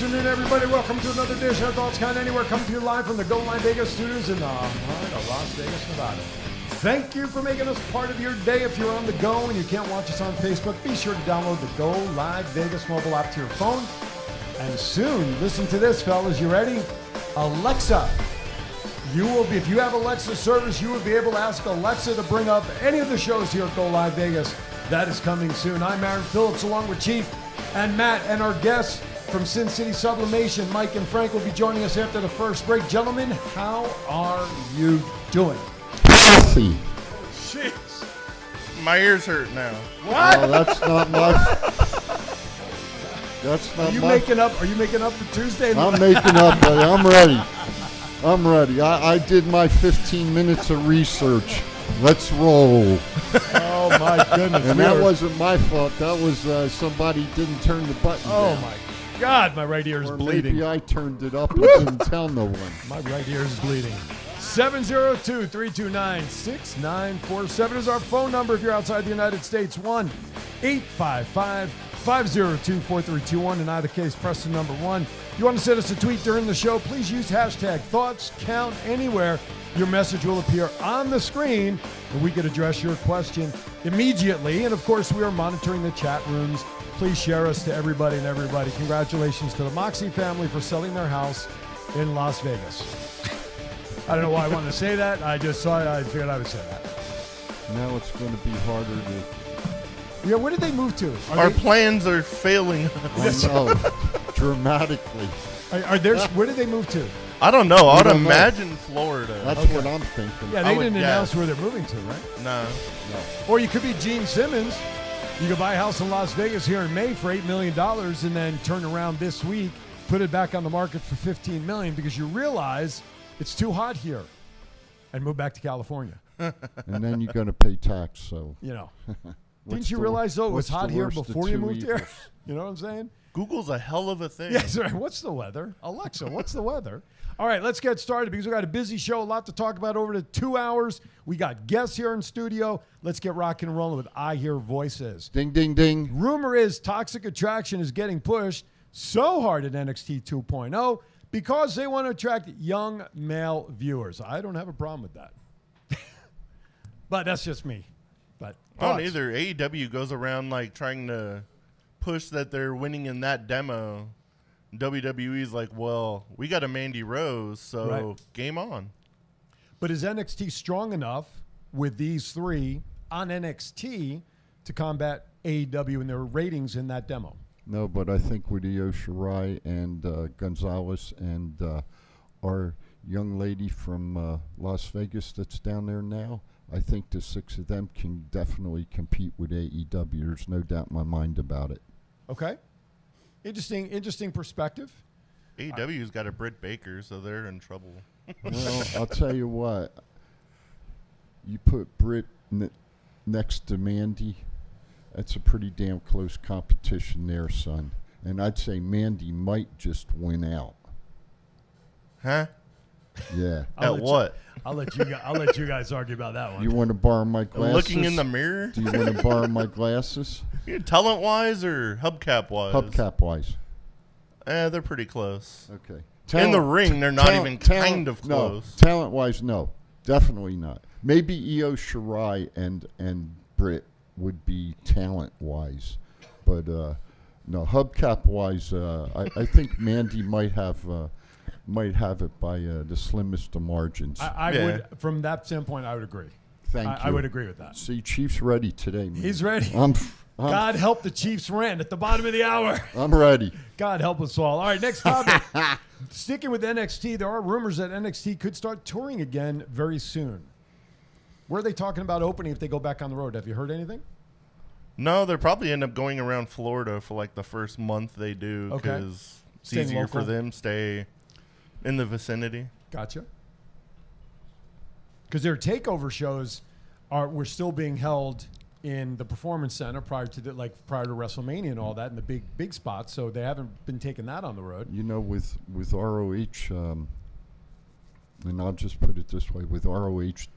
afternoon, everybody. Welcome to another edition of Thoughts Count Anywhere, coming to you live from the Go Live Vegas studios in the heart of Las Vegas, Nevada. Thank you for making us part of your day. If you're on the go and you can't watch us on Facebook, be sure to download the Go Live Vegas mobile app to your phone. And soon, listen to this, fellas. You ready? Alexa. You will be, if you have Alexa service, you will be able to ask Alexa to bring up any of the shows here at Go Live Vegas. That is coming soon. I'm Aaron Phillips, along with Chief and Matt, and our guests from Sin City Sublimation, Mike and Frank, will be joining us after the first break. Gentlemen, how are you doing? Healthy. Jeez. My ears hurt now. What? Oh, that's not much. That's not Are you much. making up? Are you making up for Tuesday? I'm making up, buddy. I'm ready. I'm ready. I did my 15 minutes of research. Let's roll. Oh my goodness! And that wasn't my fault. That was somebody didn't turn the button Oh down. my God! My right ear is Or bleeding. maybe I turned it up and didn't tell no one. My right ear is bleeding. 702-329-6947 is our phone number if you're outside the United States. 1-855-502-4321. In either case, press the number 1. If you want to send us a tweet during the show, please use hashtag ThoughtsCountAnywhere. Your message will appear on the screen, and we can address your question immediately. And, of course, we are monitoring the chat rooms. Please share us to everybody and everybody. Congratulations to the Moxie family for selling their house in Las Vegas. I don't know why I wanted to say that. I just saw it. I figured I would say that. Now it's going to be harder to... Yeah, where did they move to? Our plans are failing. I know. Dramatically. Where did they move to? I don't know. I would don't know. imagine Florida. That's Okay. what I'm thinking. Yeah, I they would didn't guess. announce where they're moving to, right? No. Or you could be Gene Simmons. You could buy a house in Las Vegas here in May for $8 million and then turn around this week, put it back on the market for $15 million because you realize it's too hot here and move back to California. And then you're going to pay tax, so... You know. What's Didn't you the- realize, though, it was what's the hot here worst of before you two moved here? evils? You know what I'm saying? Google's a hell of a thing. Yes, right. What's the weather? Alexa, what's the weather? All right, let's get started because we've got a busy show, a lot to talk about over the 2 hours. We got guests here in studio. Let's get rocking and rolling with I Hear Voices. Ding, ding, ding. Rumor is Toxic Attraction is getting pushed so hard at NXT 2.0 because they want to attract young male viewers. I don't have a problem with that. But that's just me. But I don't thoughts? either. AEW goes around like trying to push that they're winning in that demo. WWE's like, well, we got a Mandy Rose, so Right. game on. But is NXT strong enough with these three on NXT to combat AEW and their ratings in that demo? No, but I think with Io Shirai and Gonzalez and our young lady from Las Vegas that's down there now, I think the 6 of them can definitely compete with AEW. There's no doubt in my mind about it. Okay. Interesting perspective. AEW's got a Britt Baker, so they're in trouble. Well, I'll tell you what. You put Britt next to Mandy, that's a pretty damn close competition there, son. And I'd say Mandy might just win out. Huh? Yeah. I'll At let what? I'll let you guys argue about that one. You want to borrow my glasses? Looking in the mirror? Do you want to borrow my glasses? Talent-wise or hubcap-wise? Hubcap-wise. They're pretty close. Okay. In the ring, they're not even kind of no. close. Talent-wise, no. Definitely not. Maybe Io Shirai and Britt would be talent-wise. But, no, hubcap-wise, I think Mandy might have it by the slimmest of margins. I Yeah. would, from that standpoint, I would agree. Thank you. I would agree with that. See, Chief's ready today, man. He's ready. I'm God help the Chiefs rant at the bottom of the hour. I'm ready. God help us all. All right, next topic. Sticking with NXT, there are rumors that NXT could start touring again very soon. Where are they talking about opening if they go back on the road? Have you heard anything? No, they'll probably end up going around Florida for like the first month they do Okay. because it's Staying easier local. for them to stay in the vicinity. Gotcha. Because their takeover shows were still being held in the Performance Center prior to prior to WrestleMania and all that, in the big spots. So they haven't been taking that on the road. You know, with ROH, and I'll just put it this way, with ROH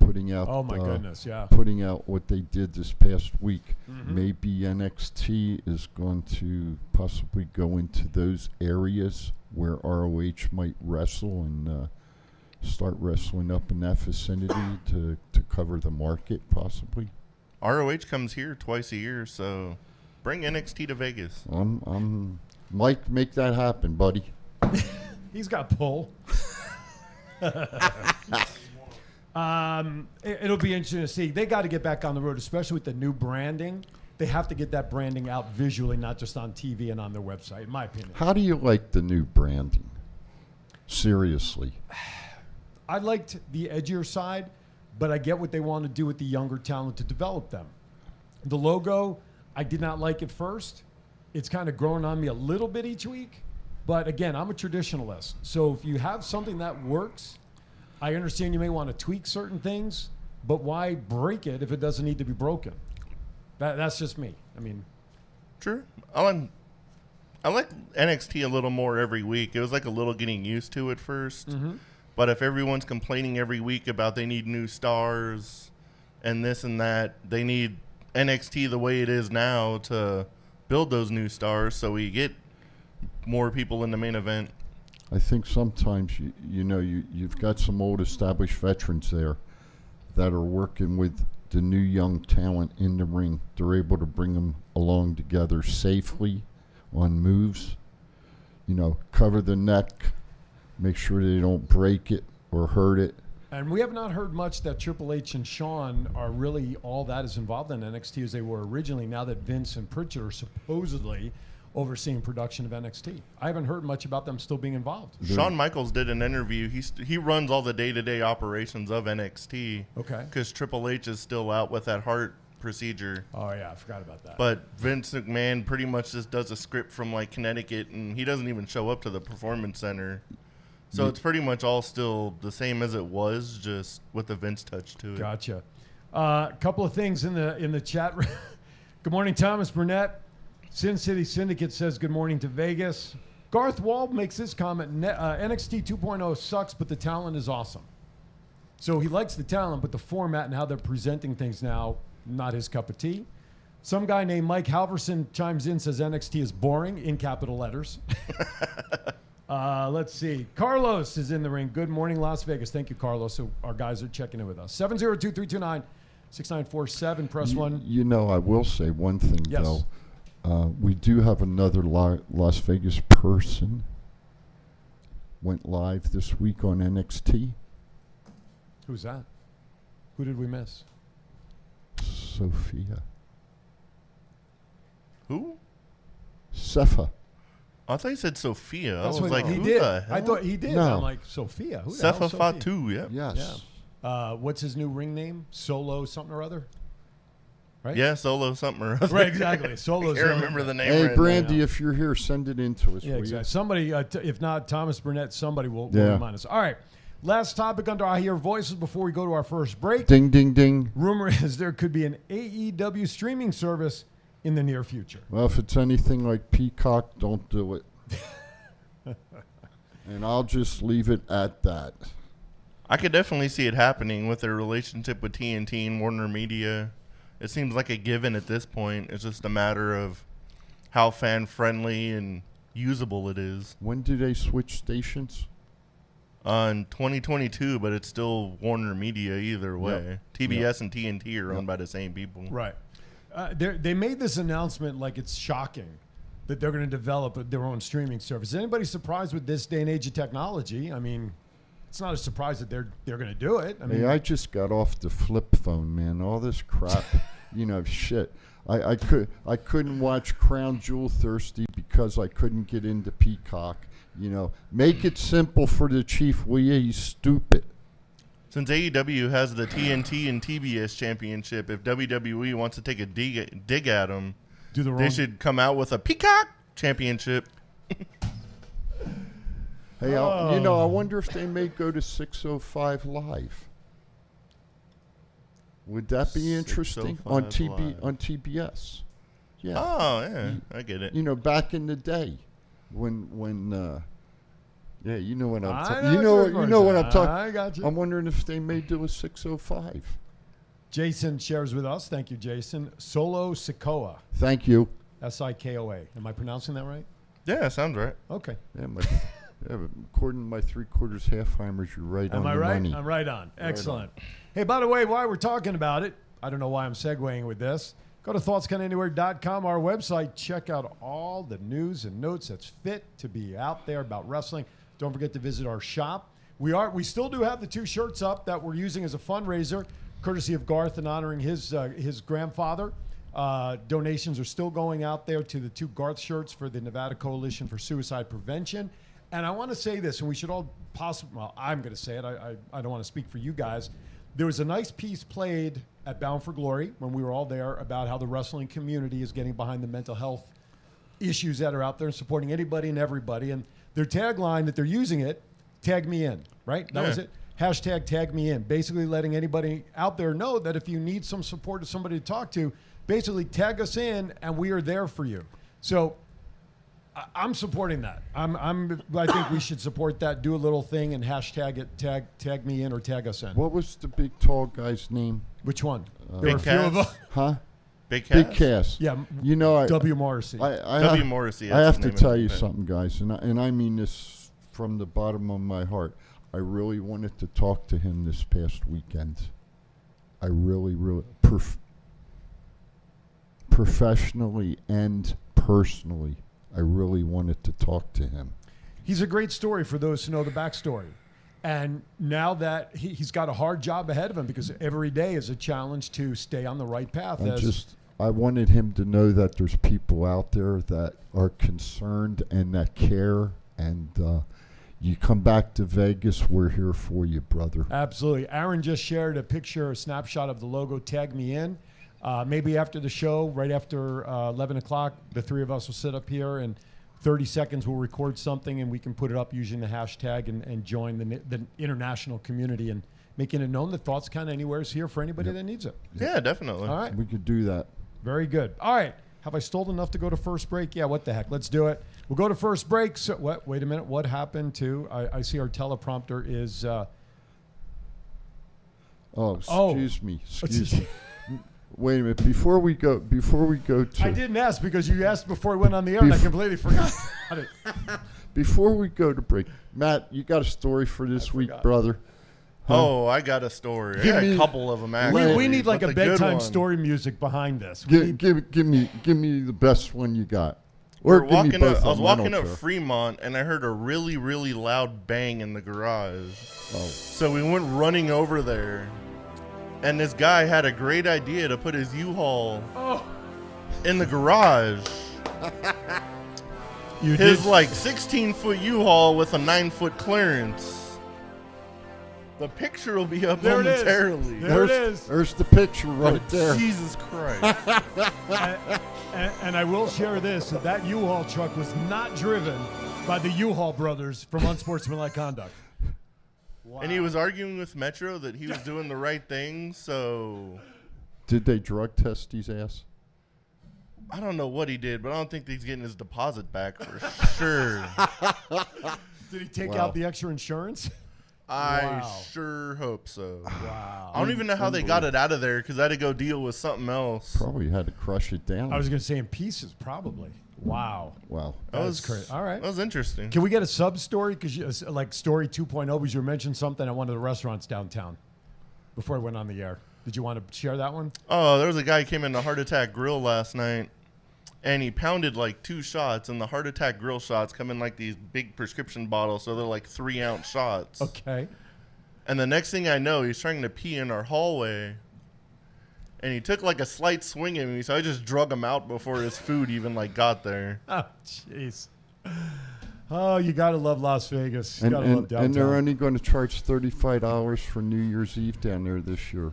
putting out. Oh my goodness, yeah. Putting out what they did this past week. Mhm. Maybe NXT is going to possibly go into those areas where ROH might wrestle and start wrestling up in that vicinity to cover the market, possibly. ROH comes here twice a year, so bring NXT to Vegas. Mike, make that happen, buddy. He's got pull. It'll be interesting to see. They got to get back on the road, especially with the new branding. They have to get that branding out visually, not just on TV and on their website, in my opinion. How do you like the new branding? Seriously. I liked the edgier side, but I get what they want to do with the younger talent to develop them. The logo, I did not like at first. It's kind of growing on me a little bit each week. But again, I'm a traditionalist. So if you have something that works, I understand you may want to tweak certain things, but why break it if it doesn't need to be broken? That's just me. I mean, True. I like NXT a little more every week. It was like a little getting used to it 1st. But if everyone's complaining every week about they need new stars and this and that, they need NXT the way it is now to build those new stars so we get more people in the main event. I think sometimes you've got some old established veterans there that are working with the new young talent in the ring. They're able to bring them along together safely on moves. Cover the neck, make sure they don't break it or hurt it. and we have not heard much that Triple H and Shawn are really all that is involved in NXT as they were originally, now that Vince and Pritchard are supposedly overseeing production of NXT. I haven't heard much about them still being involved. Shawn Michaels did an interview. He runs all the day-to-day operations of NXT. Okay. Because Triple H is still out with that heart procedure. Oh, yeah, I forgot about that. But Vince McMahon pretty much just does a script from like Connecticut, and he doesn't even show up to the Performance Center. So it's pretty much all still the same as it was, just with the Vince touch to it. Gotcha. A couple of things in the chat. Good morning, Thomas Burnett. Sin City Syndicate says good morning to Vegas. Garth Wald makes this comment. NXT 2.0 sucks, but the talent is awesome. So he likes the talent, but the format and how they're presenting things now, not his cup of tea. Some guy named Mike Halverson chimes in, says NXT is boring, in capital letters. Let's see. Carlos is in the ring. Good morning, Las Vegas. Thank you, Carlos. So our guys are checking in with us. 702-329-6947. Press 1. You know, I will say one thing, Yes. though. We do have another Las Vegas person went live this week on NXT. Who's that? Who did we miss? Sophia. Who? Cepha. I thought you said Sophia. That's I was what like, he who did. the hell? I thought he did. No. I'm like, Sophia. Who the hell Cepha is Sophia? Fatu, yeah. Yes. What's his new ring name? Solo something or other? Right? Yeah, Solo something or other. Right, exactly. Solo's I can't remember the name Hey, right Brandy, now. if you're here, send it in to us, Yeah, will exactly. you? Somebody, if not Thomas Burnett, somebody will Yeah. remind us. All right. Last topic under I Hear Voices before we go to our first break. Ding, ding, ding. Rumor is there could be an AEW streaming service in the near future. Well, if it's anything like Peacock, don't do it. And I'll just leave it at that. I could definitely see it happening with their relationship with TNT and Warner Media. It seems like a given at this point. It's just a matter of how fan-friendly and usable it is. When do they switch stations? In 2022, but it's still Warner Media either way. TBS and TNT are owned by the same people. Right. They made this announcement like it's shocking that they're going to develop their own streaming service. Is anybody surprised with this day and age of technology? I mean, it's not a surprise that they're going to do it. I mean, Hey, I just got off the flip phone, man. All this crap, shit. I couldn't watch Crown Jewel Thirsty because I couldn't get into Peacock. Make it simple for the chief, will you? He's stupid. Since AEW has the TNT and TBS championship, if WWE wants to take a dig at them, do the wrong. they should come out with a Peacock championship. Hey, I wonder if they may go to 605 Live. Would that be interesting on 605 Live. on TBS? Yeah. Oh, yeah. I get it. Back in the day when Yeah, you know what I'm I talking. know You know what what you're you know what I'm going talking. I got you. I'm wondering if they may do a 605. Jason shares with us. Thank you, Jason. Solo Sikoa. Thank you. Sikoa. Am I pronouncing that right? Yeah, sounds right. Okay. Yeah, but according to my 3/4 Halfheimers, you're right Am on I the right? money. I'm right on. Excellent. Hey, by the way, while we're talking about it, I don't know why I'm segueing with this. Go to thoughtscananywhere.com, our website. Check out all the news and notes that's fit to be out there about wrestling. Don't forget to visit our shop. We still do have the 2 shirts up that we're using as a fundraiser, courtesy of Garth and honoring his grandfather. Donations are still going out there to the 2 Garth shirts for the Nevada Coalition for Suicide Prevention. And I want to say this, and we should all possibly, well, I'm going to say it. I don't want to speak for you guys. There was a nice piece played at Bound for Glory when we were all there about how the wrestling community is getting behind the mental health issues that are out there and supporting anybody and everybody. And their tagline that they're using it, tag me in, right? That was it. Hashtag tag me in. Basically letting anybody out there know that if you need some support or somebody to talk to, basically tag us in and we are there for you. So I'm supporting that. I think we should support that. Do a little thing and hashtag it, tag me in or tag us in. What was the big tall guy's name? Which one? There Big were a few of them. Cass? Huh? Big Big Cass? Cass. Yeah, You know, W. Morrissey. W. Morrissey. I that's have the to name tell of you the band. something, guys, and I mean this from the bottom of my heart. I really wanted to talk to him this past weekend. I really, professionally and personally, I really wanted to talk to him. He's a great story for those who know the backstory. And now that he's got a hard job ahead of him because every day is a challenge to stay on the right path. I wanted him to know that there's people out there that are concerned and that care. And you come back to Vegas, we're here for you, brother. Absolutely. Aaron just shared a snapshot of the logo, Tag Me In. Maybe after the show, right after 11 o'clock, the 3 of us will sit up here and 30 seconds we'll record something and we can put it up using the hashtag and join the international community and making it known that Thoughts Count Anywhere is here for anybody that needs it. Yeah, definitely. All right. We could do that. Very good. All right. Have I stalled enough to go to first break? Yeah, what the heck? Let's do it. We'll go to first break. So, what? Wait a minute. What happened to? I see our teleprompter is. Excuse me. Wait a minute. Before we go to. I didn't ask because you asked before we went on the air, and I completely forgot about it. Before we go to break, Matt, you got a story for this week, forgot. brother? Oh, I got a story. I got a couple of them actually. We need like but a the good bedtime one- story music behind this. Give me the best one you got. We're Or give me walking both up, I was of them, walking don't up care. Fremont and I heard a really, really loud bang in the garage. Oh. So we went running over there. And this guy had a great idea to put his U-Haul in the garage. You His did. like 16-foot U-Haul with a 9-foot clearance. The picture will be up There it is. momentarily. There it is. There's the picture right there. Jesus Christ. And I will share this: that U-Haul truck was not driven by the U-Haul brothers from Unsportsmanlike Conduct. Wow. And he was arguing with Metro that he was doing the right thing, so Did they drug test his ass? I don't know what he did, but I don't think he's getting his deposit back for sure. Did he take Wow. out the extra insurance? I Wow. sure hope so. Wow. I don't even know how they got it out of there because I had to go deal with something else. Probably had to crush it down. I was going to say in pieces, probably. Wow. Wow. That's crazy. All right. That was interesting. Can we get a sub story? Because like story 2.0, because you mentioned something at one of the restaurants downtown before I went on the air. Did you want to share that one? Oh, there was a guy who came in the Heart Attack Grill last night, and he pounded like 2 shots, and the Heart Attack Grill shots come in like these big prescription bottles, so they're like 3-ounce shots. Okay. And the next thing I know, he's trying to pee in our hallway, and he took like a slight swing at me, so I just drug him out before his food even like got there. Oh, jeez. Oh, you got to love Las Vegas. You And, got to love and, downtown. and they're only going to charge $35 for New Year's Eve down there this year.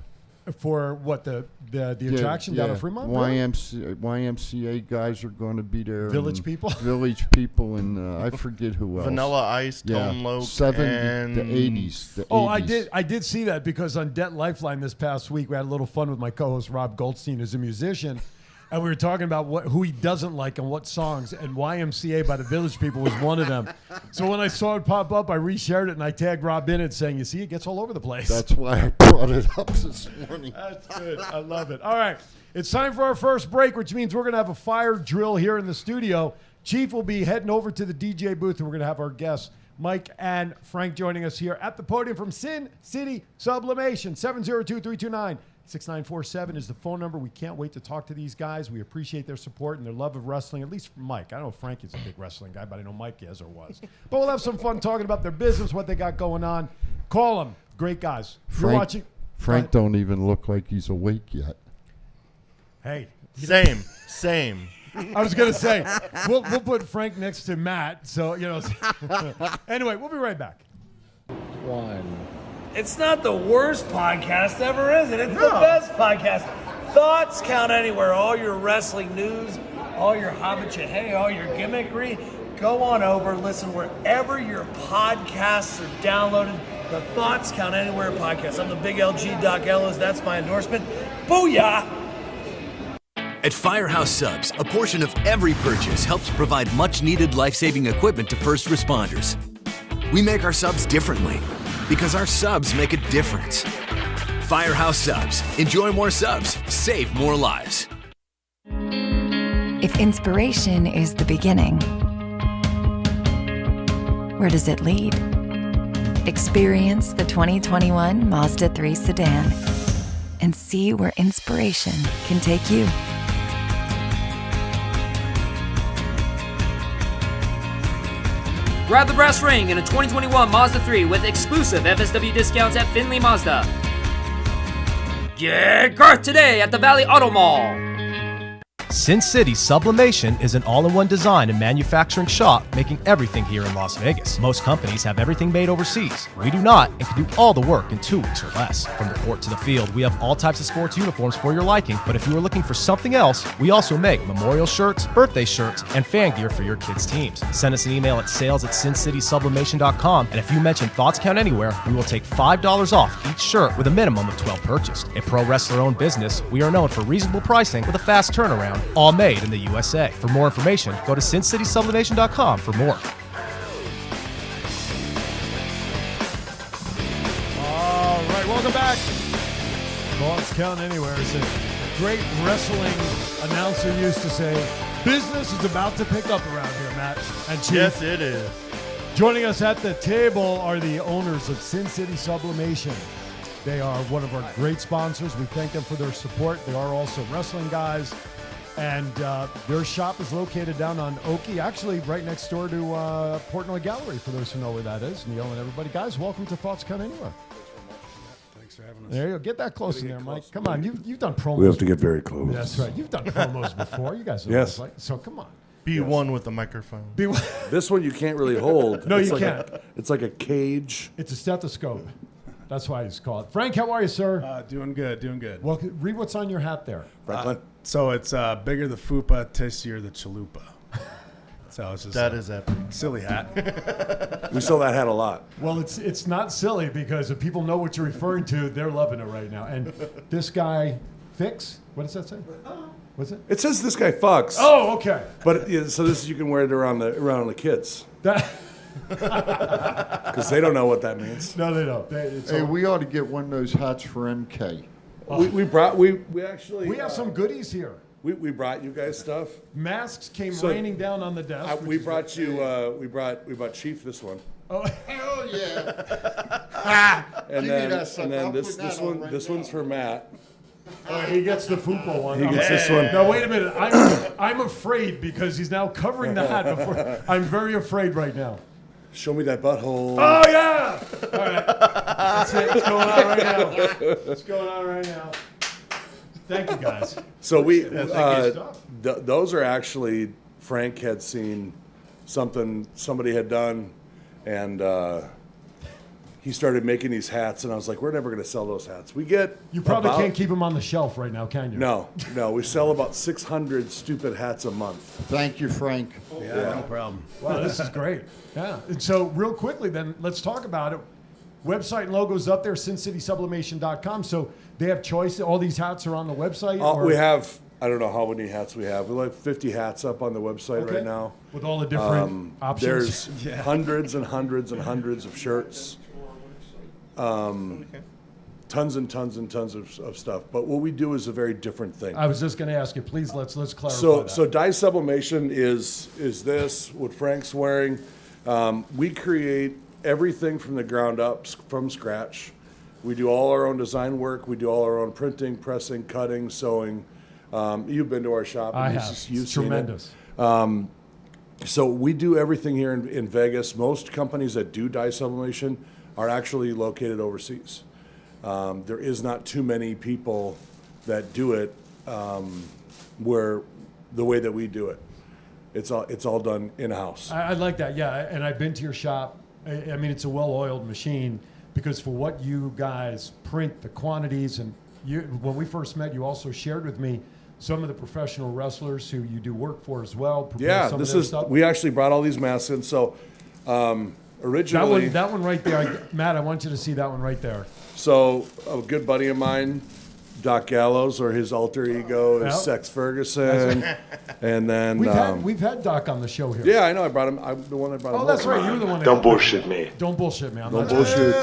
For what, the attraction down in Fremont? Really? YMCA guys are going to be there. Village and people? Village people, and I forget who else. Vanilla Ice, Tone Loc, 70, and the 80s. The Oh, 80s. I did see that because on Debt Lifeline this past week, we had a little fun with my co-host Rob Goldstein, who's a musician. and we were talking about who he doesn't like and what songs, and YMCA by the Village People was one of them. So when I saw it pop up, I reshared it and I tagged Rob in it saying, you see, it gets all over the place. That's why I brought it up this morning. That's good. I love it. All right. It's time for our first break, which means we're going to have a fire drill here in the studio. Chief will be heading over to the DJ booth, and we're going to have our guests, Mike and Frank, joining us here at the podium from Sin City Sublimation. 702-329-6947 is the phone number. We can't wait to talk to these guys. We appreciate their support and their love of wrestling, at least from Mike. I know Frank is a big wrestling guy, but I know Mike is or was. But we'll have some fun talking about their business, what they got going on. Call them. Great guys. You're watching. Frank don't even look like he's awake yet. Hey. Same. I was going to say, we'll put Frank next to Matt. So, anyway, we'll be right back. It's not the worst podcast ever, is it? It's the best podcast. Thoughts count anywhere. All your wrestling news, all your hobbit all your gimmickry. Go on over, listen wherever your podcasts are downloaded. The Thoughts Count Anywhere podcast. I'm the big LG Doc Ellis. That's my endorsement. Booyah! At Firehouse Subs, a portion of every purchase helps provide much-needed life-saving equipment to first responders. We make our subs differently because our subs make a difference. Firehouse Subs. Enjoy more subs. Save more lives. If inspiration is the beginning, where does it lead? Experience the 2021 Mazda 3 sedan and see where inspiration can take you. Grab the brass ring in a 2021 Mazda 3 with exclusive FSW discounts at Findlay Mazda. Get Garth today at the Valley Auto Mall. Sin City Sublimation is an all-in-one design and manufacturing shop making everything here in Las Vegas. Most companies have everything made overseas. We do not and can do all the work in 2 weeks or less. From the court to the field, we have all types of sports uniforms for your liking, but if you are looking for something else, we also make memorial shirts, birthday shirts, and fan gear for your kids' teams. Send us an email at sales@sincitysublimation.com, and if you mention Thoughts Count Anywhere, we will take $5 off each shirt with a minimum of 12 purchased. A pro wrestler-owned business, we are known for reasonable pricing with a fast turnaround, all made in the USA. For more information, go to sincitysublimation.com for more. All right, welcome back. Thoughts Count Anywhere. As a great wrestling announcer used to say, business is about to pick up around here, Matt and Chief. Yes, it is. Joining us at the table are the owners of Sin City Sublimation. They are one of our great sponsors. We thank them for their support. They are also wrestling guys. And their shop is located down on Oakey, actually right next door to Portnoy Gallery, for those who know where that is. Neil and everybody. Guys, welcome to Thoughts Count Anywhere. Thanks for having us. There you go. Get that close in there, Mike. Come on. You've done promos. We have to get very close. That's right. You've done promos before. You guys know Yes. what it's like. So come on. Be one with the microphone. This one you can't really hold. No, It's you like can't. It's like a cage. It's a stethoscope. That's why it's called. Frank, how are you, sir? Doing good, doing good. Well, read what's on your hat there. Franklin. So it's bigger the fupa, tastier the chalupa. So it's just That is epic. silly hat. We sell that hat a lot. Well, it's not silly because if people know what you're referring to, they're loving it right now. And this guy, Fix, what does that say? What's it? It says this guy fucks. Oh, okay. But so this you can wear it around the kids That, because they don't know what that means. no, they don't. It's Hey, all- we ought to get one of those hats for MK. We actually we have some goodies here. we brought you guys stuff. Masks came So, raining down on the desk. which We is- brought you we brought Chief this one. Oh, Hell yeah. And Give me then that sucker. and then I'll this put that this on one right this now. one's for Matt. he gets the fupa one. He gets this one. No, wait a minute. I'm afraid because he's now covering the hat before. I'm very afraid right now. Show me that butthole. Oh, yeah! All right. That's it. What's going on right now? What's going on right now? Thank you, guys. So we stuff. those are actually Frank had seen something somebody had done, and he started making these hats, and I was like, we're never going to sell those hats. We get You probably about- can't keep them on the shelf right now, can you? No, we sell about 600 stupid hats a month. Thank you, Frank. Yeah, no problem. Wow, this is great. Yeah. And so real quickly then, let's talk about it. Website and logo's up there, sincitysublimation.com. So they have choice. All these hats are on the website? or- We have I don't know how many hats we have. We have 50 hats up on the website Okay. right now. With all the different options. There's hundreds and hundreds and hundreds of shirts. Tons and tons and tons of stuff. But what we do is a very different thing. I was just going to ask you, please let's clarify So that. dye sublimation is this what Frank's wearing. We create everything from the ground up, from scratch. We do all our own design work. We do all our own printing, pressing, cutting, sewing. You've been to our shop. I and have. You've It's seen tremendous. it. So we do everything here in Vegas. Most companies that do dye sublimation are actually located overseas. There is not too many people that do it where the way that we do it. It's all done in-house. I like that, yeah. And I've been to your shop. I mean, it's a well-oiled machine because for what you guys print, the quantities, and when we first met, you also shared with me some of the professional wrestlers who you do work for as well. prepare Yeah, some of this their is. stuff. We actually brought all these masks in. So originally, That one right there, Matt. I want you to see that one right there. so a good buddy of mine, Doc Gallows, or his alter ego is Yep. Sex Ferguson, and then We've had Doc on the show here. yeah, I know. I brought him. I'm the one that brought him. Oh, that's over. right. You were the one. Don't bullshit me. Don't bullshit me. I'm Don't not bullshit.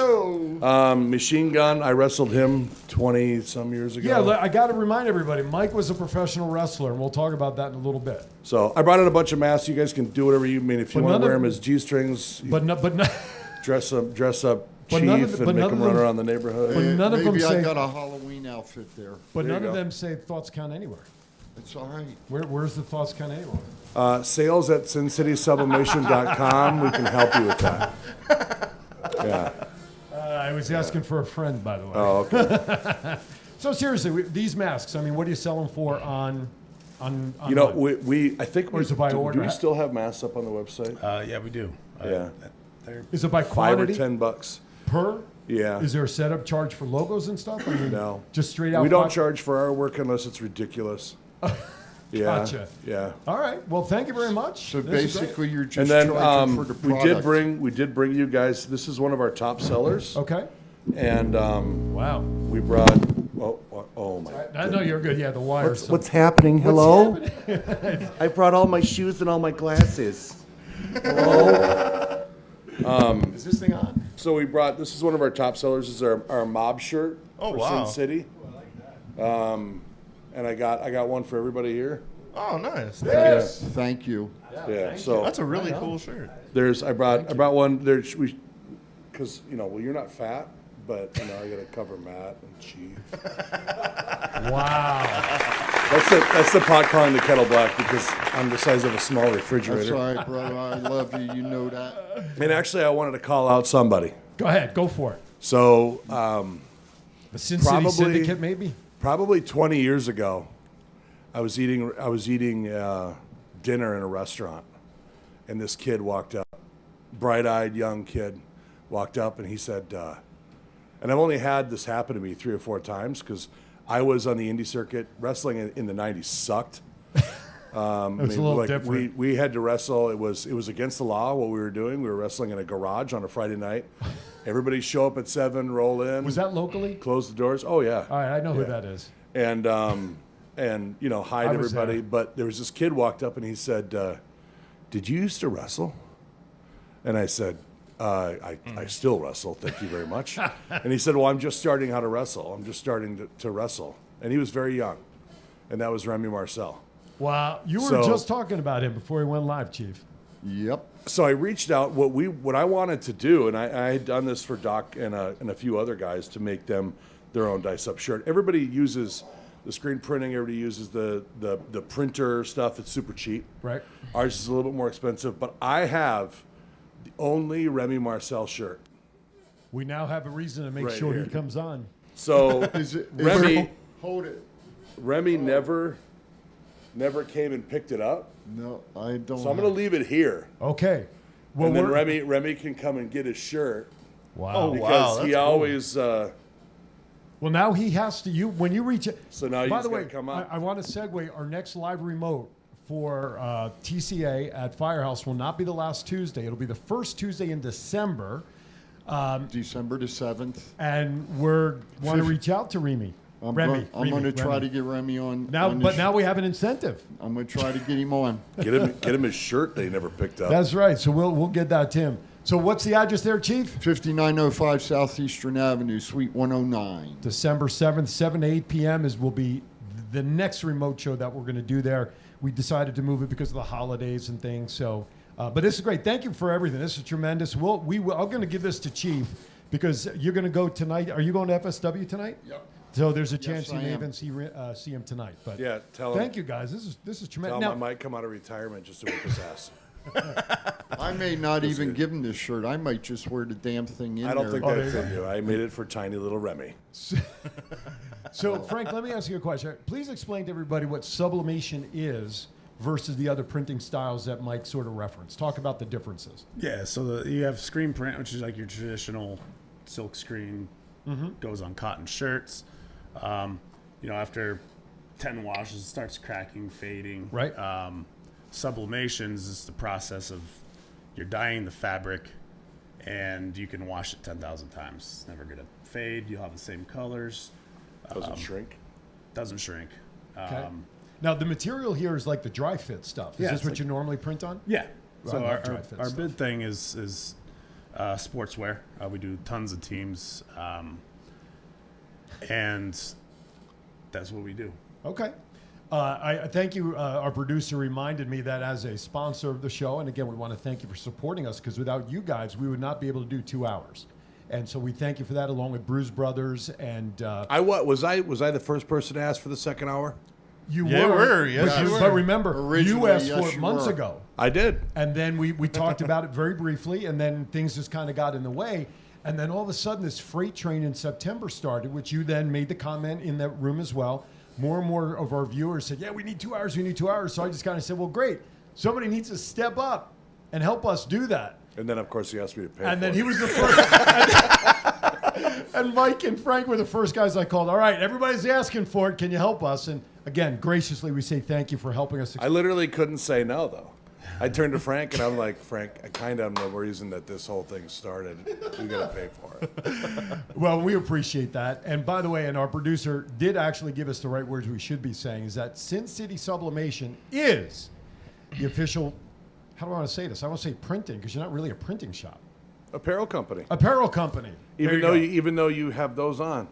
Machine Gun. I wrestled him 20 some years ago. Yeah, I got to remind everybody. Mike was a professional wrestler, and we'll talk about that in a little bit. So I brought in a bunch of masks. You guys can do whatever you mean. If you But want none to wear of- them as G-strings, But no, dress up But Chief none of the- but and make none them of run them- around the neighborhood. but none of them Maybe say. I got a Halloween outfit there. But There none you of go. them say thoughts count anywhere. It's all right. Where's the thoughts count anywhere? Sales at SinCitySublimation.com. We can help you with that. Yeah. I was asking for a friend, by the way. Oh, okay. So seriously, these masks. I mean, what do you sell them for on? You know, online? I think Or is it by do order? we still have masks up on the website? Yeah, we do. Yeah. Is it by $5 or quantity $10 per? Yeah. Is there a setup charge for logos and stuff? I mean, No. just straight out. We don't five- charge for our work unless it's ridiculous. Yeah. Gotcha. Yeah. All right. Well, thank you very much. So This is great. basically, you're And just then charging for the we product. did bring you guys. This is one of our top sellers, Okay. and Wow. we brought. Oh my! I know you're good. Yeah, the wires. What's happening? Hello? I brought all my shoes and all my glasses. Is this thing on? So we brought. This is one of our top sellers. This is our mob shirt Oh, for wow. Sin City. And I got one for everybody here. Oh, nice. Yes. Thank you. Yeah. So That's a really cool shirt. I brought one. There's because you're not fat, but I got to cover Matt and Chief. Wow. That's the pot calling the kettle black because I'm the size of a small That's refrigerator. all right, brother. I love you. You know that. And actually, I wanted to call out somebody. Go ahead. Go for it. So The Sin City Probably- Syndicate, maybe. probably 20 years ago, I was eating dinner in a restaurant, and this kid walked up, bright-eyed young kid, walked up, and he said, and I've only had this happen to me 3 or 4 times because I was on the indie circuit. Wrestling in the 90s sucked. It was a little different. We had to wrestle. It was against the law what we were doing. We were wrestling in a garage on a Friday night. Everybody show up at 7, roll in. Was that locally? Close the doors. Oh yeah. All right, I know who Yeah. that is. And hide I was everybody. there. But there was this kid walked up and he said, "Did you used to wrestle?" And I said, I still wrestle. Thank you very much." And he said, "Well, I'm just starting how to wrestle. I'm just starting to wrestle." And he was very young, and that was Remy Marcel. Wow. You were So- just talking about him before he went live, Chief. Yep. So I reached out. What I wanted to do, and I had done this for Doc and a few other guys to make them their own dice up shirt. Everybody uses the screen printing. Everybody uses the printer stuff. It's super cheap. Right. Ours is a little bit more expensive, but I have the only Remy Marcel shirt. We now have a reason to make Right sure here. he comes on. So Remy, Hold it. Remy never came and picked it up. No, I don't. So I'm going to leave it here, Okay. Well, and then we're- Remy can come and get his shirt Wow. Oh, because wow, he that's cool. always. Well, now he has to. When you reach it. So now you By just the way, gotta come up. I want to segue. Our next live remote for TCA at Firehouse will not be the last Tuesday. It'll be the first Tuesday in December, December the 7th. and we're want to reach out to Remy. Remy. I'm going to try Remy. to get Remy on. Now, on but the now we have an incentive. I'm going to try to get him on. Get him his shirt they never picked up. That's right. So we'll get that to him. So what's the address there, Chief? 5905 Southeastern Avenue, Suite 109. December 7th, 7 to 8 p.m. will be the next remote show that we're going to do there. We decided to move it because of the holidays and things. So, but this is great. Thank you for everything. This is tremendous. I'm going to give this to Chief because you're going to go tonight. Are you going to FSW tonight? Yep. So there's a chance I you may am. even see him tonight. But Yeah, tell him. thank you guys. This is tremendous. Tell him Now, I might come out of retirement just to whip his ass. I may not even give him this shirt. I might just wear the damn thing in I don't there. think that's in you. I made it for tiny little Remy. so Frank, let me ask you a question. Please explain to everybody what sublimation is versus the other printing styles that Mike sort of referenced. Talk about the differences. Yeah, so you have screen print, which is like your traditional silk screen, goes on cotton shirts. After 10 washes, it starts cracking, fading. Right. Sublimations is the process of you're dyeing the fabric, and you can wash it 10,000 times. It's never going to fade. You'll have the same colors. Doesn't shrink. Doesn't shrink. Okay. Now the material here is like the dry fit stuff. Is Yeah, this it's what like- you normally print on? Yeah. I So love dry fit our stuff. big thing is sportswear. We do tons of teams, and that's what we do. Okay. I thank you. Our producer reminded me that as a sponsor of the show, and again, we want to thank you for supporting us because without you guys, we would not be able to do 2 hours. And so we thank you for that, along with Bruise Brothers and Was I the first person to ask for the second hour? you Yeah, were. yes, but, you were. but remember, you Originally, asked yes, for it you months were. ago. I did. And then we talked about it very briefly, and then things just kind of got in the way. And then all of a sudden, this freight train in September started, which you then made the comment in that room as well. More and more of our viewers said, yeah, we need 2 hours, we need 2 hours. So I just kind of said, well, great. Somebody needs to step up and help us do that. And then, of course, he asked me to pay And for then it. he was the first. And Mike and Frank were the first guys I called. All right, everybody's asking for it. Can you help us? And again, graciously, we say thank you for helping us. I literally couldn't say no, though. I turned to Frank, and I'm like, Frank, I kind of am the reason that this whole thing started. We got to pay for it. Well, we appreciate that. And by the way, and our producer did actually give us the right words we should be saying, is that Sin City Sublimation is the official, how do I want to say this? I want to say printing, because you're not really a printing shop. Apparel company. Apparel company. There Even you though go. you have those on.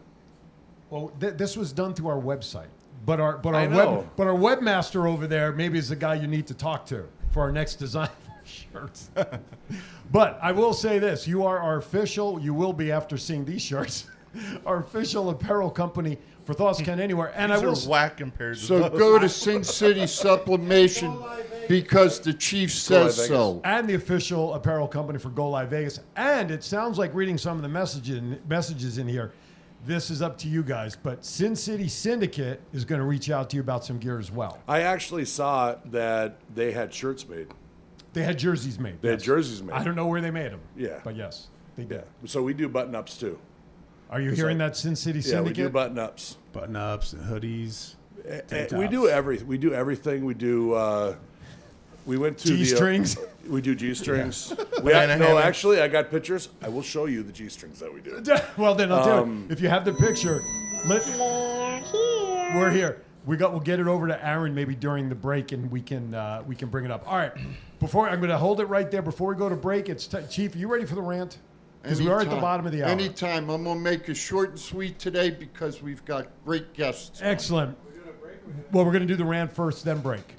Well, this was done through our website. But our I know. webmaster over there maybe is the guy you need to talk to for our next design shirts. But I will say this, you are our official, you will be after seeing these shirts, our official apparel company for Thoughts Count Anywhere. And These I will are whack compared to So those. go to Sin City Sublimation because the chief says Vegas. so. and the official apparel company for Go Live Vegas. And it sounds like reading some of the messages in here. This is up to you guys, but Sin City Syndicate is going to reach out to you about some gear as well. I actually saw that they had shirts made. They had jerseys made. They had jerseys made. I don't know where they made them. Yeah. But yes, they did. So we do button-ups, too. Are you hearing that, Sin City Yeah, we do Syndicate? button-ups. Button-ups and hoodies. tank We tops. do everything. We do everything. We do. We went to G-strings? we do G-strings. Banana No, hammocks. actually, I got pictures. I will show you the G-strings that we do. Well, then I'll tell you. If you have the picture, we're here. We'll get it over to Aaron maybe during the break, and we can bring it up. All right. Before I'm going to hold it right there. Before we go to break, it's Chief. Are you ready for the rant? Because we are at the Anytime. bottom of the hour. Anytime. I'm going to make it short and sweet today because we've got great guests. Excellent. Well, we're going to do the rant first, then break.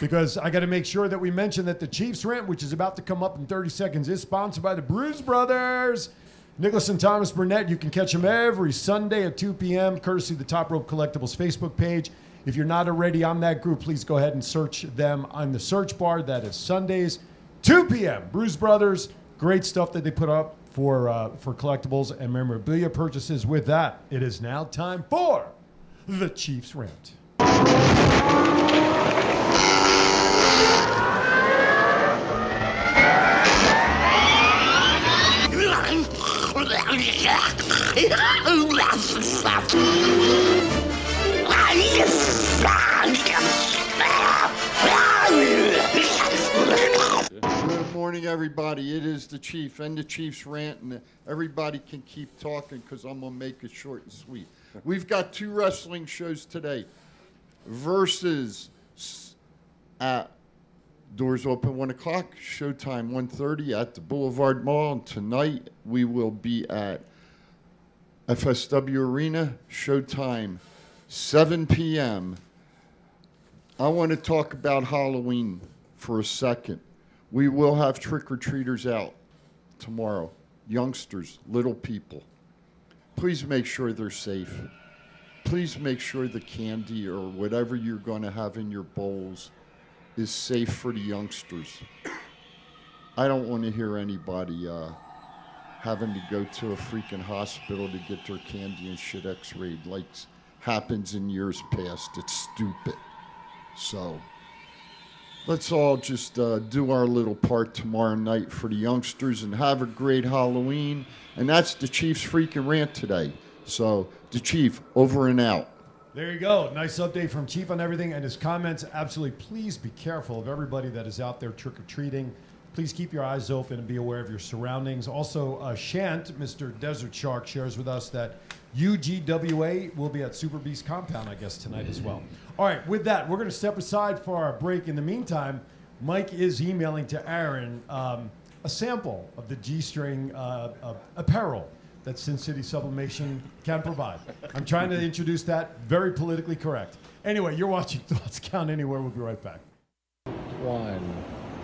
Because I got to make sure that we mention that the Chiefs rant, which is about to come up in 30 seconds, is sponsored by the Bruise Brothers. Nicholas and Thomas Burnett. You can catch them every Sunday at 2 p.m., courtesy of the Top Rope Collectibles Facebook page. If you're not already on that group, please go ahead and search them on the search bar. That is Sundays, 2 p.m. Bruise Brothers. Great stuff that they put up for collectibles and memorabilia purchases. With that, it is now time for the Chiefs rant. Good morning, everybody. It is the Chief and the Chief's rant, and everybody can keep talking because I'm going to make it short and sweet. We've got 2 wrestling shows today. Versus at doors open 1 o'clock, showtime 1:30 at the Boulevard Mall. And tonight we will be at FSW Arena, showtime 7 p.m. I want to talk about Halloween for a second. We will have trick-or-treaters out tomorrow. Youngsters, little people. Please make sure they're safe. Please make sure the candy or whatever you're going to have in your bowls is safe for the youngsters. I don't want to hear anybody having to go to a freaking hospital to get their candy and shit x-rayed like happens in years past. It's stupid. So let's all just do our little part tomorrow night for the youngsters and have a great Halloween. And that's the Chief's freaking rant today. So the Chief, over and out. There you go. Nice update from Chief on everything and his comments. Absolutely, please be careful of everybody that is out there trick-or-treating. Please keep your eyes open and be aware of your surroundings. Also, Shant, Mr. Desert Shark, shares with us that UGWA will be at Super Beast Compound, I guess, tonight as well. All right, with that, we're going to step aside for our break. In the meantime, Mike is emailing to Aaron a sample of the G-string apparel that Sin City Sublimation can provide. I'm trying to introduce that. Very politically correct. Anyway, you're watching Thoughts Count Anywhere. We'll be right back.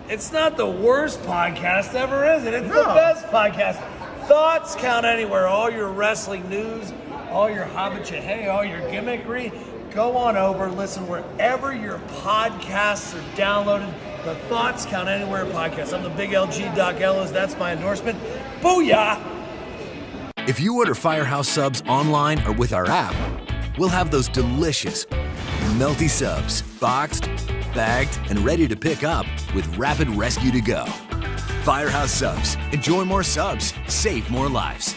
It's not the worst podcast ever, is it? It's the best podcast. Thoughts Count Anywhere. All your wrestling news, all your hobbit all your gimmickry. Go on over, listen wherever your podcasts are downloaded. The Thoughts Count Anywhere podcast. I'm the big LG Doc Ellis. That's my endorsement. Booyah! If you order Firehouse Subs online or with our app, we'll have those delicious, melty subs boxed, bagged, and ready to pick up with rapid rescue to go. Firehouse Subs. Enjoy more subs. Save more lives.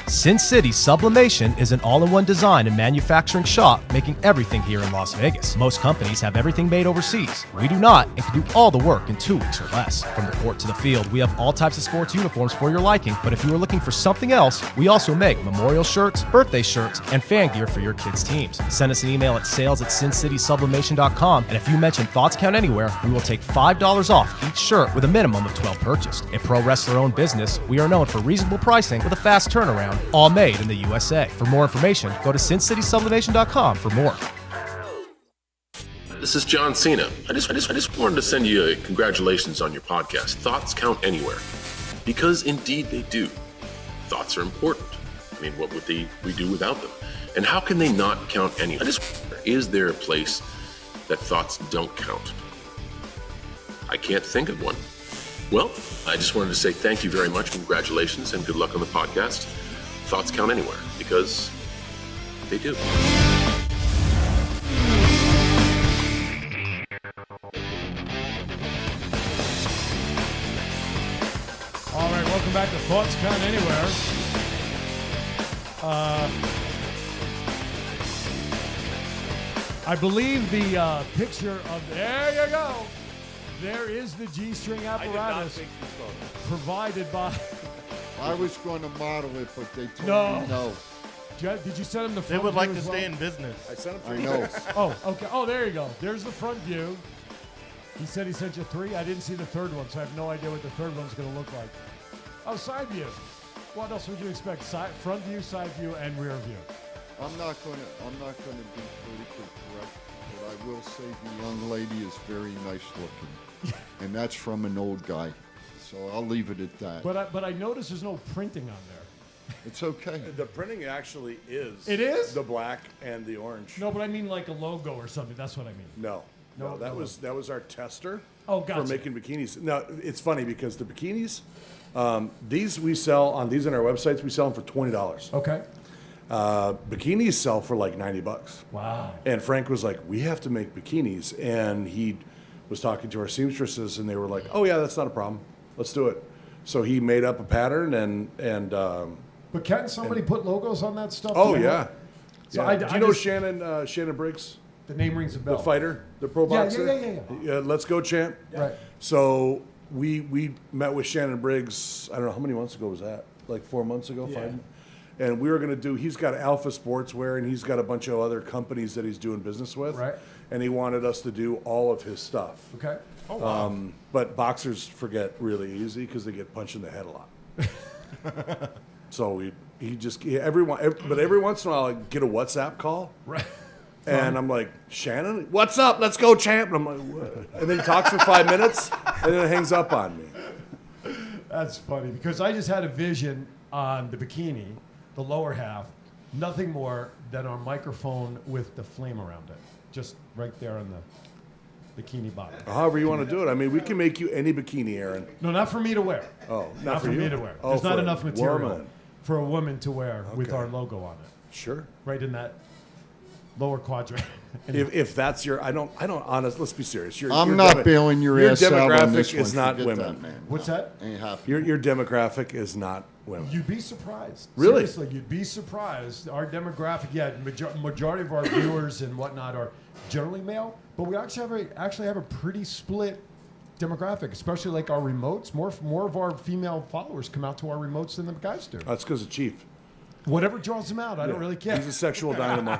Sin City Sublimation is an all-in-one design and manufacturing shop making everything here in Las Vegas. Most companies have everything made overseas. We do not and can do all the work in 2 weeks or less. From the court to the field, we have all types of sports uniforms for your liking, but if you are looking for something else, we also make memorial shirts, birthday shirts, and fan gear for your kids' teams. Send us an email at sales@sincitysublimation.com, and if you mention Thoughts Count Anywhere, we will take $5 off each shirt with a minimum of 12 purchased. A pro wrestler-owned business, we are known for reasonable pricing with a fast turnaround, all made in the USA. For more information, go to sincitysublimation.com for more. This is John Cena. I just wanted to send you a congratulations on your podcast, Thoughts Count Anywhere. Because indeed they do. Thoughts are important. I mean, what would we do without them? And how can they not count anywhere? Is there a place that thoughts don't count? I can't think of one. Well, I just wanted to say thank you very much, congratulations, and good luck on the podcast. Thoughts count anywhere, because they do. All right, welcome back to Thoughts Count Anywhere. I believe the picture of... There you go. There is the G-string apparatus provided by... I was going to model it, but they told me no. Did you send them the front view? They would like to as stay well? in business. I sent him I 3 know. pics. Oh, okay. Oh, there you go. There's the front view. He said he sent you 3. I didn't see the third one, so I have no idea what the third one's going to look like. Oh, side view. What else would you expect? Front view, side view, and rear view. I'm not going to be politically correct, but I will say the young lady is very nice looking, and that's from an old guy. So I'll leave it at that. But I notice there's no printing on there. It's okay. The printing actually is. It is? The black and the orange. No, but I mean like a logo or something. That's what I mean. No, that was our tester. Oh, gotcha. For making bikinis. No, it's funny because the bikinis, these we sell on these on our websites. We sell them for $20. Okay. Bikinis sell for like $90. Wow. And Frank was like, "We have to make bikinis," and he was talking to our seamstresses, and they were like, "Oh yeah, that's not a problem. Let's do it." So he made up a pattern and. But can somebody put logos on that stuff? Oh too? yeah. So yeah. Do you know Shannon Briggs? The name rings a bell. The fighter, the pro boxer. Yeah. Let's go, champ. Right. So we met with Shannon Briggs. I don't know how many months ago was that? Like 4 months ago, 5. And we were going to do, he's got Alpha Sportswear, and he's got a bunch of other companies that he's doing business with. Right. And he wanted us to do all of his stuff. Okay. Oh, wow. But boxers forget really easy because they get punched in the head a lot. So every once in a while, I get a WhatsApp call. Right. And I'm like, Shannon, what's up? Let's go, champ. And I'm like, what? And then he talks for 5 minutes, and then hangs up on me. That's funny because I just had a vision on the bikini, the lower half, nothing more than our microphone with the flame around it, just right there on the bikini bottom. However you want to do it. I mean, we can make you any bikini, Aaron. No, not for me to wear. Oh, not for you? me to wear. Oh, There's not for a enough material woman. for a woman to wear with Okay. our logo on it. Sure. Right in that lower quadrant. If that's your, I don't honest. Let's be serious. I'm not bailing your ass out on demographic this one. is not Forget women. that, man. What's that? Ain't happening. Your demographic is not women. You'd be surprised. Really? Seriously, you'd be surprised. Our demographic, majority of our viewers and whatnot are generally male, but we actually have a pretty split demographic, especially like our remotes. More of our female followers come out to our remotes than the guys do. That's because of Chief. Whatever draws them out, I don't really care. He's a sexual dynamo.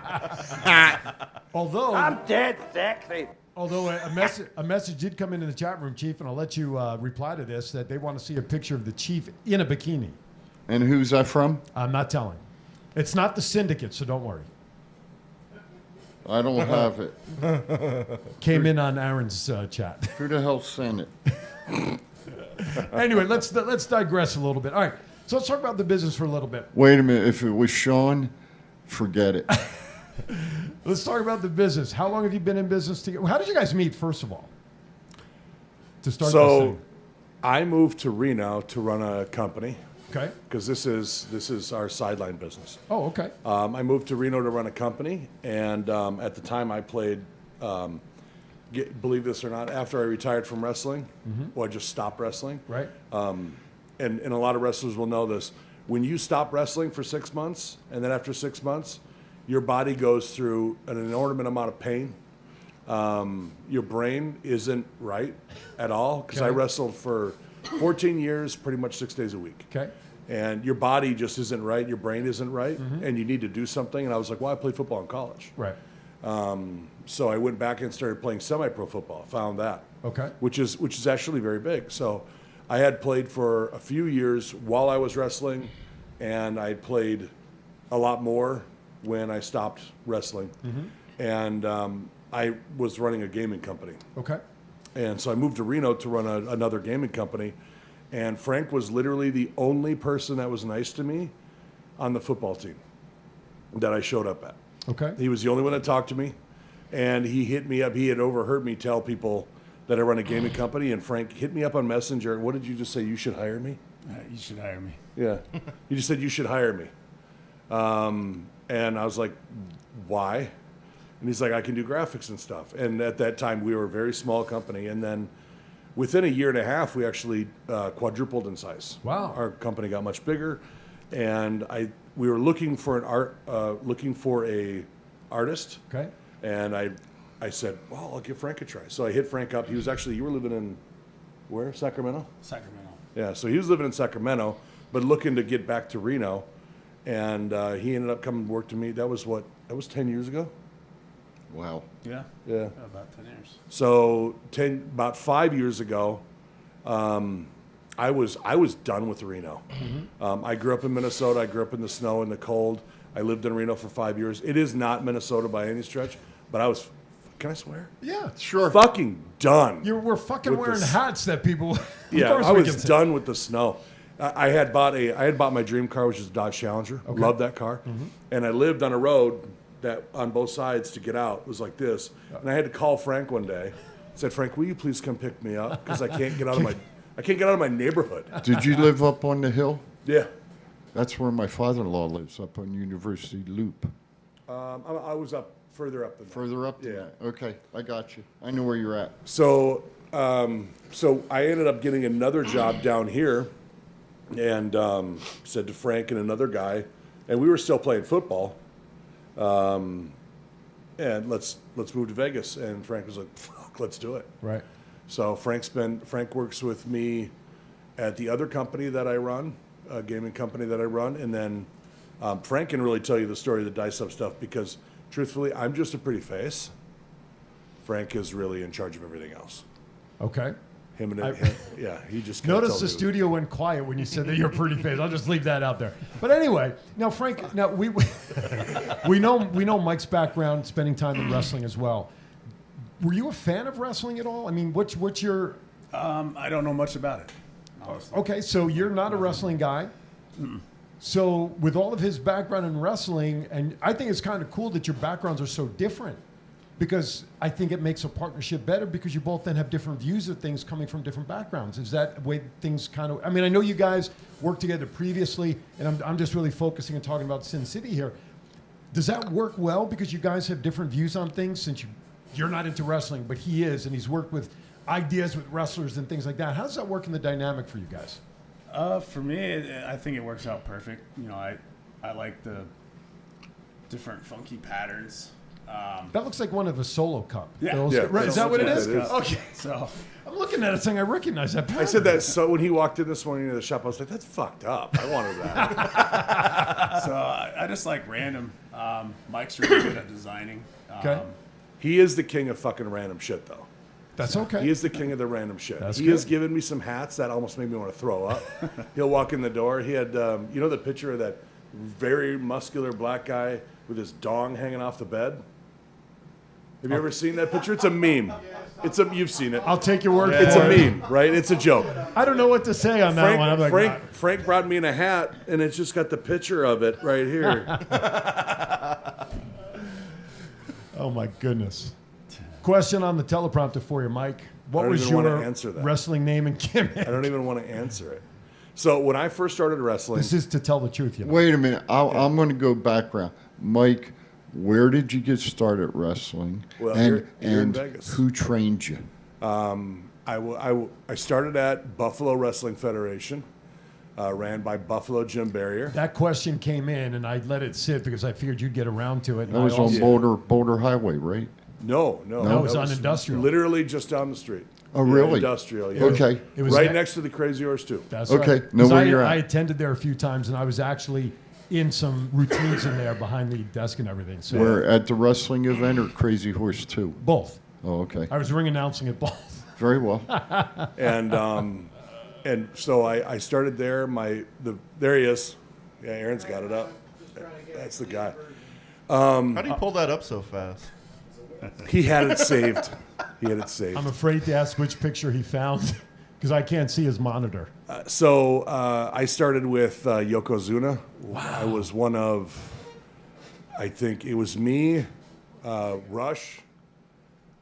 Although I'm dead sexy. Although a message did come into the chat room, Chief, and I'll let you reply to this, that they want to see a picture of the Chief in a bikini. And who's that from? I'm not telling. It's not the syndicate, so don't worry. I don't have it. Came in on Aaron's chat. Who the hell sent it? Anyway, let's digress a little bit. All right, so let's talk about the business for a little bit. Wait a minute. If it was Sean, forget it. Let's talk about the business. How long have you been in business together? How did you guys meet, first of all? To start this So, thing? I moved to Reno to run a company. Okay. Because this is our sideline business. Oh, okay. I moved to Reno to run a company, and at the time I played. Believe this or not, after I retired from wrestling, well, I just stopped wrestling. Right. And a lot of wrestlers will know this. When you stop wrestling for 6 months, and then after 6 months, your body goes through an inordinate amount of pain. Your brain isn't right at all, because I Okay. wrestled for 14 years, pretty much 6 days a week. Okay. And your body just isn't right, your brain isn't right, and you need to do something. And I was like, well, I played football in college. Right. So I went back and started playing semi-pro football. Found that. Okay. Which is actually very big. So I had played for a few years while I was wrestling, and I played a lot more when I stopped wrestling. And I was running a gaming company. Okay. And so I moved to Reno to run another gaming company. And Frank was literally the only person that was nice to me on the football team that I showed up at. Okay. He was the only one that talked to me, and he hit me up. He had overheard me tell people that I run a gaming company, and Frank hit me up on Messenger. What did you just say? You should hire me? You should hire me. Yeah. He just said, you should hire me. And I was like, why? And he's like, I can do graphics and stuff. And at that time, we were a very small company. And then within a year and a half, we actually quadrupled in size. Wow. Our company got much bigger. And we were looking for a artist. Okay. And I said, well, I'll give Frank a try. So I hit Frank up. He was actually, you were living in where? Sacramento? Sacramento. Yeah, so he was living in Sacramento, but looking to get back to Reno. And he ended up coming to work to me. That was 10 years ago? Wow. Yeah. Yeah. About 10 years. So about 5 years ago, I was done with Reno. I grew up in Minnesota. I grew up in the snow and the cold. I lived in Reno for 5 years. It is not Minnesota by any stretch, but I was, can I swear? Yeah. Sure. Fucking done. We're fucking with wearing the hats that people. Yeah, of course I we was can say. done with the snow. I had bought my dream car, which is a Dodge Challenger. Loved that car, and I lived on a road that on both sides to get out was like this. And I had to call Frank one day. I said, Frank, will you please come pick me up because I can't get out of my neighborhood. Did you live up on the hill? Yeah, That's where my father-in-law lives, up on University Loop. I was up further up than that. Further up than Yeah. that? Okay, I got you. I know where you're at. So I ended up getting another job down here, and said to Frank and another guy, and we were still playing football. And let's move to Vegas. And Frank was like, "Fuck, let's do it." Right. So Frank works with me at the other company that I run, a gaming company that I run, and then Frank can really tell you the story of the Dice Up stuff because, truthfully, I'm just a pretty face. Frank is really in charge of everything else. Okay. He just can't Notice tell the me. studio went quiet when you said that you're pretty face. I'll just leave that out there. But anyway, now Frank, we know Mike's background, spending time in wrestling as well. Were you a fan of wrestling at all? I mean, what's your? I don't know much about it, honestly. Okay, so you're not a wrestling guy. So with all of his background in wrestling, and I think it's kind of cool that your backgrounds are so different, because I think it makes a partnership better because you both then have different views of things coming from different backgrounds. Is that the way things kind of? I mean, I know you guys worked together previously, and I'm just really focusing and talking about Sin City here. Does that work well because you guys have different views on things since you're not into wrestling, but he is, and he's worked with ideas with wrestlers and things like that. How does that work in the dynamic for you guys? For me, I think it works out perfect. You know, I like the different funky patterns. That looks like one of a solo cup. Yeah. Those- Yeah, right, is that what it is? it is. Okay. So I'm looking at it saying I recognize that pattern. I said that so when he walked in this morning to the shop, I was like, that's fucked up. I wanted that. So I just like random. Mike's really good at designing. Okay. He is the king of fucking random shit, though. That's okay. He is the king of the random shit. That's He good. has given me some hats that almost made me want to throw up. He'll walk in the door. He had, you know, the picture of that very muscular black guy with his dong hanging off the bed? Have you ever seen that picture? It's a meme. You've seen it. I'll take your word for it. It's a meme, right? It's a joke. I don't know what to say on that one. I'm like, Frank brought me in a hat, and it's just got the picture of it right here. oh my goodness. Question on the teleprompter for you, Mike. What I don't was even wanna your answer that. wrestling name and gimmick? I don't even want to answer it. So when I first started wrestling, This is to tell the truth, you know. Wait a minute. I'm going to go background. Mike, where did you get started wrestling? Well, and here in and Vegas. who trained you? I started at Buffalo Wrestling Federation, ran by Buffalo Jim Barrier. That question came in, and I let it sit because I figured you'd get around to it. and That was I on also- Boulder Highway, right? No, No, it that was on Industrial. Literally just down the street. Oh, Yeah, really? Industrial, yeah. Okay. It was right ne- next to the Crazy Horse too. That's Okay, right. know 'Cause where you're at. I attended there a few times, and I was actually in some routines in there behind the desk and everything. So Where at the wrestling event or Crazy Horse 2? both. Oh, okay. I was ring announcing at both. Very well. And so I started there. There he is. Yeah, Aaron's got it up. That's the guy. How do you pull that up so fast? He had it saved. He had it saved. I'm afraid to ask which picture he found because I can't see his monitor. So I started with Yokozuna. Wow. I was one of, I think it was me, Rush,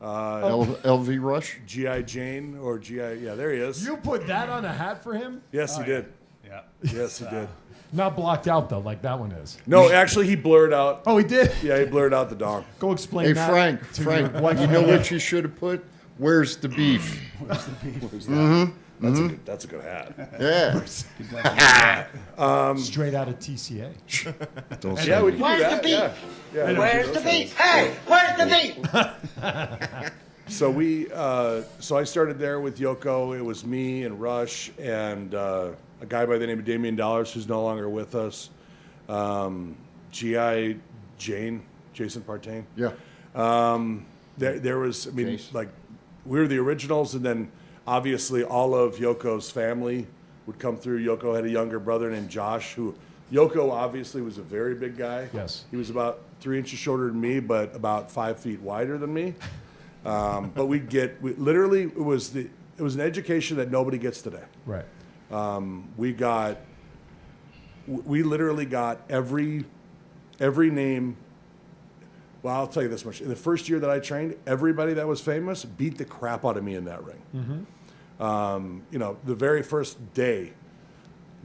LV Rush? G.I. Jane, or G.I. Yeah, there he is. You put that on a hat for him? Yes, he did. yeah. Yes, he did. Not blocked out, though, like that one is. No, actually, he blurred out. Oh, he did? Yeah, he blurred out the dong. Go explain Hey, that Frank, to Frank, your wife. you know what you should have put? Where's the beef? Where's that? That's a good hat. Yeah. Straight out of TCA. Don't say Yeah, we that. can do that. Yeah. Where's the beef? Hey, where's the beef? So I started there with Yoko. It was me and Rush and a guy by the name of Damian Dollars, who's no longer with us. G.I. Jane, Jason Partain. Yeah. There was, I mean, Jason. like, we were the originals, and then obviously all of Yoko's family would come through. Yoko had a younger brother named Josh, who Yoko obviously was a very big guy. Yes. He was about 3 inches shorter than me, but about 5 feet wider than me. But literally, it was an education that nobody gets today. Right. We literally got every name. Well, I'll tell you this much. In the first year that I trained, everybody that was famous beat the crap out of me in that ring. The very first day,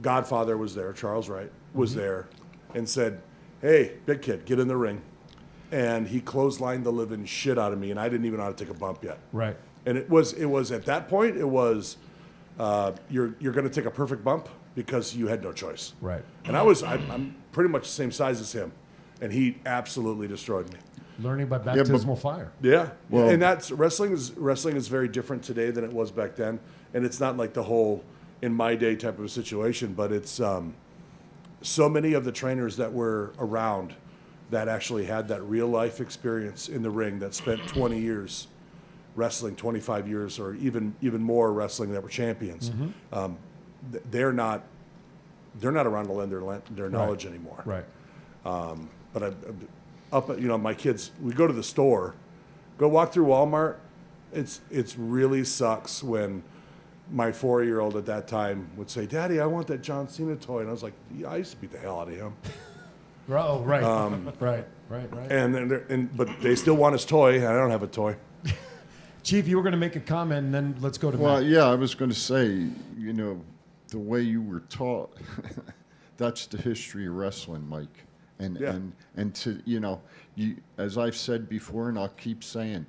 Godfather was there, Charles Wright was there, and said, "Hey, big kid, get in the ring." And he clotheslined the living shit out of me, and I didn't even know how to take a bump yet. Right. And it was at that point, it was, you're going to take a perfect bump because you had no choice. Right. And I'm pretty much the same size as him, and he absolutely destroyed me. Learning by baptismal fire. Yeah. Well- And that's wrestling is very different today than it was back then, and it's not like the whole in my day type of a situation, but it's so many of the trainers that were around that actually had that real life experience in the ring, that spent 20 years wrestling, 25 years, or even more wrestling, that were champions. They're not around to lend their knowledge anymore. Right. But my kids, we go to the store, go walk through Walmart. It's really sucks when my 4-year-old at that time would say, "Daddy, I want that John Cena toy," and I was like, yeah, "I used to beat the hell out of him." Oh, right. Right. But they still want his toy, and I don't have a toy. Chief, you were going to make a comment, and then let's go to Well, Matt. yeah, I was going to say, the way you were taught, that's the history of wrestling, Mike. And to you, as I've said before, and I'll keep saying,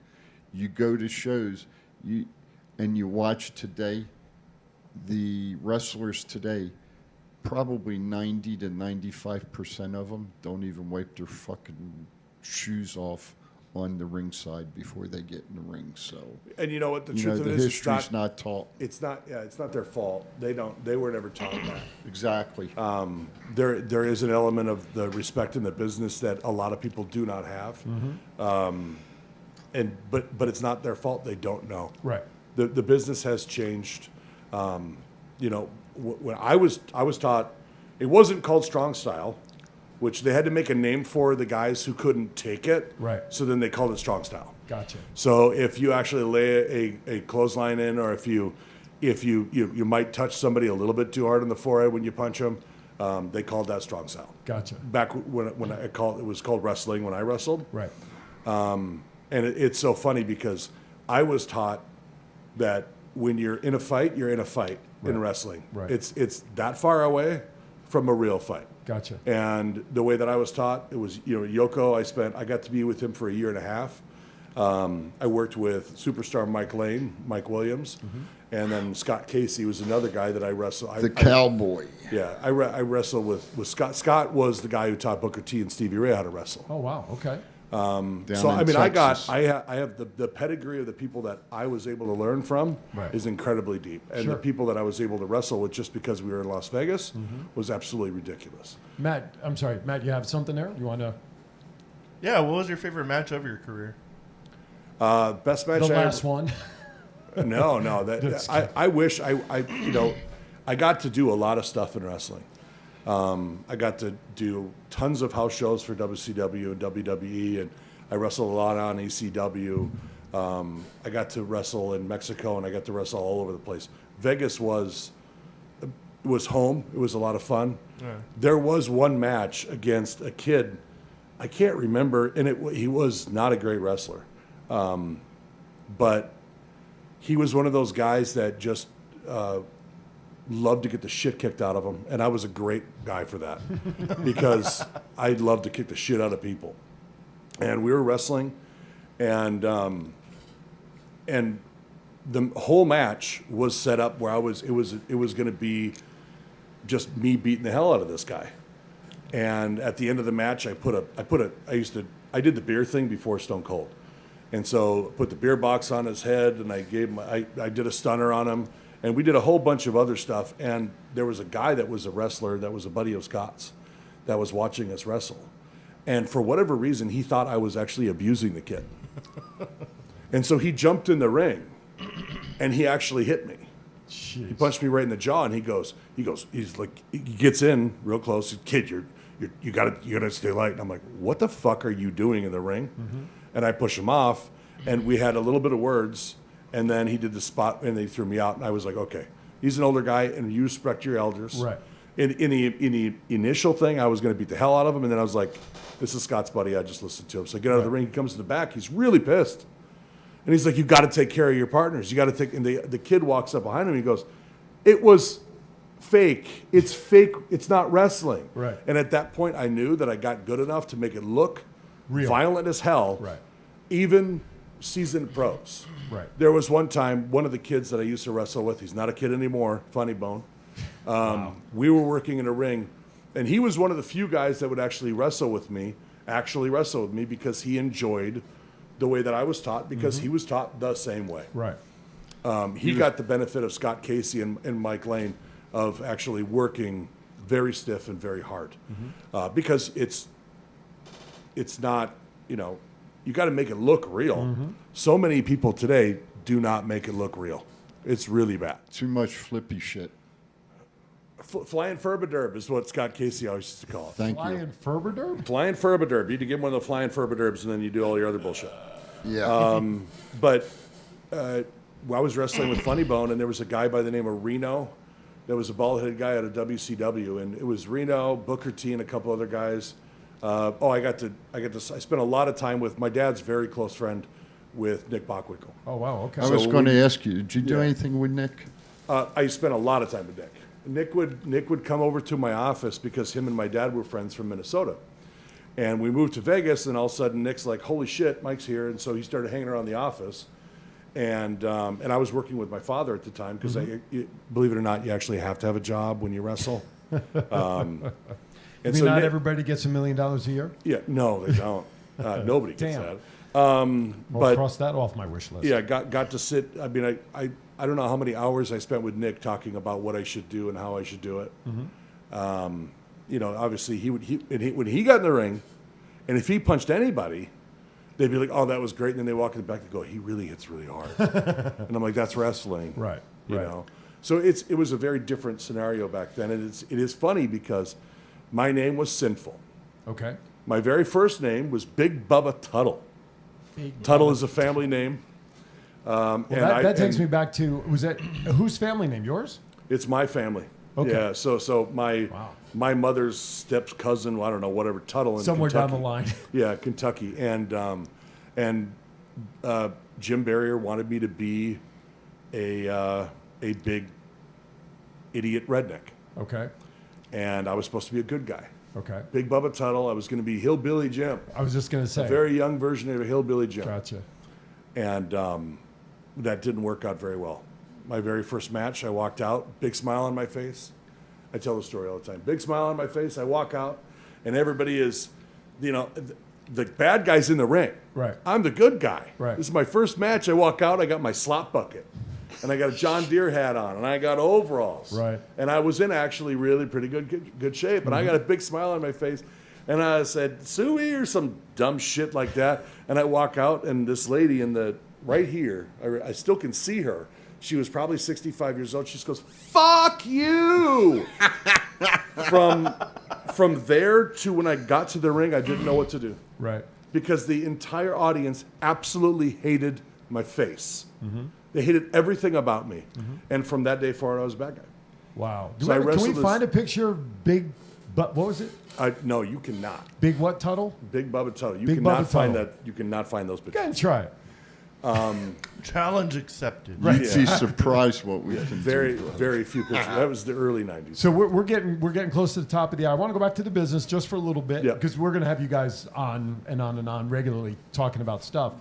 you go to shows, and you watch today, the wrestlers today, probably 90 to 95% of them don't even wipe their fucking shoes off on the ringside before they get in the ring. So, and you know what the truth of it is, history's not taught. It's not their fault. They were never taught that. Exactly. There is an element of the respect in the business that a lot of people do not have. But it's not their fault. They don't know. Right. The business has changed. When I was taught, it wasn't called strong style, which they had to make a name for the guys who couldn't take it. Right. So then they called it strong style. Gotcha. So if you actually lay a clothesline in, or if you might touch somebody a little bit too hard on the forehead when you punch them, they called that strong style. Gotcha. Back when it was called wrestling when I wrestled. Right. And it's so funny because I was taught that when you're in a fight, you're in a fight in wrestling. Right. It's that far away from a real fight. Gotcha. And the way that I was taught, it was, Yoko, I got to be with him for a year and a half. I worked with superstar Mike Williams, and then Scott Casey was another guy that I wrestled. The cowboy. Yeah, I wrestled with Scott. Scott was the guy who taught Booker T and Stevie Ray how to wrestle. Oh, wow. Okay. So I mean, Texas. I have the pedigree of the people that I was able to learn from is incredibly deep, and the people that I was able to wrestle with just because we were in Las Vegas was absolutely ridiculous. Matt, I'm sorry, Matt, you have something there? You want to? Yeah, what was your favorite match of your career? Best match. The last one. No, I wish I got to do a lot of stuff in wrestling. I got to do tons of house shows for WCW and WWE, and I wrestled a lot on ECW. I got to wrestle in Mexico, and I got to wrestle all over the place. Vegas was home. It was a lot of fun. Yeah. There was one match against a kid, I can't remember, and he was not a great wrestler, but he was one of those guys that just loved to get the shit kicked out of him, and I was a great guy for that because I loved to kick the shit out of people. And we were wrestling, and the whole match was set up where it was going to be just me beating the hell out of this guy. And at the end of the match, I did the beer thing before Stone Cold, and so put the beer box on his head, and I did a stunner on him. And we did a whole bunch of other stuff. And there was a guy that was a wrestler that was a buddy of Scott's that was watching us wrestle. And for whatever reason, he thought I was actually abusing the kid. And so he jumped in the ring, and he actually hit me. Jeez. He punched me right in the jaw, and he's like, he gets in real close. Kid, you gotta stay light. And I'm like, what the fuck are you doing in the ring? And I push him off, and we had a little bit of words. And then he did the spot, and they threw me out. And I was like, okay, he's an older guy, and you respect your elders. Right. In the initial thing, I was going to beat the hell out of him. And then I was like, this is Scott's buddy. I just listened to him. So I get out of the ring. He comes to the back. He's really pissed. And he's like, you got to take care of your partners. You got to take – and the kid walks up behind him. And he goes, it was fake. It's fake. It's not wrestling. Right. And at that point, I knew that I got good enough to make it look real, violent as hell. Right. Even seasoned pros. Right. There was one time, one of the kids that I used to wrestle with, he's not a kid anymore, Funny Bone. Wow. We were working in a ring, and he was one of the few guys that would actually wrestle with me because he enjoyed the way that I was taught, because he was taught the same way. Right. He got the benefit of Scott Casey and Mike Lane of actually working very stiff and very hard, because it's not, you know, you got to make it look real. So many people today do not make it look real. It's really bad. Too much flippy shit. Flying Furbiderb is what Scott Casey always used to call it. Thank you. Flying Furbiderb? Flying Furbiderb. You need to get one of the Flying Furbiderbs, and then you do all your other bullshit. Yeah. But I was wrestling with Funny Bone, and there was a guy by the name of Reno. There was a bald-headed guy out of WCW, and it was Reno, Booker T, and a couple other guys. I spent a lot of time with my dad's very close friend with Nick Bockwinkel. Oh, wow, okay. I was going to ask you, did you do anything with Nick? I spent a lot of time with Nick. Nick would come over to my office because him and my dad were friends from Minnesota. And we moved to Vegas, and all of a sudden Nick's like, holy shit, Mike's here. And so he started hanging around the office. And I was working with my father at the time because, believe it or not, you actually have to have a job when you wrestle. I mean, not everybody gets $1 million a year? Yeah, no, they don't. Nobody gets Damn. that. Well, But cross that off my wish list. yeah, got to sit. I mean, I don't know how many hours I spent with Nick talking about what I should do and how I should do it. You know, obviously when he got in the ring, and if he punched anybody, they'd be like, "Oh, that was great," and then they walk in the back and go, "He really hits really hard," and I'm like, "That's wrestling." Right. You know, so it was a very different scenario back then, and it is funny because my name was Sinful. Okay. My very first name was Big Bubba Tuttle. Tuttle is a family name. Well, that takes me back to, was that whose family name? Yours? It's my family. Okay. Yeah. So my mother's step cousin, I don't know, whatever, Tuttle in Somewhere Kentucky. down the line. Yeah, Kentucky, and Jim Barrier wanted me to be a big idiot redneck. Okay. And I was supposed to be a good guy. Okay. Big Bubba Tuttle. I was going to be Hillbilly Jim. I was just going to say. A very young version of a Hillbilly Jim. Gotcha. And that didn't work out very well. My very first match, I walked out, big smile on my face. I tell the story all the time. Big smile on my face. I walk out, and everybody is, you know, the bad guy's in the ring. Right. I'm the good guy. Right. This is my first match. I walk out, I got my slop bucket, and I got a John Deere hat on, and I got overalls. Right. And I was in actually really pretty good shape, and I got a big smile on my face. And I said, Suey, or some dumb shit like that. And I walk out, and this lady in the right here, I still can see her. She was probably 65 years old. She just goes, "Fuck you!" From there to when I got to the ring, I didn't know what to do. Right. Because the entire audience absolutely hated my face. They hated everything about me. And from that day forward, I was a bad guy. Wow. So I Can we wrestled find a picture of Big, what was it? No, you cannot. Big what, Tuttle? Big Bubba Tuttle. You Big cannot Bubba find Tuttle. that. You cannot find those Go pictures. ahead and try it. Challenge accepted. You'd be surprised what we can Very, do. very few pictures. That was the early 90s. So we're getting close to the top of the hour. I want to go back to the business just for a little bit Yeah. because we're going to have you guys on and on and on regularly talking about stuff.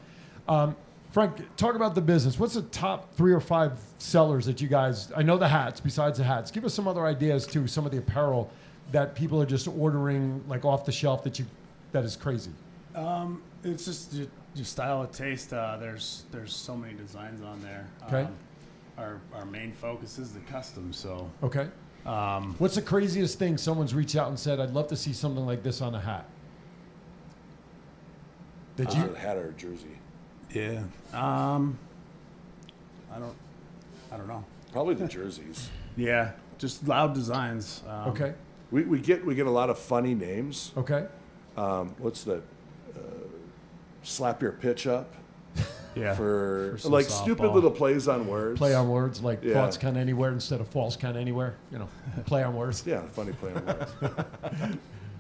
Frank, talk about the business. What's the top 3 or 5 sellers that you guys? I know the hats. Besides the hats, give us some other ideas too. Some of the apparel that people are just ordering like off the shelf that is crazy. It's just your style of taste. There's so many designs on there. Okay. Our main focus is the custom. So Okay. What's the craziest thing someone's reached out and said, "I'd love to see something like this on a hat"? Did you? A hat or a jersey? yeah. I don't know. Probably the jerseys. Yeah, just loud designs. Okay. We get a lot of funny names. Okay. What's that? Slap your pitch up. Yeah. For some like softball. stupid little plays on words. Play on words like Yeah. thoughts count anywhere instead of false count anywhere. You know, play on words. Yeah, funny play on words.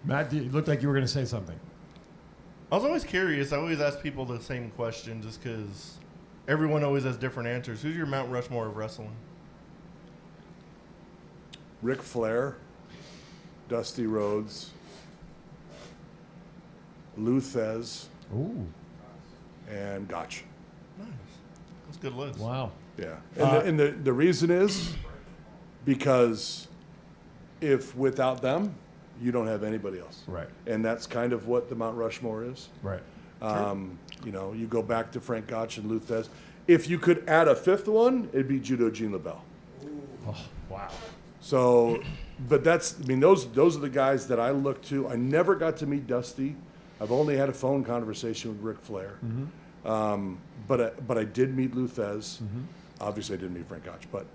Matt, you looked like you were going to say something. I was always curious. I always ask people the same question just because everyone always has different answers. Who's your Mount Rushmore of wrestling? Ric Flair, Dusty Rhodes, Lou Thez, Ooh. and Gotch. Nice. That's a good list. Wow. Yeah. And the reason is because if without them, you don't have anybody else. Right. And that's kind of what the Mount Rushmore is. Right. You know, you go back to Frank Gotch and Lou Thez. If you could add a fifth one, it'd be Judo Gene LaBelle. Oh, wow. So but those are the guys that I look to. I never got to meet Dusty. I've only had a phone conversation with Ric Flair. But I did meet Lou Thesz. Obviously, I didn't meet Frank Gotch, but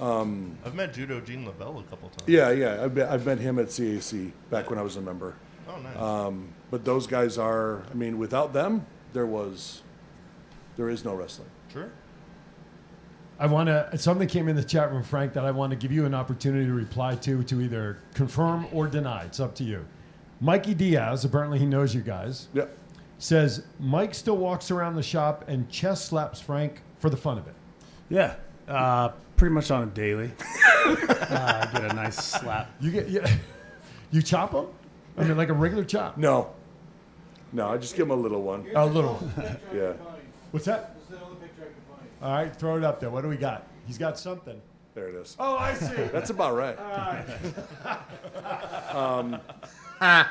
I've met Judo Gene Lavelle a couple times. yeah. I've met him at CAC back when I was a member. Oh, nice. But those guys are. I mean, without them, there is no wrestling. Sure. Something came in the chat room, Frank, that I want to give you an opportunity to reply to either confirm or deny. It's up to you. Mikey Diaz, apparently he knows you guys. Yep. Says Mike still walks around the shop and chest slaps Frank for the fun of it. Yeah, pretty much on a daily. I get a nice slap. You chop him? I mean, like a regular chop? No, I just give him a little one. A little. Yeah. What's that? All right, throw it up there. What do we got? He's got something. There it is. Oh, I see. That's about right. All right.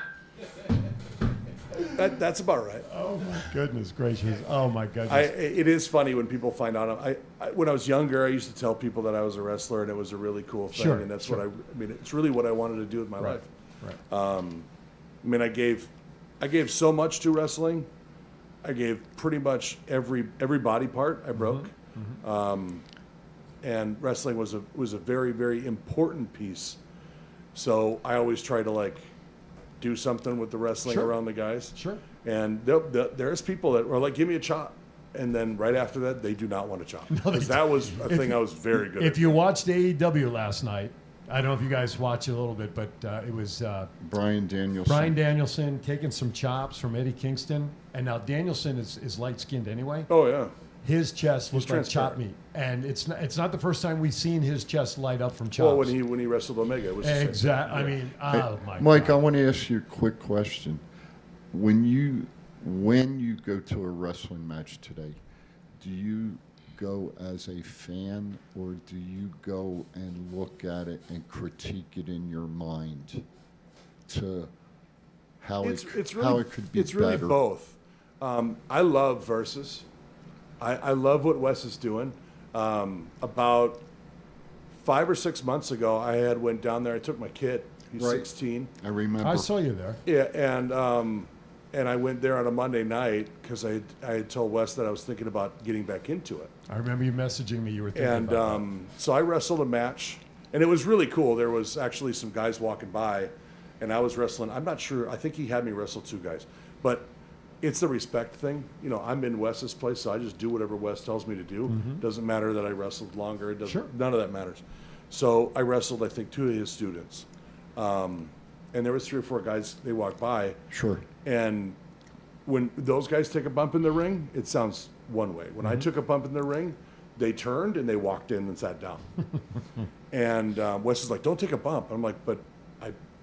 That's about right. Oh my goodness gracious! Oh my goodness! It is funny when people find out. When I was younger, I used to tell people that I was a wrestler, and it was a really cool thing. Sure, and that's sure. what I mean. It's really what I wanted to do with my life. Right. I mean, I gave so much to wrestling. I gave pretty much every body part I broke. And wrestling was a very, very important piece. So I always try to do something with the wrestling around the guys. Sure. And there's people that are like, give me a chop. And then right after that, they do not want to chop. Because that was a thing I was very good at. If you watched AEW last night, I don't know if you guys watched it a little bit, but it was Bryan Danielson. Bryan Danielson taking some chops from Eddie Kingston. And now Danielson is light-skinned anyway. Oh, yeah. His chest looks like chop transparent. meat. And it's not the first time we've seen his chest light up from chops. Well, when he wrestled Omega, it was the same thing. Exactly. I Yeah. mean, Hey, oh my Mike, God. I want to ask you a quick question. When you go to a wrestling match today, do you go as a fan or do you go and look at it and critique it in your mind to how it could be It's really better? both. I love Versus. I love what Wes is doing. About 5 or 6 months ago, I went down there. I took my kid. He's Right. 16. I remember. I saw you there. Yeah, and I went there on a Monday night because I had told Wes that I was thinking about getting back into it. I remember you messaging me. You were thinking And about so I wrestled a match, and it was really cool. There was actually some guys walking by, and I was wrestling. I'm not sure. I think he had me wrestle 2 guys, but it's the respect thing. You know, I'm in Wes's place, so I just do whatever Wes tells me to do. Doesn't matter that I wrestled longer. It doesn't. Sure. None of that matters. So I wrestled, I think, 2 of his students, and there was 3 or 4 guys. They walked by. Sure. And when those guys take a bump in the ring, it sounds one way. When I took a bump in the ring, they turned and they walked in and sat down. And Wes is like, "Don't take a bump." I'm like, "But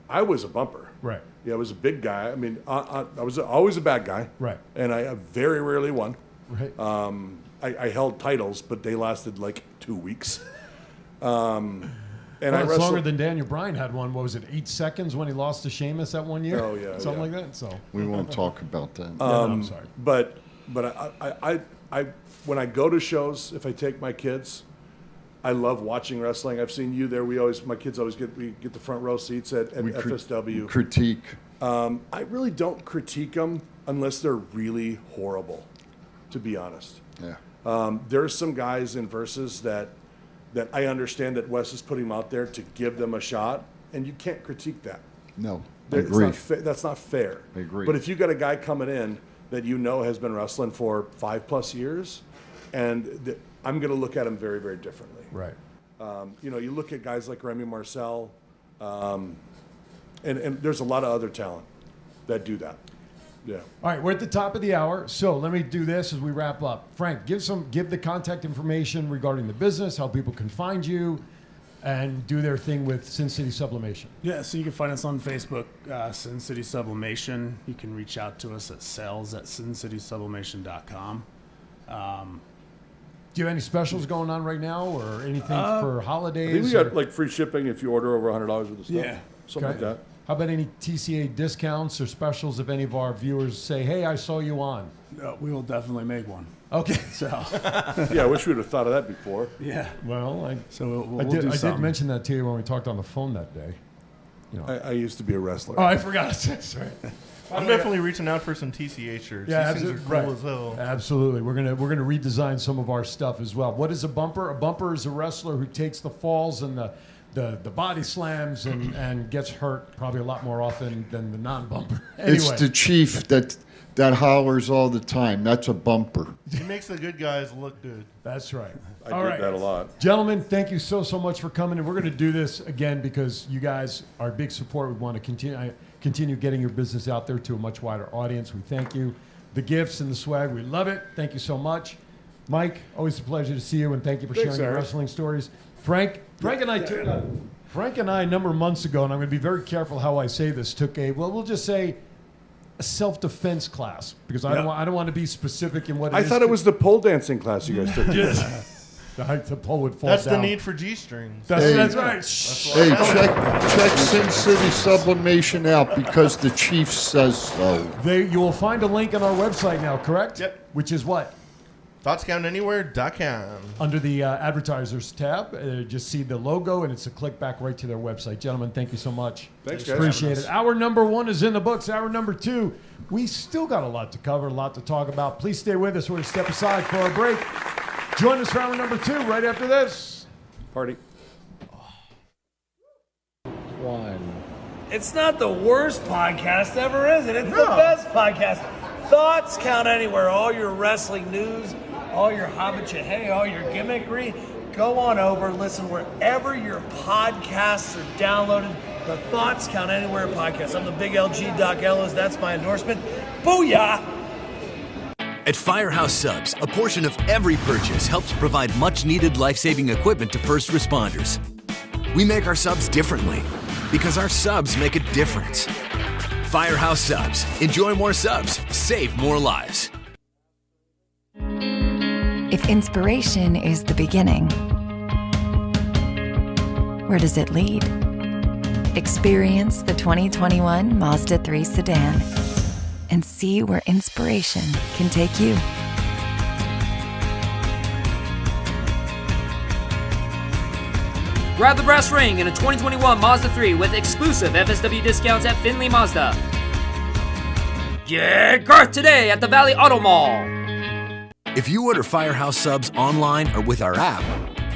I was a bumper." Right. Yeah, I was a big guy. I mean, I was always a bad guy. Right. And I very rarely won. Right. I held titles, but they lasted like 2 weeks. And Well, I it's wrestled. longer than Daniel Bryan had one. What was it, 8 seconds when he lost to Sheamus that one year? Oh, yeah, Something yeah. like that. So We won't talk about that. I'm sorry. But I when I go to shows, if I take my kids, I love watching wrestling. I've seen you there. My kids always get the front row seats at FSW. Critique. I really don't critique them unless they're really horrible, to be honest. Yeah. There's some guys in Versus that I understand that Wes is putting them out there to give them a shot, and you can't critique that. No. I It's agree. not that's not fair. I agree. But if you got a guy coming in that you know has been wrestling for 5+ years, and I'm going to look at him very, very differently. Right. You look at guys like Remy Marcel, and there's a lot of other talent that do that. Yeah. All right, we're at the top of the hour, so let me do this as we wrap up. Frank, give the contact information regarding the business, how people can find you, and do their thing with Sin City Sublimation. Yeah, so you can find us on Facebook, Sin City Sublimation. You can reach out to us at sales@sincitysublimation.com. Do you have any specials going on right now, or anything for holidays? I think we got like free shipping if you order over $100 worth of stuff. Yeah. Something like that. How about any TCA discounts or specials if any of our viewers say, "Hey, I saw you on"? No, we will definitely make one. Okay. So, Yeah, I wish we would have thought of that before. yeah. Well, So we'll I do did something. mention that to you when we talked on the phone that day. I used to be a wrestler. Oh, I forgot. Sorry. I'm definitely reaching out for some TCA shirts. Yeah, These things absolutely. are cool as hell. Absolutely. We're gonna redesign some of our stuff as well. What is a bumper? A bumper is a wrestler who takes the falls and the body slams and gets hurt probably a lot more often than the non-bumper. Anyway. It's the chief that hollers all the time. That's a bumper. He makes the good guys look good. That's right. I All did right. that a lot. Gentlemen, thank you so much for coming. And we're going to do this again because you guys are big support. We want to continue getting your business out there to a much wider audience. We thank you. The gifts and the swag, we love it. Thank you so much. Mike, always a pleasure to see you, and thank you for sharing your wrestling stories. Frank and I a number of months ago, and I'm going to be very careful how I say this, took we'll just say a self-defense class because I don't want to be specific in what it is. I thought it was the pole dancing class you guys took. The pole would fall That's down. the need for G-strings. That's right. Hey, check Sin City Sublimation out because the chief says so. You will find a link on our website now, correct? Yep. Which is what? ThoughtsCountAnywhere.com. Under the advertisers tab, just see the logo, and it's a click back right to their website. Gentlemen, thank you so much. Thanks, guys. Appreciate it. Hour number 1 is in the books. Hour number 2, we still got a lot to cover, a lot to talk about. Please stay with us. We're going to step aside for our break. Join us for hour number 2 right after this. Party. It's not the worst podcast ever, is it? It's the best podcast. Thoughts Count Anywhere. All your wrestling news, all your hobbit all your gimmickry. Go on over, listen wherever your podcasts are downloaded. The Thoughts Count Anywhere podcast. I'm the big LG Doc Ellis. That's my endorsement. Booyah! At Firehouse Subs, a portion of every purchase helps provide much-needed life-saving equipment to first responders. We make our subs differently because our subs make a difference. Firehouse Subs. Enjoy more subs. Save more lives. If inspiration is the beginning, where does it lead? Experience the 2021 Mazda 3 sedan and see where inspiration can take you. Grab the brass ring in a 2021 Mazda 3 with exclusive FSW discounts at Findlay Mazda. Get Garth today at the Valley Auto Mall. If you order Firehouse Subs online or with our app,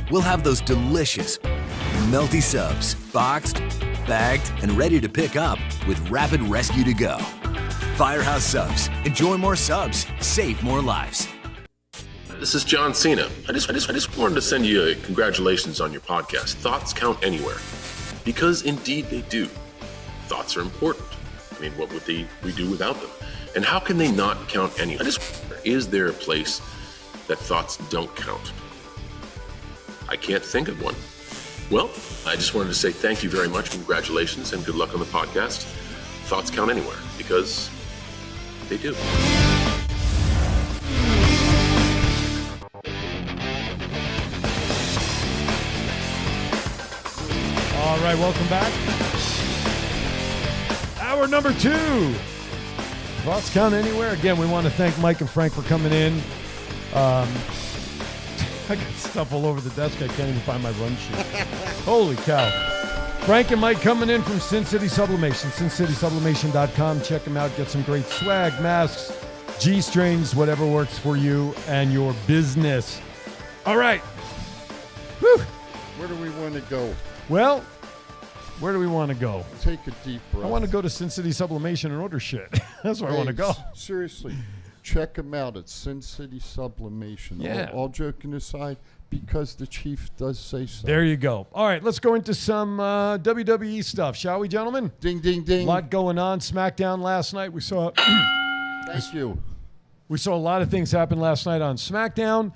we'll have those delicious, melty subs boxed, bagged, and ready to pick up with rapid rescue to go. Firehouse Subs. Enjoy more subs. Save more lives. This is John Cena. I just wanted to send you a congratulations on your podcast. Thoughts count anywhere, because indeed they do. Thoughts are important. I mean, what would we do without them? And how can they not count anywhere? Is there a place that thoughts don't count? I can't think of one. Well, I just wanted to say thank you very much, congratulations, and good luck on the podcast. Thoughts count anywhere, because they do. All right, welcome back. Hour number 2. Thoughts Count Anywhere. Again, we want to thank Mike and Frank for coming in. I got stuff all over the desk. I can't even find my run sheet. Holy cow. Frank and Mike coming in from Sin City Sublimation. SinCitySublimation.com. Check them out. Get some great swag, masks, G-strings, whatever works for you and your business. All right. Whew. Where do we want to go? Well, where do we want to go? Take a deep breath. I want to go to Sin City Sublimation and order shit. That's where I want to go. Seriously, check them out at Sin City Sublimation. Yeah. All joking aside, because the chief does say so. There you go. All right, let's go into some WWE stuff, shall we, gentlemen? Ding, ding, ding. A lot going on. SmackDown last night. We saw. Thank you. We saw a lot of things happen last night on SmackDown.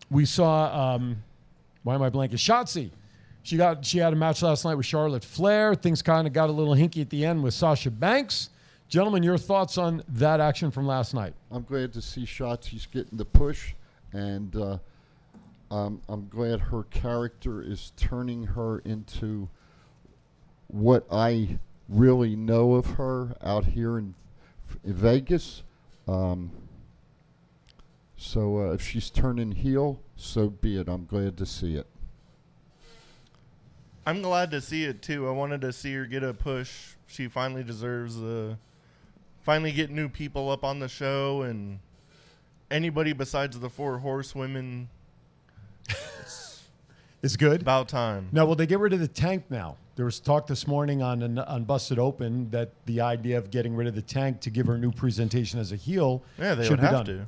We saw. Why am I blanking? Shotzi. She had a match last night with Charlotte Flair. Things kind of got a little hinky at the end with Sasha Banks. Gentlemen, your thoughts on that action from last night? I'm glad to see Shotzi's getting the push, and I'm glad her character is turning her into what I really know of her out here in Vegas. So if she's turning heel, so be it. I'm glad to see it. I'm glad to see it too. I wanted to see her get a push. She finally deserves finally get new people up on the show, and anybody besides the 4 horsewomen. It's good. About time. Now, will they get rid of the tank now? There was talk this morning on Busted Open that the idea of getting rid of the tank to give her a new presentation as a heel They should would be have done. to.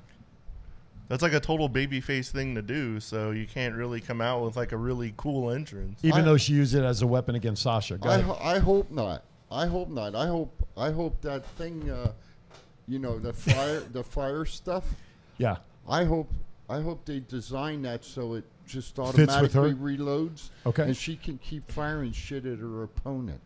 That's like a total babyface thing to do, so you can't really come out with like a really cool entrance. Even though she used it as a weapon against Sasha. Go ahead. I hope not. I hope not. I hope that thing, the fire stuff. Yeah. I hope they design that so it just Fits with automatically her? reloads. Okay. And she can keep firing shit at her opponent.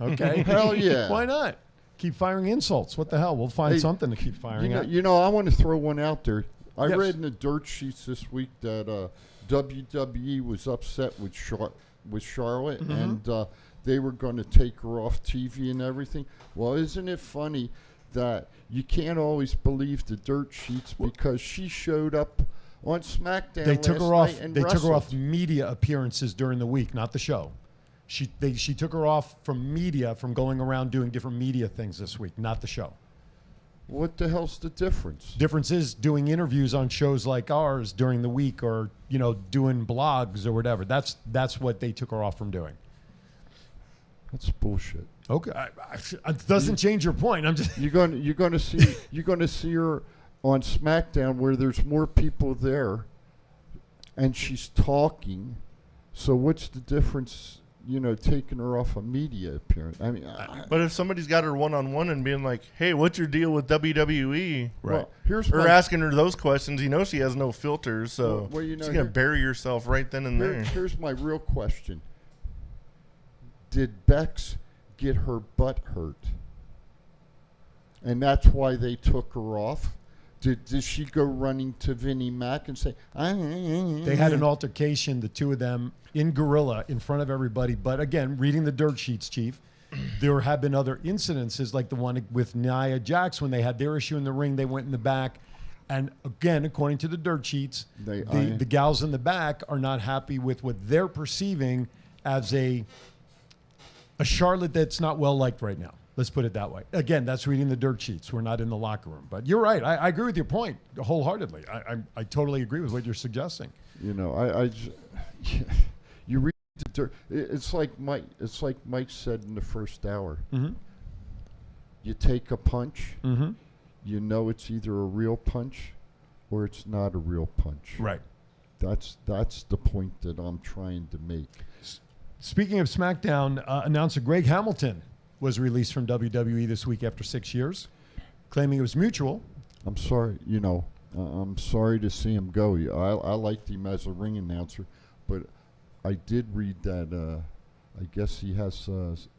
Okay. Hell yeah. Why not? Keep firing insults. What the hell? We'll find Hey, something to keep firing at. I want to throw one out there. I Yes. read in the dirt sheets this week that WWE was upset with Charlotte, Mm-hmm. and they were going to take her off TV and everything. Well, isn't it funny that you can't always believe the dirt sheets because she showed up on SmackDown They took last her off. night and They took her off wrestled. media appearances during the week, not the show. She took her off from media, from going around doing different media things this week, not the show. What the hell's the difference? Difference is doing interviews on shows like ours during the week, or doing blogs or whatever. That's what they took her off from doing. That's bullshit. Okay, it doesn't change your point. I'm just you're going to see her on SmackDown where there's more people there, and she's talking. So what's the difference? Taking her off a media appearance. I mean, But if somebody's got her one-on-one and being like, "Hey, what's your deal with WWE?" Right. Well, or asking her those questions, she has no filters, so Well, she's gonna bury yourself right then and there. Here's my real question: did Bex get her butt hurt, and that's why they took her off? Did she go running to Vinnie Mac and say, They had an altercation, the two of them, in Gorilla, in front of everybody. But again, reading the dirt sheets, Chief, there have been other incidences like the one with Nia Jax when they had their issue in the ring. They went in the back. And again, according to the dirt sheets, the gals in the back are not happy with what they're perceiving as a Charlotte that's not well liked right now. Let's put it that way. Again, that's reading the dirt sheets. We're not in the locker room. But you're right. I agree with your point wholeheartedly. I totally agree with what you're suggesting. You read the dirt. It's like Mike said in the first hour. Mm-hmm. You take a punch. Mm-hmm. You know it's either a real punch or it's not a real punch. Right. That's the point that I'm trying to make. Speaking of SmackDown, announcer Greg Hamilton was released from WWE this week after 6 years, claiming it was mutual. I'm sorry, I'm sorry to see him go. I liked him as a ring announcer, but I did read that I guess he has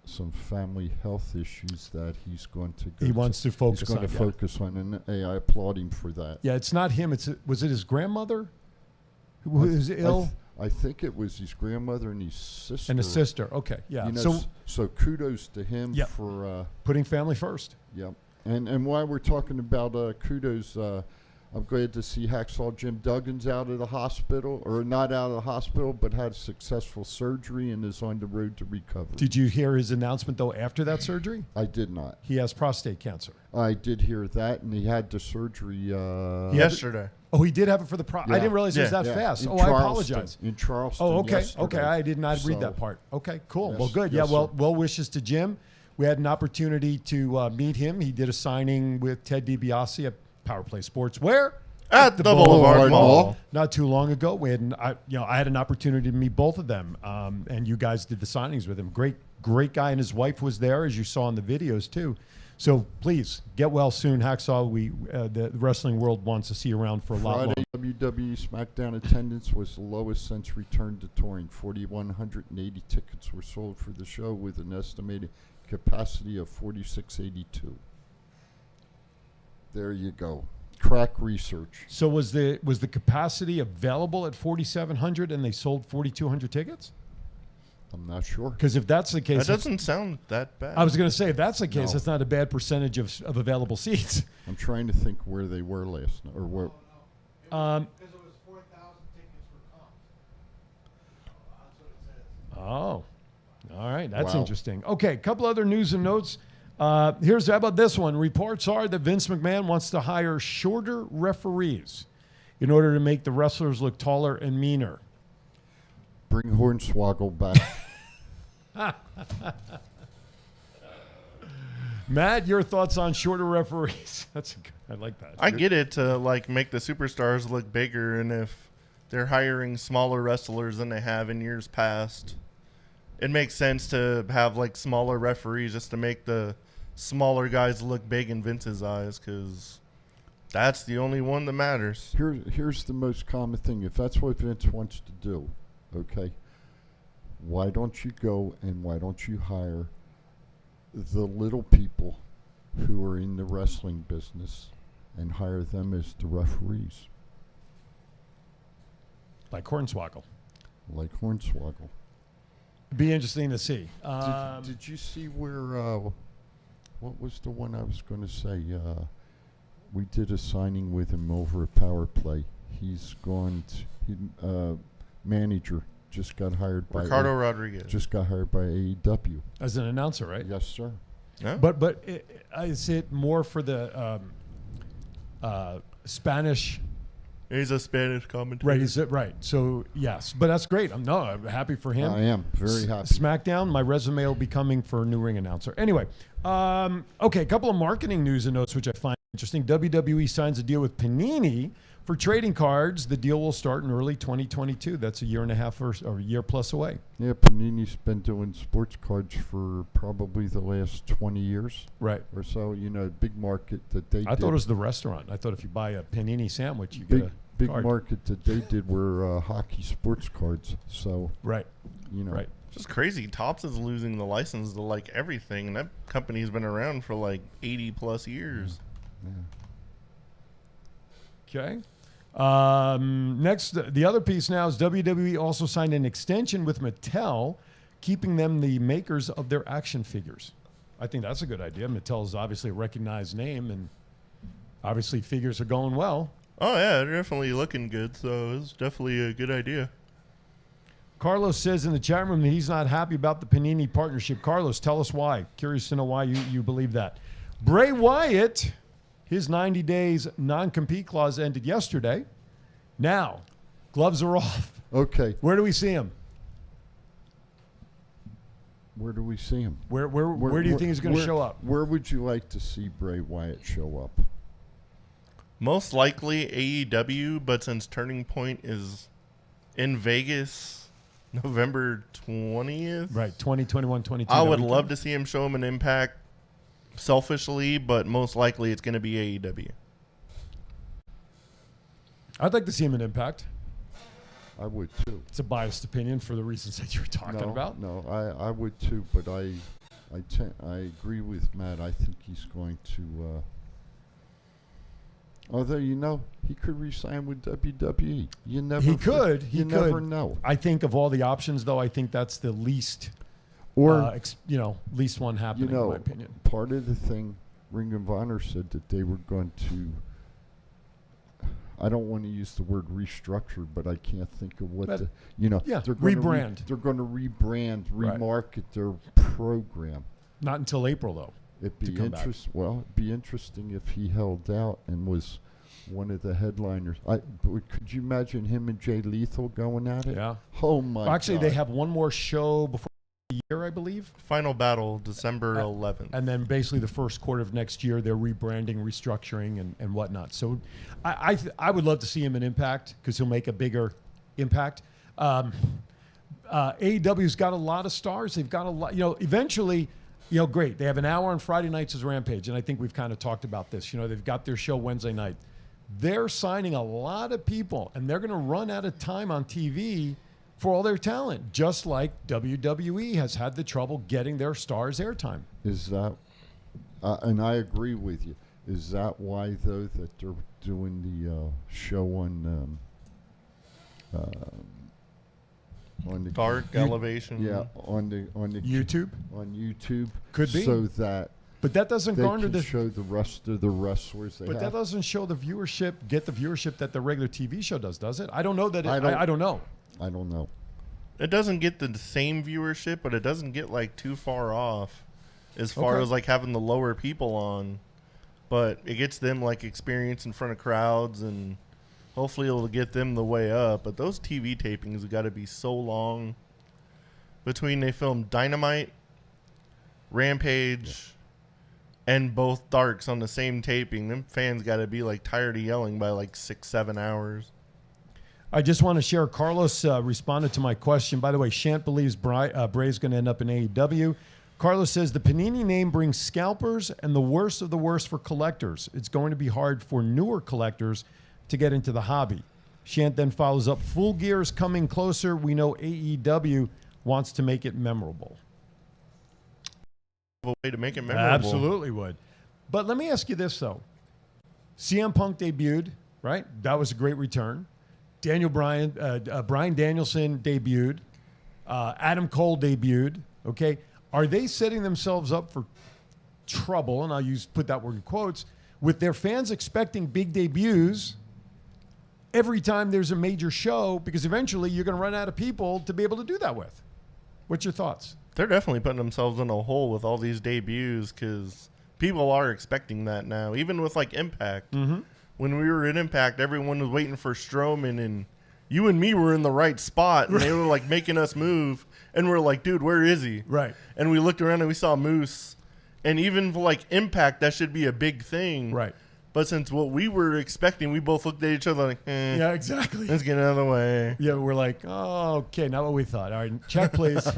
some family health issues that he's going to go. He wants to focus he's going on. to focus on, and hey, I applaud him for that. Yeah, it's not him. Was it his grandmother who was ill? I think it was his grandmother and his sister. And his sister. Okay, yeah. So kudos to him for putting family first. Yep. And while we're talking about kudos, I'm glad to see Hacksaw Jim Duggan's out of the hospital, or not out of the hospital, but had successful surgery and is on the road to recovery. Did you hear his announcement, though, after that surgery? I did not. He has prostate cancer. I did hear that, and he had the surgery yesterday. Oh, he did have it for the I didn't realize it was that fast. In I Charleston, apologize. In Charleston. Oh, okay. Yesterday. Okay, I did not read that part. Okay, cool. Yes, well, good. yes, Yeah, sir. well wishes to Jim. We had an opportunity to meet him. He did a signing with Ted DiBiase at Power Play Sportswear at the Boulevard Mall not too long ago. We had, I had an opportunity to meet both of them, and you guys did the signings with him. Great guy, and his wife was there, as you saw in the videos too. So please get well soon, Hacksaw. The wrestling world wants to see you around for a lot longer. Friday, WWE SmackDown attendance was the lowest since return to touring. 4,180 tickets were sold for the show with an estimated capacity of 4,682. There you go. Crack research. So was the capacity available at 4,700 and they sold 4,200 tickets? I'm not sure. Because if that's the case, that doesn't sound that bad. I was going to say, if that's the case, No. that's not a bad percentage of available seats. I'm trying to think where they were last night, or where. Because it was 4,000 tickets were comped. That's what it says. Oh, all right. That's Wow. interesting. Okay, a couple other news and notes. How about this one? Reports are that Vince McMahon wants to hire shorter referees in order to make the wrestlers look taller and meaner. Bring Hornswoggle back. Matt, your thoughts on shorter referees? I like that. I get it to like make the superstars look bigger, and if they're hiring smaller wrestlers than they have in years past, it makes sense to have like smaller referees just to make the smaller guys look big in Vince's eyes, because that's the only one that matters. Here's the most common thing. If that's what Vince wants to do, okay, why don't you go and why don't you hire the little people who are in the wrestling business and hire them as the referees? Like Hornswoggle. Like Hornswoggle. Be interesting to see. Did you see where, what was the one I was going to say? We did a signing with him over at Power Play. He's gone to, manager just got hired by Ricardo Rodriguez. Just got hired by AEW as an announcer, right? Yes, sir. Yeah. But is it more for the Spanish? He's a Spanish commentator. Right, right. So yes, but that's great. I'm happy for him. I am very happy. SmackDown, my resume will be coming for a new ring announcer. Anyway, okay, a couple of marketing news and notes which I find interesting. WWE signs a deal with Panini for trading cards. The deal will start in early 2022. That's a year and a half or a year plus away. Yeah, Panini's been doing sports cards for probably the last 20 years. Right. Or so, big market that they I thought it was the restaurant. I thought if you buy a Panini sandwich, you get a big card. market that they did were hockey sports cards. So, right. Right. Just crazy. Topps is losing the license to like everything, and that company's been around for like 80 plus years. Yeah. Okay. Next, the other piece now is WWE also signed an extension with Mattel, keeping them the makers of their action figures. I think that's a good idea. Mattel is obviously a recognized name, and obviously figures are going well. Oh, yeah, they're definitely looking good, so it's definitely a good idea. Carlos says in the chat room that he's not happy about the Panini partnership. Carlos, tell us why. Curious to know why you believe that. Bray Wyatt, his 90 days non-compete clause ended yesterday. Now, gloves are off. Okay. Where do we see him? Where do we see him? Where do you think he's going to show up? Where would you like to see Bray Wyatt show up? Most likely AEW, but since Turning Point is in Vegas November 20th. Right, 2021, 22. I would love to see him show him an Impact selfishly, but most likely it's going to be AEW. I'd like to see him in Impact. I would too. It's a biased opinion for the reasons that you were talking about. No, I would too, but I agree with Matt. I think he's going to. Although he could re-sign with WWE. You never. He could. Never know. I think of all the options, though, I think that's the least. Or least one happening, in my opinion. Part of the thing, Ring of Honor said that they were going to. I don't want to use the word restructure, but I can't think of what they're going rebrand. They're going to rebrand, remarket their program. Not until April, though. It'd be it'd be interesting if he held out and was one of the headliners. Could you imagine him and Jay Lethal going at it? Yeah. Oh my! Actually, God. they have one more show before the year, I believe. Final Battle, December 11th. And then basically the first quarter of next year, they're rebranding, restructuring, and whatnot. So I would love to see him in Impact because he'll make a bigger impact. AEW's got a lot of stars. They've got a lot. Eventually. Great. They have an hour on Friday nights as Rampage, and I think we've kind of talked about this. They've got their show Wednesday night. They're signing a lot of people, and they're going to run out of time on TV for all their talent, just like WWE has had the trouble getting their stars airtime. Is that, and I agree with you, is that why, though, that they're doing the show on the Dark Elevation? Yeah, on the YouTube? On YouTube. Could be. So that But that doesn't they garner can the show the rest of the wrestlers they But have. that doesn't show the viewership, get the viewership that the regular TV show does it? I don't know that. I don't know. I don't know. It doesn't get the same viewership, but it doesn't get like too far off as far Okay. as like having the lower people on. But it gets them like experience in front of crowds, and hopefully it'll get them the way up. But those TV tapings have got to be so long. Between they film Dynamite, Rampage, and both Darks on the same taping, them fans got to be like tired of yelling by like 6-7 hours. I just want to share. Carlos responded to my question. By the way, Shant believes Bray's going to end up in AEW. Carlos says the Panini name brings scalpers and the worst of the worst for collectors. It's going to be hard for newer collectors to get into the hobby. Shant then follows up, Full Gear is coming closer. We know AEW wants to make it memorable. A way to make it memorable. Absolutely would. But let me ask you this, though. CM Punk debuted, right? That was a great return. Bryan Danielson debuted. Adam Cole debuted. Okay. Are they setting themselves up for trouble, and I'll put that word in quotes, with their fans expecting big debuts every time there's a major show, because eventually you're going to run out of people to be able to do that with? What's your thoughts? They're definitely putting themselves in a hole with all these debuts because people are expecting that now. Even with like Impact. Mm-hmm. When we were in Impact, everyone was waiting for Strowman, and you and me were in the right spot, and they were like making us move. And we're like, dude, where is he? Right. And we looked around and we saw Moose. And even for like Impact, that should be a big thing. Right. But since what we were expecting, we both looked at each other like, Yeah, exactly. Let's get out of the way. Yeah, we're like, oh, okay, not what we thought. All right, check, please.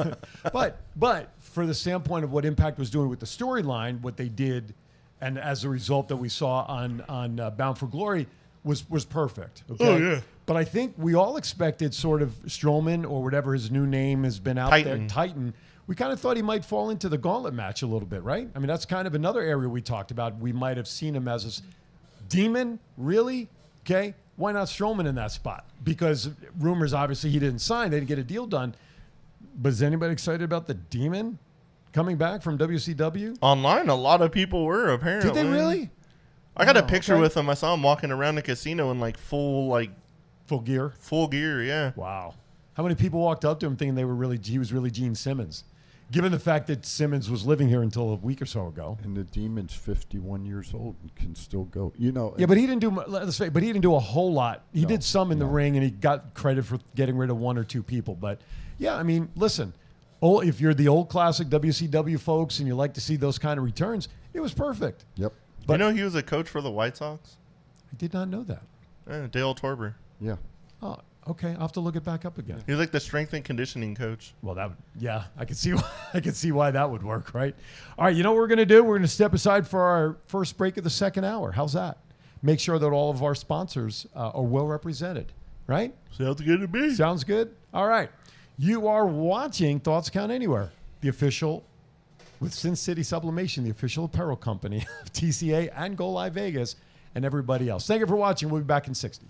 but for the standpoint of what Impact was doing with the storyline, what they did, and as a result that we saw on Bound for Glory was perfect. Okay? Oh, yeah. But I think we all expected sort of Strowman, or whatever his new name has been out there, Titan. We kind of thought he might fall into the gauntlet match a little bit, right? I mean, that's kind of another area we talked about. We might have seen him as a demon, really? Okay. Why not Strowman in that spot? Because rumors, obviously, he didn't sign. They didn't get a deal done. But is anybody excited about the demon coming back from WCW? Online, a lot of people were, apparently. Did they really? I got a picture with him. I saw him walking around the casino in like full gear. Full gear, yeah. Wow. How many people walked up to him thinking he was really Gene Simmons? Given the fact that Simmons was living here until a week or so ago. And the Demon's 51 years old and can still go. You know. Yeah, but he didn't do a whole lot. He did some in the ring, and he got credit for getting rid of one or two people. But yeah, I mean, listen, if you're the old classic WCW folks and you like to see those kind of returns, it was perfect. Yep. But you know he was a coach for the White Sox? I did not know that. Yeah, Dale Torber. Yeah. Oh, okay. I'll have to look it back up again. He was like the strength and conditioning coach. Well, I could see why that would work, right? All right, you know what we're going to do? We're going to step aside for our first break of the second hour. How's that? Make sure that all of our sponsors are well represented, right? Sounds good to me. Sounds good? All right. You are watching Thoughts Count Anywhere, the official, with Sin City Sublimation, the official apparel company of TCA and Go Live Vegas and everybody else. Thank you for watching. We'll be back in 60.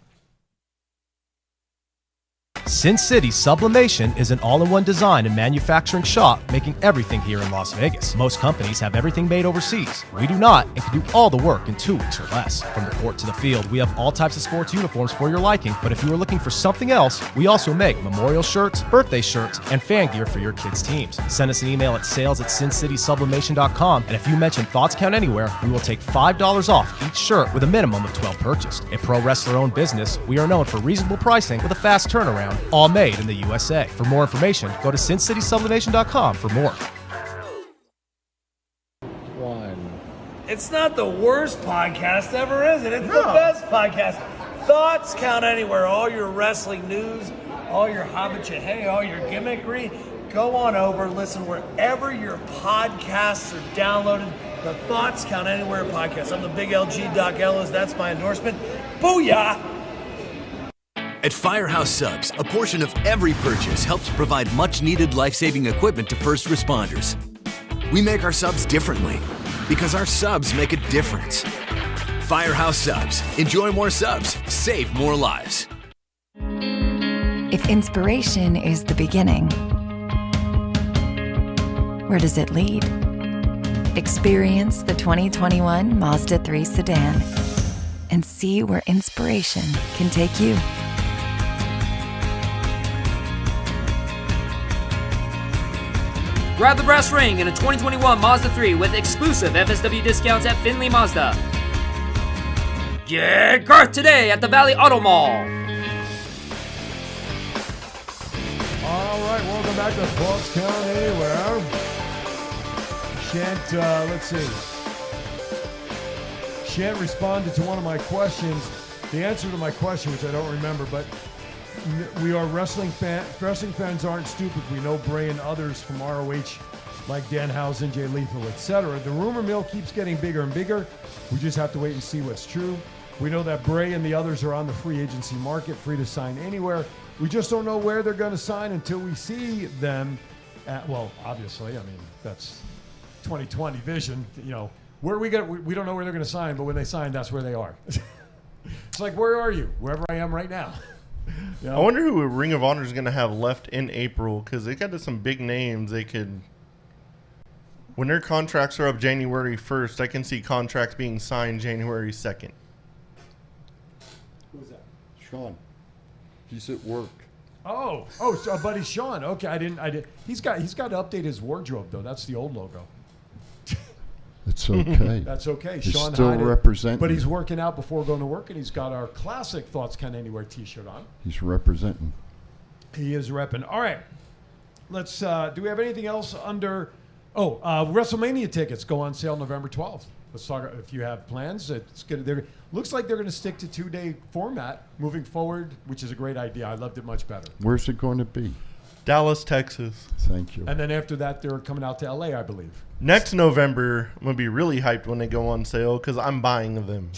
Sin City Sublimation is an all-in-one design and manufacturing shop making everything here in Las Vegas. Most companies have everything made overseas. We do not, and can do all the work in 2 weeks or less. From the court to the field, we have all types of sports uniforms for your liking, but if you are looking for something else, we also make memorial shirts, birthday shirts, and fan gear for your kids' teams. Send us an email at sales@sincitysublimation.com, and if you mention Thoughts Count Anywhere, we will take $5 off each shirt with a minimum of 12 purchased. A pro wrestler-owned business, we are known for reasonable pricing with a fast turnaround, all made in the USA. For more information, go to sincitysublimation.com for more. It's not the worst podcast ever, is it? It's the best podcast. Thoughts Count Anywhere. All your wrestling news, all your hobbit all your gimmickry. Go on over, listen wherever your podcasts are downloaded. The Thoughts Count Anywhere podcast. I'm the big LG Doc Ellis. That's my endorsement. Booyah! At Firehouse Subs, a portion of every purchase helps provide much-needed life-saving equipment to first responders. We make our subs differently because our subs make a difference. Firehouse Subs. Enjoy more subs. Save more lives. If inspiration is the beginning, where does it lead? Experience the 2021 Mazda 3 sedan and see where inspiration can take you. Grab the brass ring in a 2021 Mazda 3 with exclusive FSW discounts at Findlay Mazda. Get Garth today at the Valley Auto Mall. All right, welcome back to Thoughts Count Anywhere. Shant, let's see. Shant responded to one of my questions. The answer to my question, which I don't remember, but we are wrestling fans aren't stupid. We know Bray and others from ROH like Danhausen, Jay Lethal, etc. The rumor mill keeps getting bigger and bigger. We just have to wait and see what's true. We know that Bray and the others are on the free agency market, free to sign anywhere. We just don't know where they're going to sign until we see them. Well, obviously, I mean, that's 2020 vision. You know, where we don't know where they're going to sign, but when they sign, that's where they are. It's like, where are you? Wherever I am right now. You know? I wonder who Ring of Honor is going to have left in April, because they got some big names they could. When their contracts are up January 1st, I can see contracts being signed January 2nd. Who's that? Sean. He's at work. Oh, so buddy Sean. Okay, I didn't. He's got to update his wardrobe though. That's the old logo. It's okay. That's okay. He's Sean still Hyde, representing. but he's working out before going to work, and he's got our classic Thoughts Count Anywhere T-shirt on. He's representing. He is repping. All right, let's. Do we have anything else under? Oh, WrestleMania tickets go on sale November 12th. Let's talk. If you have plans, it's gonna. Looks like they're going to stick to 2-day format moving forward, which is a great idea. I loved it much better. Where's it going to be? Dallas, Texas. Thank you. And then after that, they're coming out to LA, I believe. Next November, I'm going to be really hyped when they go on sale because I'm buying them.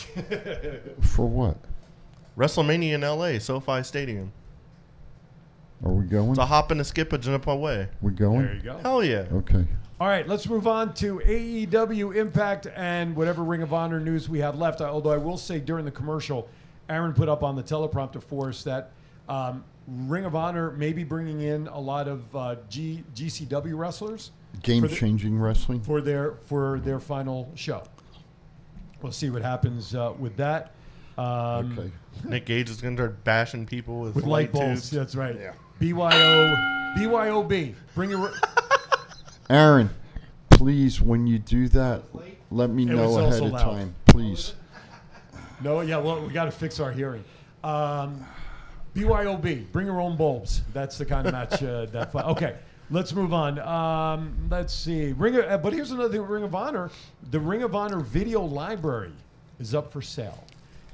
For what? WrestleMania in LA, SoFi Stadium. Are we going? It's a hop and a skip, a jump away. We going? There you go. Hell yeah. Okay. All right, let's move on to AEW Impact and whatever Ring of Honor news we have left. Although I will say during the commercial, Aaron put up on the teleprompter for us that Ring of Honor may be bringing in a lot of GCW wrestlers. Game-changing wrestling? For their final show. We'll see what happens with that. Okay. Nick Gage is going to start bashing people with light bulbs. That's right. Yeah. BYOB. Bring your... Aaron, please, when you do that, let me know ahead of time, please. No, yeah, well, we got to fix our hearing. BYOB, bring your own bulbs. That's the kind of match okay, let's move on. Let's see. But here's another thing with Ring of Honor. The Ring of Honor video library is up for sale.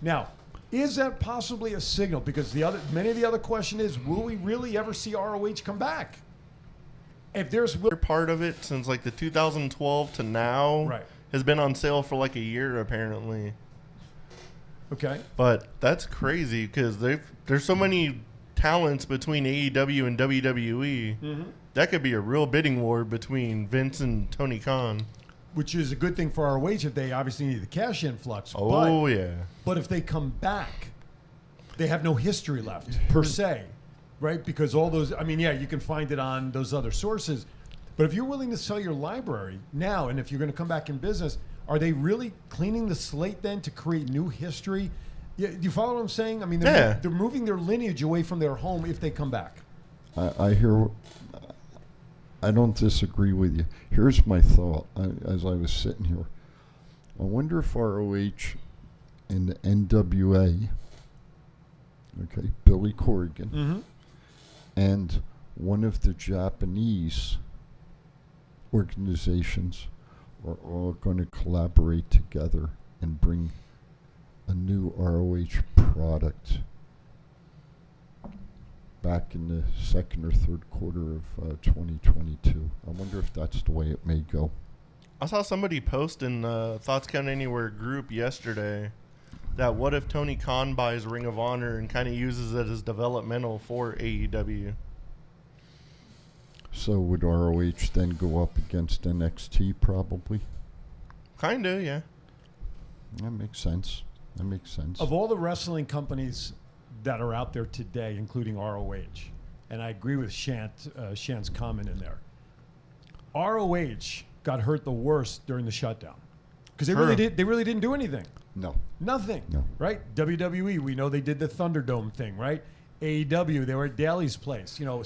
Now, is that possibly a signal? Because many of the other question is, will we really ever see ROH come back? If there's part of it since like the 2012 to now, right, has been on sale for like a year apparently. Okay, but that's crazy because there's so many talents between AEW and WWE. Mm-hmm. That could be a real bidding war between Vince and Tony Khan. Which is a good thing for ROH if they obviously need the cash influx. Oh, yeah. But if they come back, they have no history left per se. Right? Because all those, I mean, yeah, you can find it on those other sources. But if you're willing to sell your library now, and if you're going to come back in business, are they really cleaning the slate then to create new history? Yeah, do you follow what I'm saying? I mean, they're moving their lineage away from their home if they come back. I don't disagree with you. Here's my thought as I was sitting here. I wonder if ROH and the NWA, okay, Billy Corrigan, mm-hmm, and one of the Japanese organizations are all going to collaborate together and bring a new ROH product back in the second or third quarter of 2022. I wonder if that's the way it may go. I saw somebody post in the Thoughts Count Anywhere group yesterday that what if Tony Khan buys Ring of Honor and kind of uses it as developmental for AEW? So would ROH then go up against NXT probably? Kind of, yeah. That makes sense. Of all the wrestling companies that are out there today, including ROH, and I agree with Shant's comment in there, ROH got hurt the worst during the shutdown because they really didn't do anything. No. Nothing. No. Right? WWE, we know they did the Thunderdome thing, right? AEW, they were at Daly's place. You know,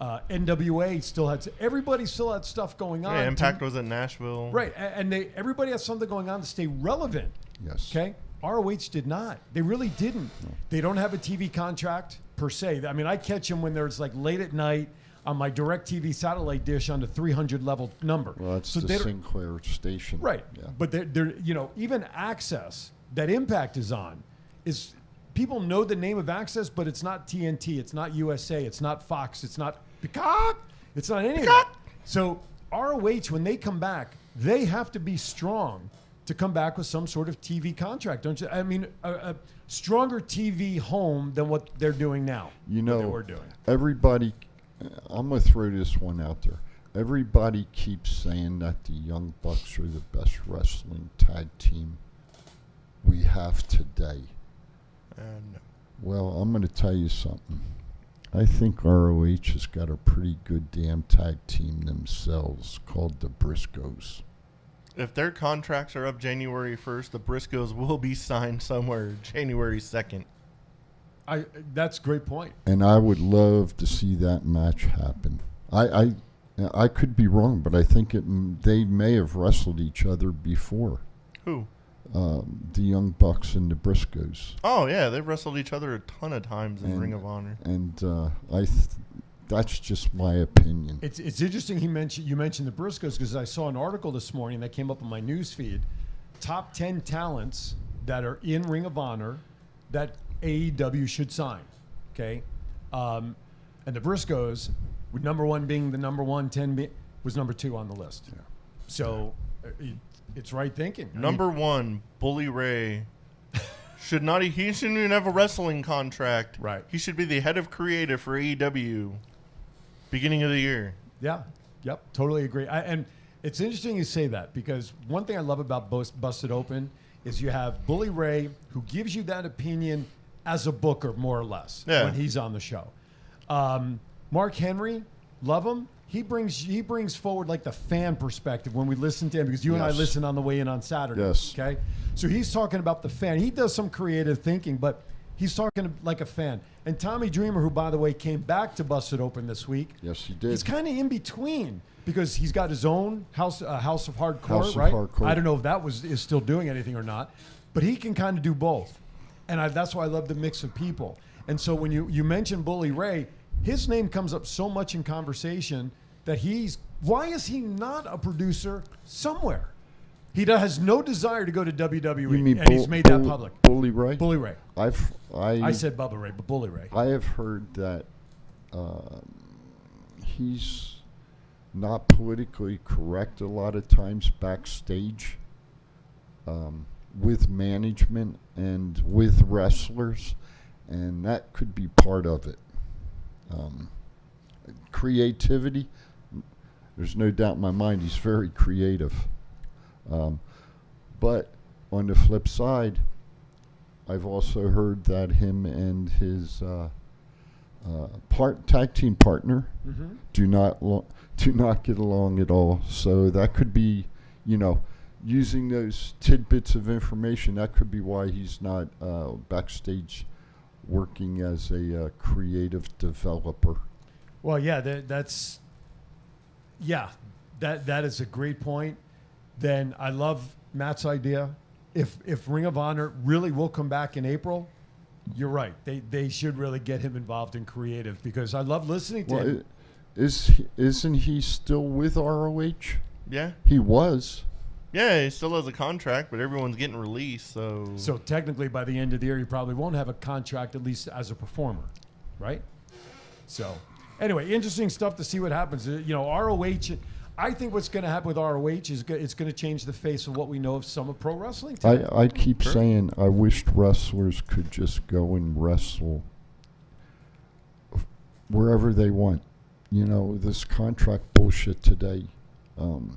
NWA still had, everybody still had stuff going on. Yeah, Impact was in Nashville. Right, and everybody has something going on to stay relevant. Yes. Okay? ROH did not. They really didn't. No. They don't have a TV contract per se. I mean, I catch them when there's like late at night on my DirecTV satellite dish on the 300 level number. Well, that's the Sinclair station. Right. Yeah. But they're even Access that Impact is on is people know the name of Access, but it's not TNT, it's not USA, it's not Fox, it's not Peacock, it's not any of that. So ROH, when they come back, they have to be strong to come back with some sort of TV contract, don't you? I mean, a stronger TV home than what they're doing now. You know, what they were doing. Everybody, I'm going to throw this one out there. Everybody keeps saying that the Young Bucks are the best wrestling tag team we have today. No. Well, I'm going to tell you something. I think ROH has got a pretty good damn tag team themselves called the Briscoes. If their contracts are up January 1st, the Briscoes will be signed somewhere January 2nd. That's a great point. And I would love to see that match happen. I could be wrong, but I think they may have wrestled each other before. Who? The Young Bucks and the Briscoes. Oh, yeah. They've wrestled each other a ton of times in Ring of Honor. And that's just my opinion. It's interesting you mentioned the Briscoes because I saw an article this morning that came up on my news feed. Top 10 talents that are in Ring of Honor that AEW should sign. Okay? And the Briscoes, with number 1 being the number 1, 10 was number 2 on the list. Yeah. So it's right thinking. Number 1, Bully Ray. He shouldn't even have a wrestling contract. Right. He should be the head of creative for AEW beginning of the year. Yeah. Yep. Totally agree. And it's interesting you say that because one thing I love about Busted Open is you have Bully Ray who gives you that opinion as a booker, more or less, when he's on the show. Mark Henry, love him. He brings forward like the fan perspective when we listen to him because you and I listen on the way in on Saturday. Yes. Okay. So he's talking about the fan. He does some creative thinking, but he's talking like a fan. And Tommy Dreamer, who by the way came back to Busted Open this week. Yes, he did. He's kind of in between because he's got his own House of Hardcore, House of right? Hardcore. I don't know if that is still doing anything or not, but he can kind of do both. And that's why I love the mix of people. And so when you mention Bully Ray, his name comes up so much in conversation that why is he not a producer somewhere? He has no desire to go to WWE, and he's made that public. Bully Ray? Bully Ray. I said Bubba Ray, but Bully Ray. I have heard that he's not politically correct a lot of times backstage with management and with wrestlers, and that could be part of it. Creativity, there's no doubt in my mind he's very creative. But on the flip side, I've also heard that him and his tag team partner do not get along at all. So that could be, using those tidbits of information, that could be why he's not backstage working as a creative developer. Well, yeah, that is a great point. Then I love Matt's idea. If Ring of Honor really will come back in April, you're right. They should really get him involved in creative because I love listening to him. Isn't he still with ROH? Yeah. He was. Yeah, he still has a contract, but everyone's getting released, so... So technically by the end of the year, he probably won't have a contract, at least as a performer, right? So, anyway, interesting stuff to see what happens. ROH... I think what's going to happen with ROH is it's going to change the face of what we know of some of pro wrestling today. I keep saying I wished wrestlers could just go and wrestle wherever they want. This contract bullshit today. And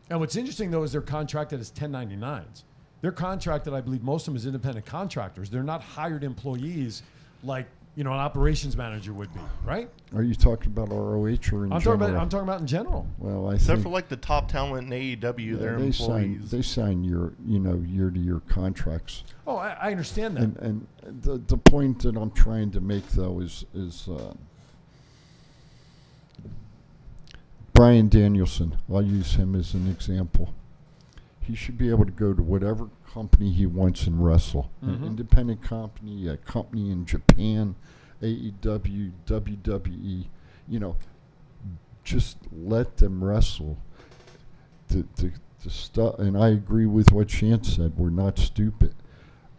what's interesting, though, is they're contracted as 1099s. They're contracted, I believe, most of them as independent contractors. They're not hired employees like an operations manager would be, right? Are you talking about ROH or in general? I'm talking about in general. Well, except for like the top talent in AEW, they're employees. They sign year-to-year contracts. Oh, I understand that. And the point that I'm trying to make though is Bryan Danielson, I'll use him as an example. He should be able to go to whatever company he wants and wrestle. An independent company, a company in Japan, AEW, WWE, just let them wrestle. The stuff, and I agree with what Chance said. We're not stupid.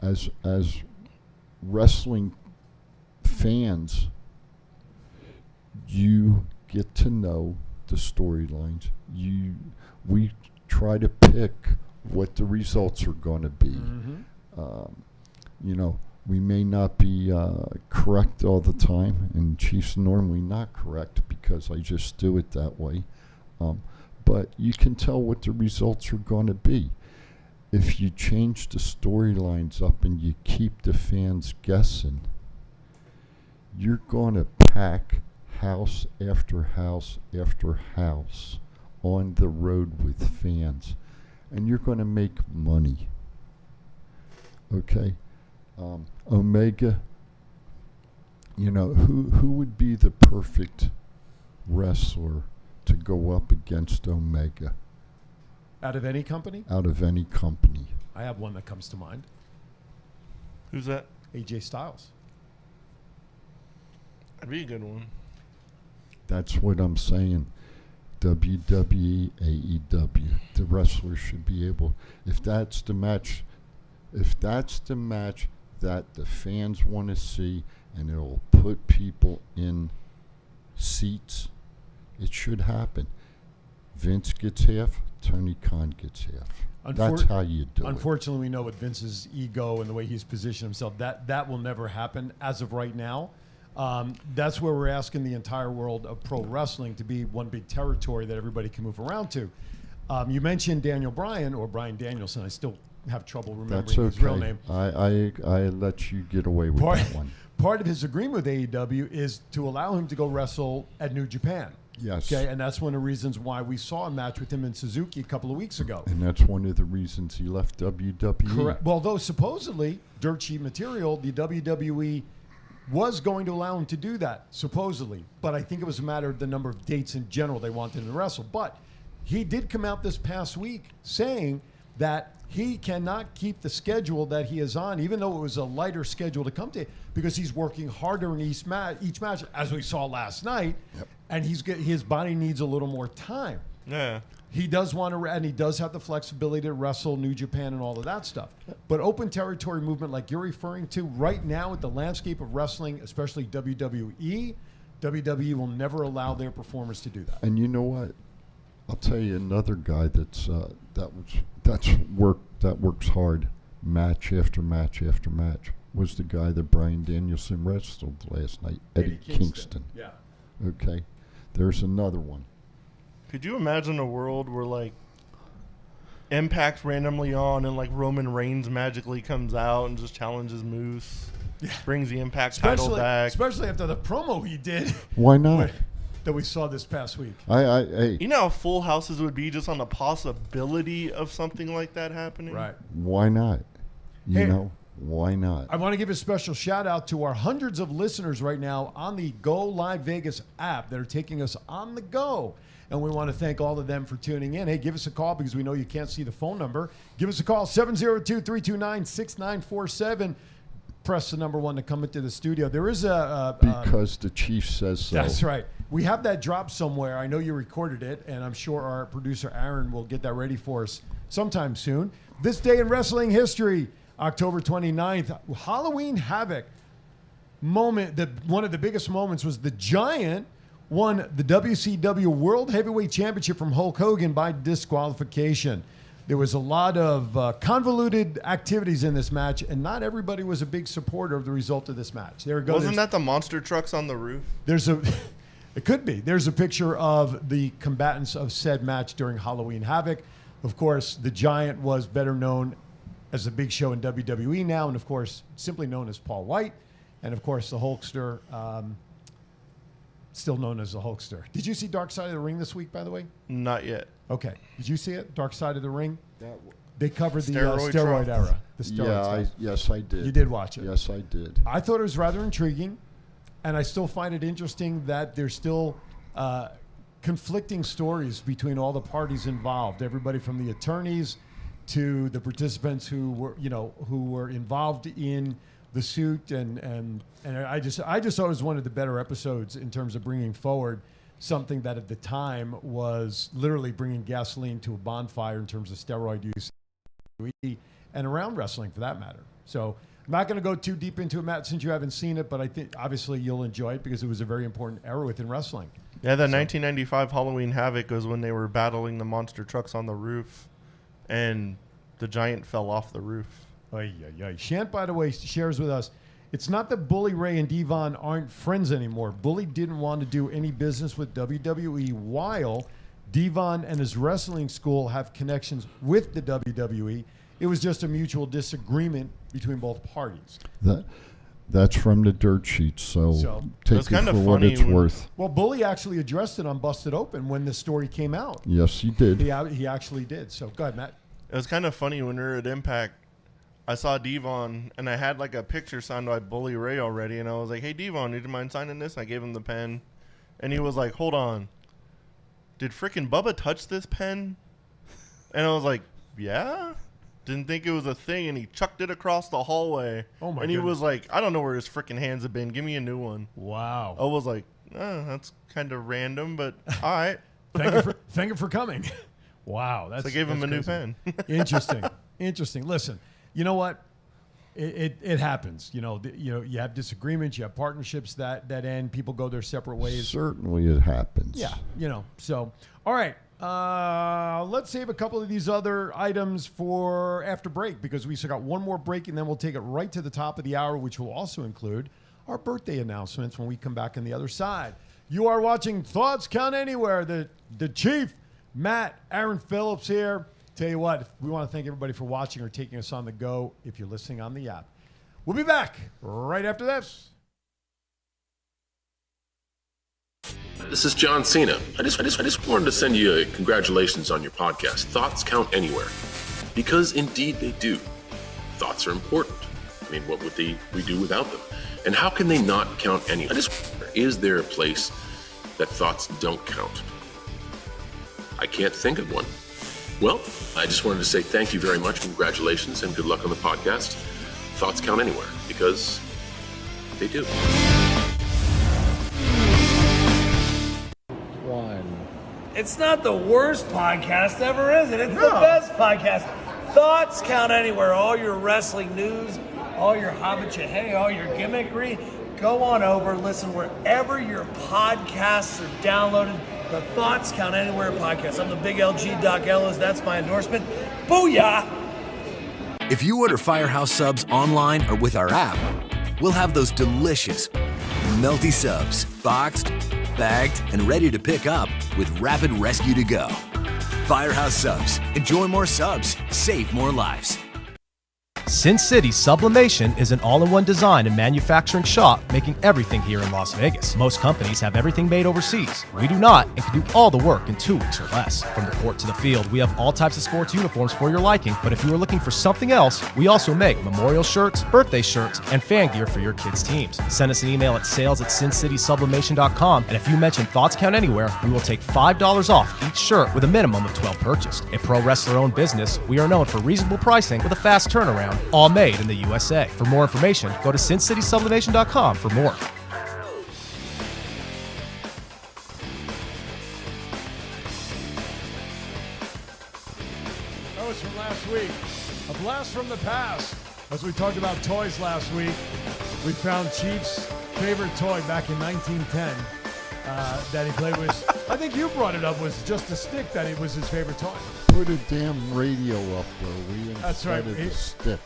As wrestling fans, you get to know the storylines. We try to pick what the results are going to be. We may not be correct all the time, and Chief's normally not correct because I just do it that way. But you can tell what the results are going to be. If you change the storylines up and you keep the fans guessing, you're going to pack house after house after house on the road with fans, and you're going to make money. Okay? Omega, who would be the perfect wrestler to go up against Omega? Out of any company? Out of any company. I have one that comes to mind. Who's that? AJ Styles. That'd be a good one. That's what I'm saying. WWE, AEW. The wrestler should be able, if that's the match that the fans want to see and it'll put people in seats, it should happen. Vince gets half, Tony Khan gets half. That's how you do it. Unfortunately, we know with Vince's ego and the way he's positioned himself, that will never happen as of right now. That's where we're asking the entire world of pro wrestling to be one big territory that everybody can move around to. You mentioned Daniel Bryan, or Bryan Danielson. I still have trouble remembering his real name. I let you get away with that one. Part of his agreement with AEW is to allow him to go wrestle at New Japan. Yes. Okay, and that's one of the reasons why we saw a match with him in Suzuki a couple of weeks ago. And that's one of the reasons he left WWE. Correct. Well, though supposedly, dirt sheet material, the WWE was going to allow him to do that, supposedly. But I think it was a matter of the number of dates in general they wanted him to wrestle. But he did come out this past week saying that he cannot keep the schedule that he is on, even though it was a lighter schedule to come to, because he's working harder in each match, as we saw last night, and his body needs a little more time. Yeah. He does want to, and he does have the flexibility to wrestle New Japan and all of that stuff. But open territory movement, like you're referring to, right now with the landscape of wrestling, especially WWE will never allow their performers to do that. And you know what? I'll tell you another guy that works hard, match after match after match, was the guy that Bryan Danielson wrestled last night, Eddie Kingston. Yeah. Okay. There's another one. Could you imagine a world where, like, Impact's randomly on and, like, Roman Reigns magically comes out and just challenges Moose, brings the Impact title back? Especially after the promo he did. Why not? That we saw this past week. You know how full houses would be just on the possibility of something like that happening? Right. Why not? Why not? I want to give a special shout out to our hundreds of listeners right now on the Go Live Vegas app that are taking us on the go. And we want to thank all of them for tuning in. Hey, give us a call because we know you can't see the phone number. Give us a call, 702-329-6947. Press the number 1 to come into the studio. There is because the chief says so. That's right. We have that drop somewhere. I know you recorded it, and I'm sure our producer Aaron will get that ready for us sometime soon. This day in wrestling history, October 29th, Halloween Havoc moment. One of the biggest moments was the Giant won the WCW World Heavyweight Championship from Hulk Hogan by disqualification. There was a lot of convoluted activities in this match, and not everybody was a big supporter of the result of this match. There we go. Wasn't that the monster trucks on the roof? It could be. There's a picture of the combatants of said match during Halloween Havoc. Of course, the Giant was better known as the Big Show in WWE now, and of course, simply known as Paul White. And of course, the Hulkster, still known as the Hulkster. Did you see Dark Side of the Ring this week, by the way? Not yet. Okay. Did you see it? Dark Side of the Ring? They covered the Steroid era. The steroid Yes, I did. You did watch it? Yes, I did. I thought it was rather intriguing, and I still find it interesting that they're still conflicting stories between all the parties involved. Everybody from the attorneys to the participants who were involved in the suit, and I just thought it was one of the better episodes in terms of bringing forward something that at the time was literally bringing gasoline to a bonfire in terms of steroid use and around wrestling for that matter. So I'm not going to go too deep into it, Matt, since you haven't seen it, but I think obviously you'll enjoy it because it was a very important era within wrestling. Yeah, the 1995 Halloween Havoc was when they were battling the monster trucks on the roof, and the giant fell off the roof. Shant, by the way, shares with us, it's not that Bully Ray and Devon aren't friends anymore. Bully didn't want to do any business with WWE while Devon and his wrestling school have connections with the WWE. It was just a mutual disagreement between both parties. That's from the dirt sheets, so take it for what it's worth. Well, Bully actually addressed it on Busted Open when the story came out. Yes, he did. He actually did. So go ahead, Matt. It was kind of funny when we were at Impact. I saw Devon, and I had like a picture signed by Bully Ray already, and I was like, "Hey, Devon, do you mind signing this?" I gave him the pen, and he was like, "Hold on, did frickin' Bubba touch this pen?" And I was like, "Yeah." Didn't think it was a thing, and he chucked it across the hallway. Oh my! And he was like, "I don't know where his frickin' hands have been. Give me a new one." Wow. I was like, "That's kind of random, but all right." Thank you for coming. Wow, so I gave him a new pen. Interesting. Listen, you know what? It happens. You have disagreements. You have partnerships that end. People go their separate ways. Certainly, it happens. Yeah. So, all right. Let's save a couple of these other items for after break because we still got one more break, and then we'll take it right to the top of the hour, which will also include our birthday announcements when we come back on the other side. You are watching Thoughts Count Anywhere. The Chief, Matt, Aaron Phillips here. Tell you what, we want to thank everybody for watching or taking us on the go if you're listening on the app. We'll be back right after this. This is John Cena. I just wanted to send you a congratulations on your podcast. Thoughts count anywhere, because indeed they do. Thoughts are important. I mean, what would we do without them? And how can they not count anywhere? Is there a place that thoughts don't count? I can't think of one. Well, I just wanted to say thank you very much, congratulations, and good luck on the podcast. Thoughts count anywhere, because they do. It's not the worst podcast ever, is it? It's the best podcast. Thoughts count anywhere. All your wrestling news, all your hobbit all your gimmickry. Go on over, listen wherever your podcasts are downloaded. The Thoughts Count Anywhere podcast. I'm the big LG Doc Ellis. That's my endorsement. Booyah! If you order Firehouse Subs online or with our app, we'll have those delicious, melty subs, boxed, bagged, and ready to pick up with rapid rescue to go. Firehouse Subs. Enjoy more subs. Save more lives. Sin City Sublimation is an all-in-one design and manufacturing shop making everything here in Las Vegas. Most companies have everything made overseas. We do not and can do all the work in 2 weeks or less. From the court to the field, we have all types of sports uniforms for your liking, but if you are looking for something else, we also make memorial shirts, birthday shirts, and fan gear for your kids' teams. Send us an email at sales@sincitysublimation.com, and if you mention Thoughts Count Anywhere, we will take $5 off each shirt with a minimum of 12 purchased. A pro wrestler-owned business, we are known for reasonable pricing with a fast turnaround, all made in the USA. For more information, go to sincitysublimation.com for more. That was from last week. A blast from the past. As we talked about toys last week, we found Chief's favorite toy back in 1910 that he played with. I think you brought it up, was just a stick that it was his favorite toy. Put a damn radio up there, Lee. That's right. Instead of the stick.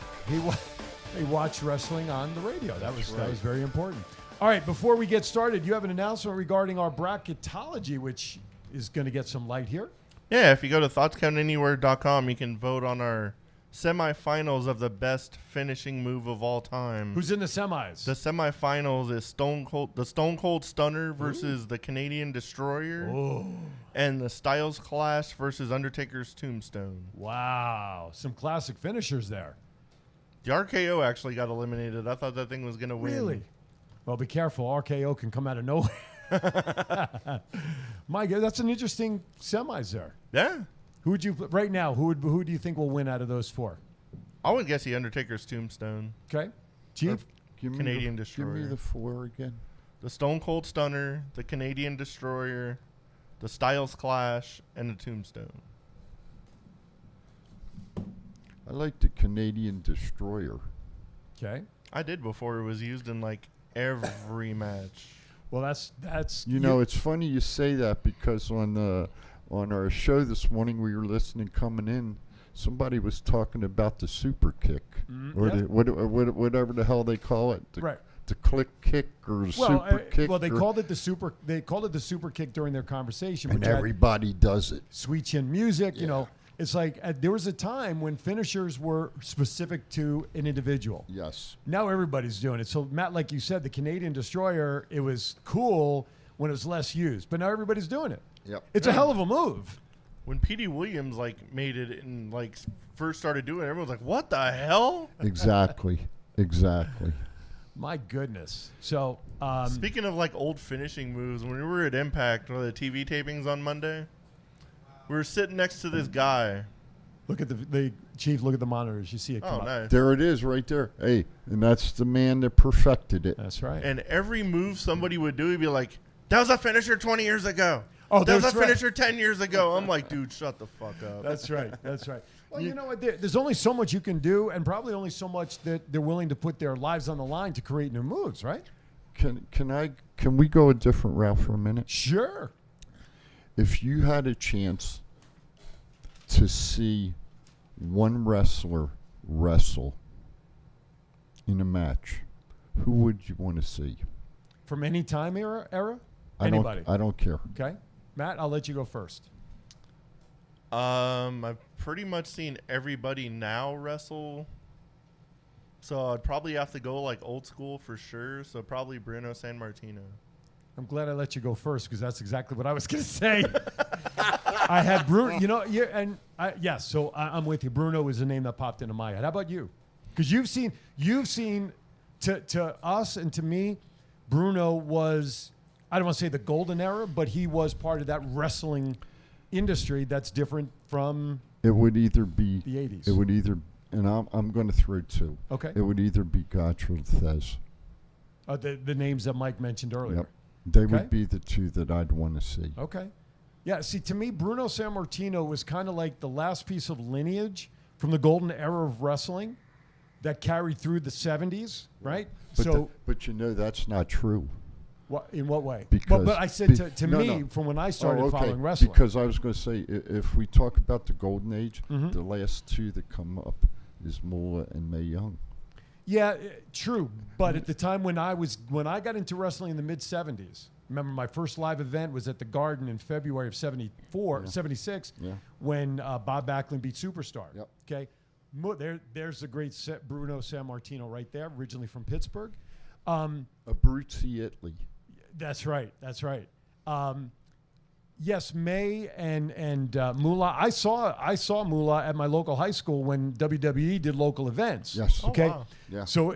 He watched wrestling on the radio. That was very important. All right, before we get started, you have an announcement regarding our bracketology, which is going to get some light here. Yeah, if you go to thoughtscountanywhere.com, you can vote on our semifinals of the best finishing move of all time. Who's in the semis? The semifinals is the Stone Cold Stunner versus the Canadian Destroyer, and the Styles Clash versus Undertaker's Tombstone. Wow, some classic finishers there. The RKO actually got eliminated. I thought that thing was going to win. Really? Well, be careful. RKO can come out of nowhere. Mike, that's an interesting semis there. Yeah. Who would you right now? Who do you think will win out of those 4? I would guess the Undertaker's Tombstone. Okay, Chief. Canadian Destroyer. Give me the 4 again. The Stone Cold Stunner, the Canadian Destroyer, the Styles Clash, and the Tombstone. I like the Canadian Destroyer. Okay. I did before it was used in like every match. Well, that's You know, it's funny you say that because on our show this morning we were listening coming in, somebody was talking about the super kick or yeah. whatever the hell they call it. The, Right. The click kick or super kick. Well, they or- called it the super. They called it the super kick during their conversation. and which had everybody does it. sweet chin music. You know, it's like there was a time when finishers were specific to an individual. Yes. Now everybody's doing it. So Matt, like you said, the Canadian Destroyer, it was cool when it was less used, but now everybody's doing it. Yep. It's a hell of a move. When Petey Williams like made it and like first started doing it, everyone's like, "What the hell?" Exactly. Exactly. My goodness. So Speaking of like old finishing moves, when we were at Impact or the TV tapings on Monday, we were sitting next to this guy. look at the Chief. Look at the monitors. You see it come Oh, up. nice. There it is right there. Hey, and that's the man that perfected it. That's right. And every move somebody would do, he'd be like, "That was a finisher 20 years ago. Oh, that was that's a right. finisher 10 years ago." I'm like, dude, shut the fuck up. That's right. That's right. Well, you know what? There's only so much you can do, and probably only so much that they're willing to put their lives on the line to create new moves, right? Can we go a different route for a minute? Sure. If you had a chance to see one wrestler wrestle in a match, who would you want to see? From any time era? I Anybody. don't care. Okay. Matt, I'll let you go first. I've pretty much seen everybody now wrestle. So I'd probably have to go like old school for sure. So probably Bruno Sammartino. I'm glad I let you go first because that's exactly what I was going to say. I had Bruno, yes, so I'm with you. Bruno is a name that popped into my head. How about you? Because you've seen to us and to me, Bruno was, I don't want to say the golden era, but he was part of that wrestling industry that's different from It would either be the 80s. It would either, and I'm going to throw 2. Okay. It would either be Gotch or Thez. The names that Mike mentioned earlier. Yep. They Okay. would be the 2 that I'd want to see. Okay. Yeah, see, to me, Bruno Sammartino was kind of like the last piece of lineage from the golden era of wrestling that carried through the 70s, right? But you know that's not true. In what way? Because but I said to me, from when I started okay. following wrestling. Because I was going to say, if we talk about the golden age, Mhm. the last 2 that come up is Moolah and Mae Young. Yeah, true. But at the time when I got into wrestling in the mid 70s, remember my first live event was at the Garden in February of 76, Yeah. when Bob Backlund beat Superstar. Yep. Okay. There's the great Bruno Sammartino right there, originally from Pittsburgh. Abruzzi Italy. That's right. That's right. Yes, May and Moolah. I saw Moolah at my local high school when WWE did local events. Yes. Okay. wow. Yeah. So,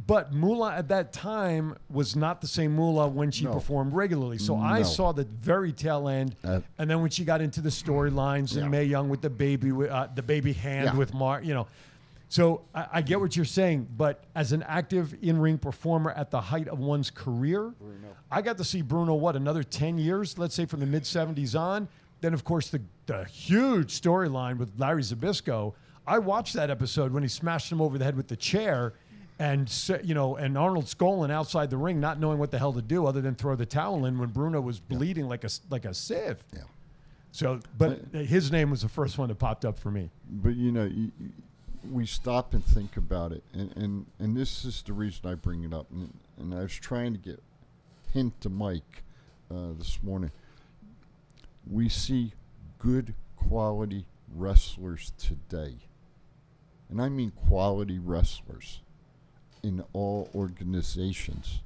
but Moolah at that time was not the same Moolah when she No. performed regularly. So I No. saw the very tail end, and then when she got into the storylines and Yeah. Mae Young with the baby hand Yeah. with Mark, So I get what you're saying, but as an active in-ring performer at the height of one's career, I got to see Bruno, another 10 years, let's say from the mid-70s on. Then, of course, the huge storyline with Larry Zbyszko. I watched that episode when he smashed him over the head with the chair and Arnold Skolin outside the ring not knowing what the hell to do other than throw the towel in when Bruno was bleeding like a sieve. Yeah. So, but his name was the first one that popped up for me. But we stop and think about it, and this is the reason I bring it up. And I was trying to get hint to Mike this morning. We see good quality wrestlers today, and I mean quality wrestlers in all organizations.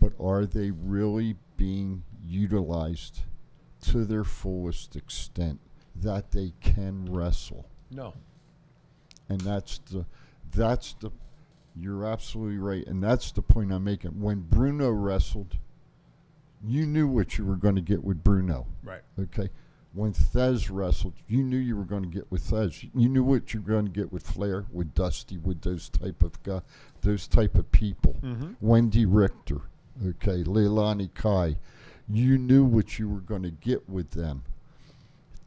But are they really being utilized to their fullest extent that they can wrestle? No. And that's the you're absolutely right. And that's the point I'm making. When Bruno wrestled, you knew what you were going to get with Bruno. Right. Okay. When Thez wrestled, you knew you were going to get with Thez. You knew what you were going to get with Flair, with Dusty, with those type of people. Mm-hmm. Wendy Richter, okay, Leilani Kai. You knew what you were going to get with them.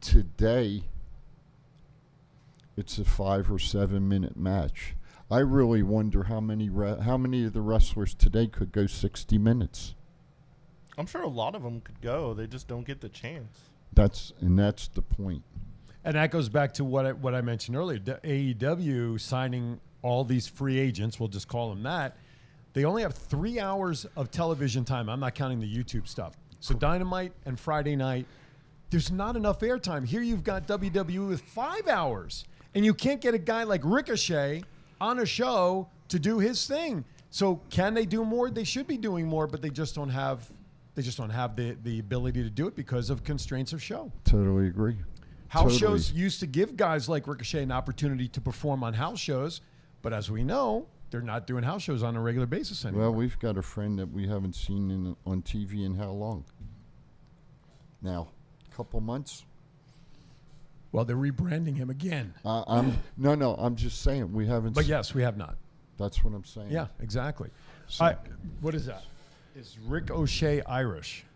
Today, it's a 5 or 7 minute match. I really wonder how many of the wrestlers today could go 60 minutes. I'm sure a lot of them could go. They just don't get the chance. That's the point. And that goes back to what I mentioned earlier. AEW signing all these free agents, we'll just call them that. They only have 3 hours of television time. I'm not counting the YouTube stuff. So Dynamite and Friday night, there's not enough airtime. Here you've got WWE with 5 hours. And you can't get a guy like Ricochet on a show to do his thing. So can they do more? They should be doing more, but they just don't have the ability to do it because of constraints of show. Totally agree. House shows used to give guys like Ricochet an opportunity to perform on house shows, but as we know, they're not doing house shows on a regular basis anymore. Well, we've got a friend that we haven't seen on TV in how long? Now, a couple months? Well, they're rebranding him again. I'm just saying we haven't. But yes, we have not. That's what I'm saying. Yeah, exactly. So, what is that? Is Rick O'Shea Irish?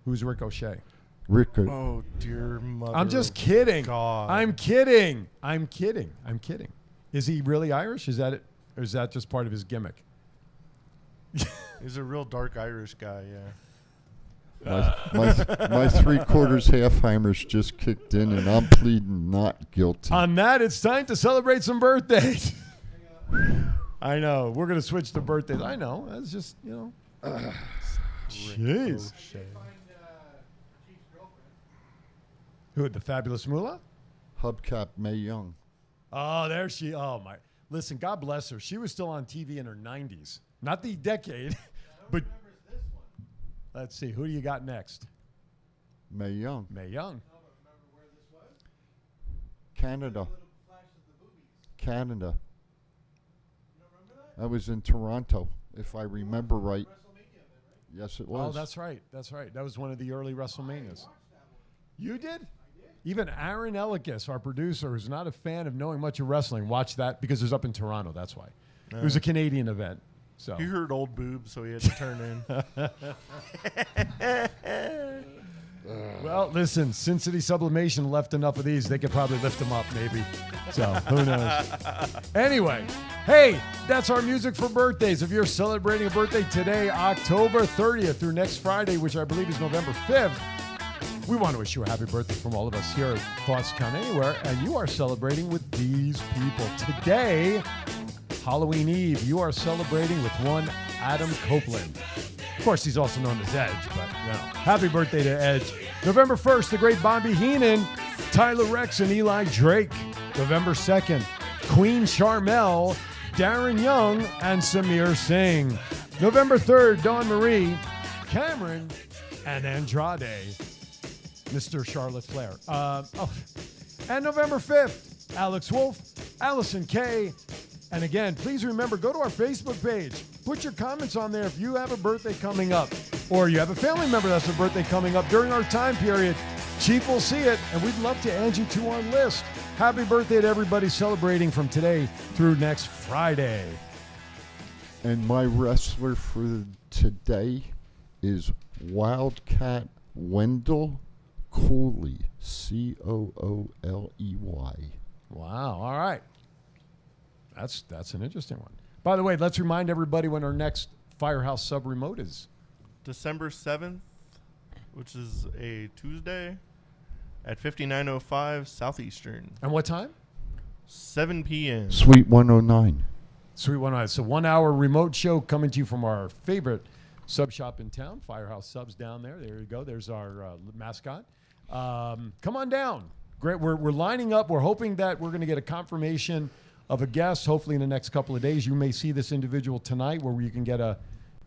Who's Rick O'Shea? Oh, dear mother. I'm just kidding. God. I'm kidding. Is he really Irish? Is that it? Or is that just part of his gimmick? He's a real dark Irish guy, yeah. My 3/4 half-timers just kicked in, and I'm pleading not guilty. On that, it's time to celebrate some birthdays. I know. We're going to switch to birthdays. I know. That's just, Jeez. Who, the Fabulous Moolah? Hubcap Mae Young. Oh, there she. Oh, my. Listen, God bless her. She was still on TV in her 90s. Not the decade, but let's see. Who do you got next? Mae Young. Mae Young. Canada. I was in Toronto, if I remember right. Yes, it was. Oh, that's right. That was one of the early WrestleManias. You did? Even Aaron Ellicus, our producer, who's not a fan of knowing much of wrestling, watched that because it was up in Toronto. That's why. It was a Canadian event. So He heard old boobs, so he had to turn in. Well, listen, Sin City Sublimation left enough of these. They could probably lift them up, maybe. So, who knows? Anyway, hey, that's our music for birthdays. If you're celebrating a birthday today, October 30th through next Friday, which I believe is November 5th, we want to wish you a happy birthday from all of us here at Thoughts Count Anywhere. And you are celebrating with these people. Today, Halloween Eve, you are celebrating with one Adam Copeland. Of course, he's also known as Edge, but happy birthday to Edge. November 1st, the great Bobby Heenan, Tyler Rex, and Eli Drake. November 2nd, Queen Charmel, Darren Young, and Samir Singh. November 3rd, Dawn Marie, Cameron, and Andrade, Mr. Charlotte Flair. And November 5th, Alex Wolf, Allison Kay. And again, please remember, go to our Facebook page. Put your comments on there if you have a birthday coming up or you have a family member that's a birthday coming up during our time period. Chief will see it, and we'd love to add you to our list. Happy birthday to everybody celebrating from today through next Friday. And my wrestler for today is Wildcat Wendell Cooley, Cooley. Wow. All right. That's an interesting one. By the way, let's remind everybody when our next Firehouse Sub Remote is. December 7th, which is a Tuesday at 5905 Southeastern. And what time? 7 p.m. Suite 109. Suite 109. So 1 hour remote show coming to you from our favorite sub shop in town, Firehouse Subs down there. There you go. There's our mascot. Come on down. Great. We're lining up. We're hoping that we're going to get a confirmation of a guest, hopefully in the next couple of days. You may see this individual tonight where you can get a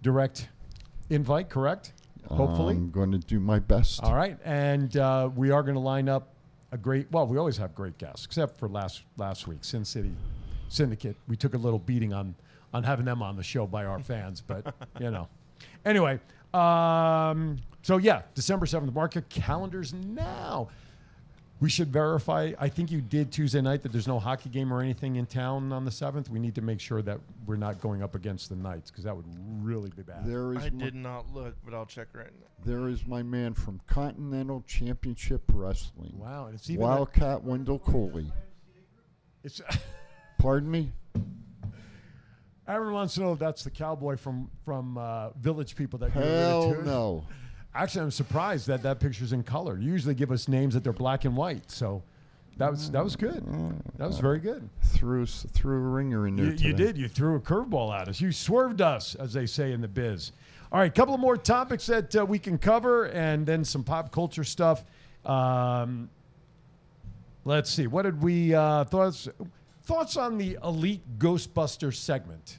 direct invite, correct? Hopefully. I'm going to do my best. All right. And we are going to line up a great, well, we always have great guests, except for last week, Sin City Syndicate. We took a little beating on having them on the show by our fans, but, Anyway, So yeah, December 7th. Mark your calendars now. We should verify. I think you did Tuesday night that there's no hockey game or anything in town on the 7th. We need to make sure that we're not going up against the Knights because that would really be bad. I did not look, but I'll check right now. There is my man from Continental Championship Wrestling. Wow, and it's even Wildcat Wendell Coley. It's Pardon me? Aaron wants to know if that's the cowboy from Village People that you Hell alluded to. no. Actually, I'm surprised that picture's in color. You usually give us names that they're black and white, so that was good. That was very good. Threw a ringer in there. You did. You threw a curveball at us. You swerved us, as they say in the biz. All right, a couple of more topics that we can cover, and then some pop culture stuff. Let's see. What did we thoughts on the Elite Ghostbusters segment?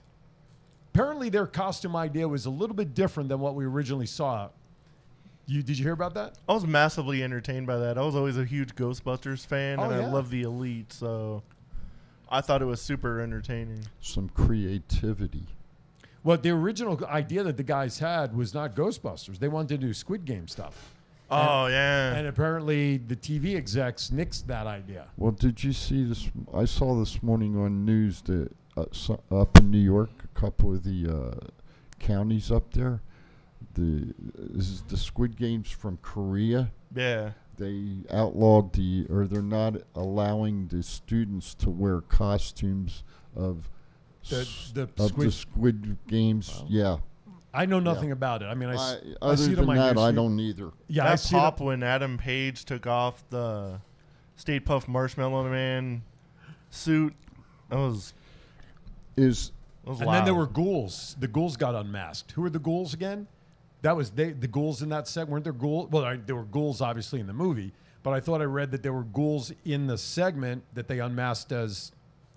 Apparently, their costume idea was a little bit different than what we originally saw. Did you hear about that? I was massively entertained by that. I was always a huge Ghostbusters fan, and I love the Elite, so I thought it was super entertaining. Some creativity. Well, the original idea that the guys had was not Ghostbusters. They wanted to do Squid Game stuff. And apparently the TV execs nixed that idea. Well, did you see this? I saw this morning on news that up in New York, a couple of the counties up there, this is the Squid Games from Korea. Yeah. They outlawed they're not allowing the students to wear costumes of the Squid Games. Wow. Yeah. I know nothing about it. I mean, I see other it than on my that, newsfeed. I don't either. Yeah, that I see pop when Adam Page took off the Stay Puft Marshmallow Man suit. That was and loud. then there were ghouls. The ghouls got unmasked. Who were the ghouls again? That was the ghouls in that segment. Weren't there ghouls? Well, there were ghouls obviously in the movie, but I thought I read that there were ghouls in the segment that they unmasked as,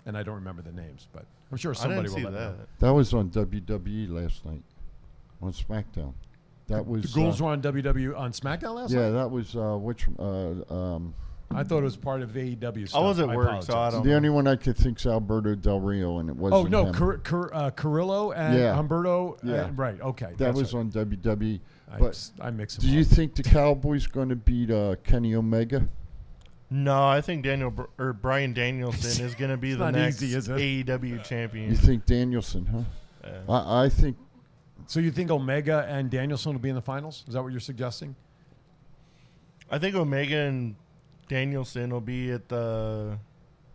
and I don't remember the names, but I'm sure somebody will let me know. That was on WWE last night, on SmackDown. That was the ghouls were on WWE on SmackDown last night. Yeah, that was I thought it was part of AEW stuff. I was at work, so I don't The know. only one I could think is Alberto Del Rio, and it wasn't him. Carrillo and Humberto. Yeah. Right, okay. That was on WWE. But I mix them do up. you think the Cowboys going to beat Kenny Omega? No, I think Brian Danielson is going to be the next AEW champion. You think Danielson, huh? Yeah. I think. So you think Omega and Danielson will be in the finals? Is that what you're suggesting? I think Omega and Danielson will be at the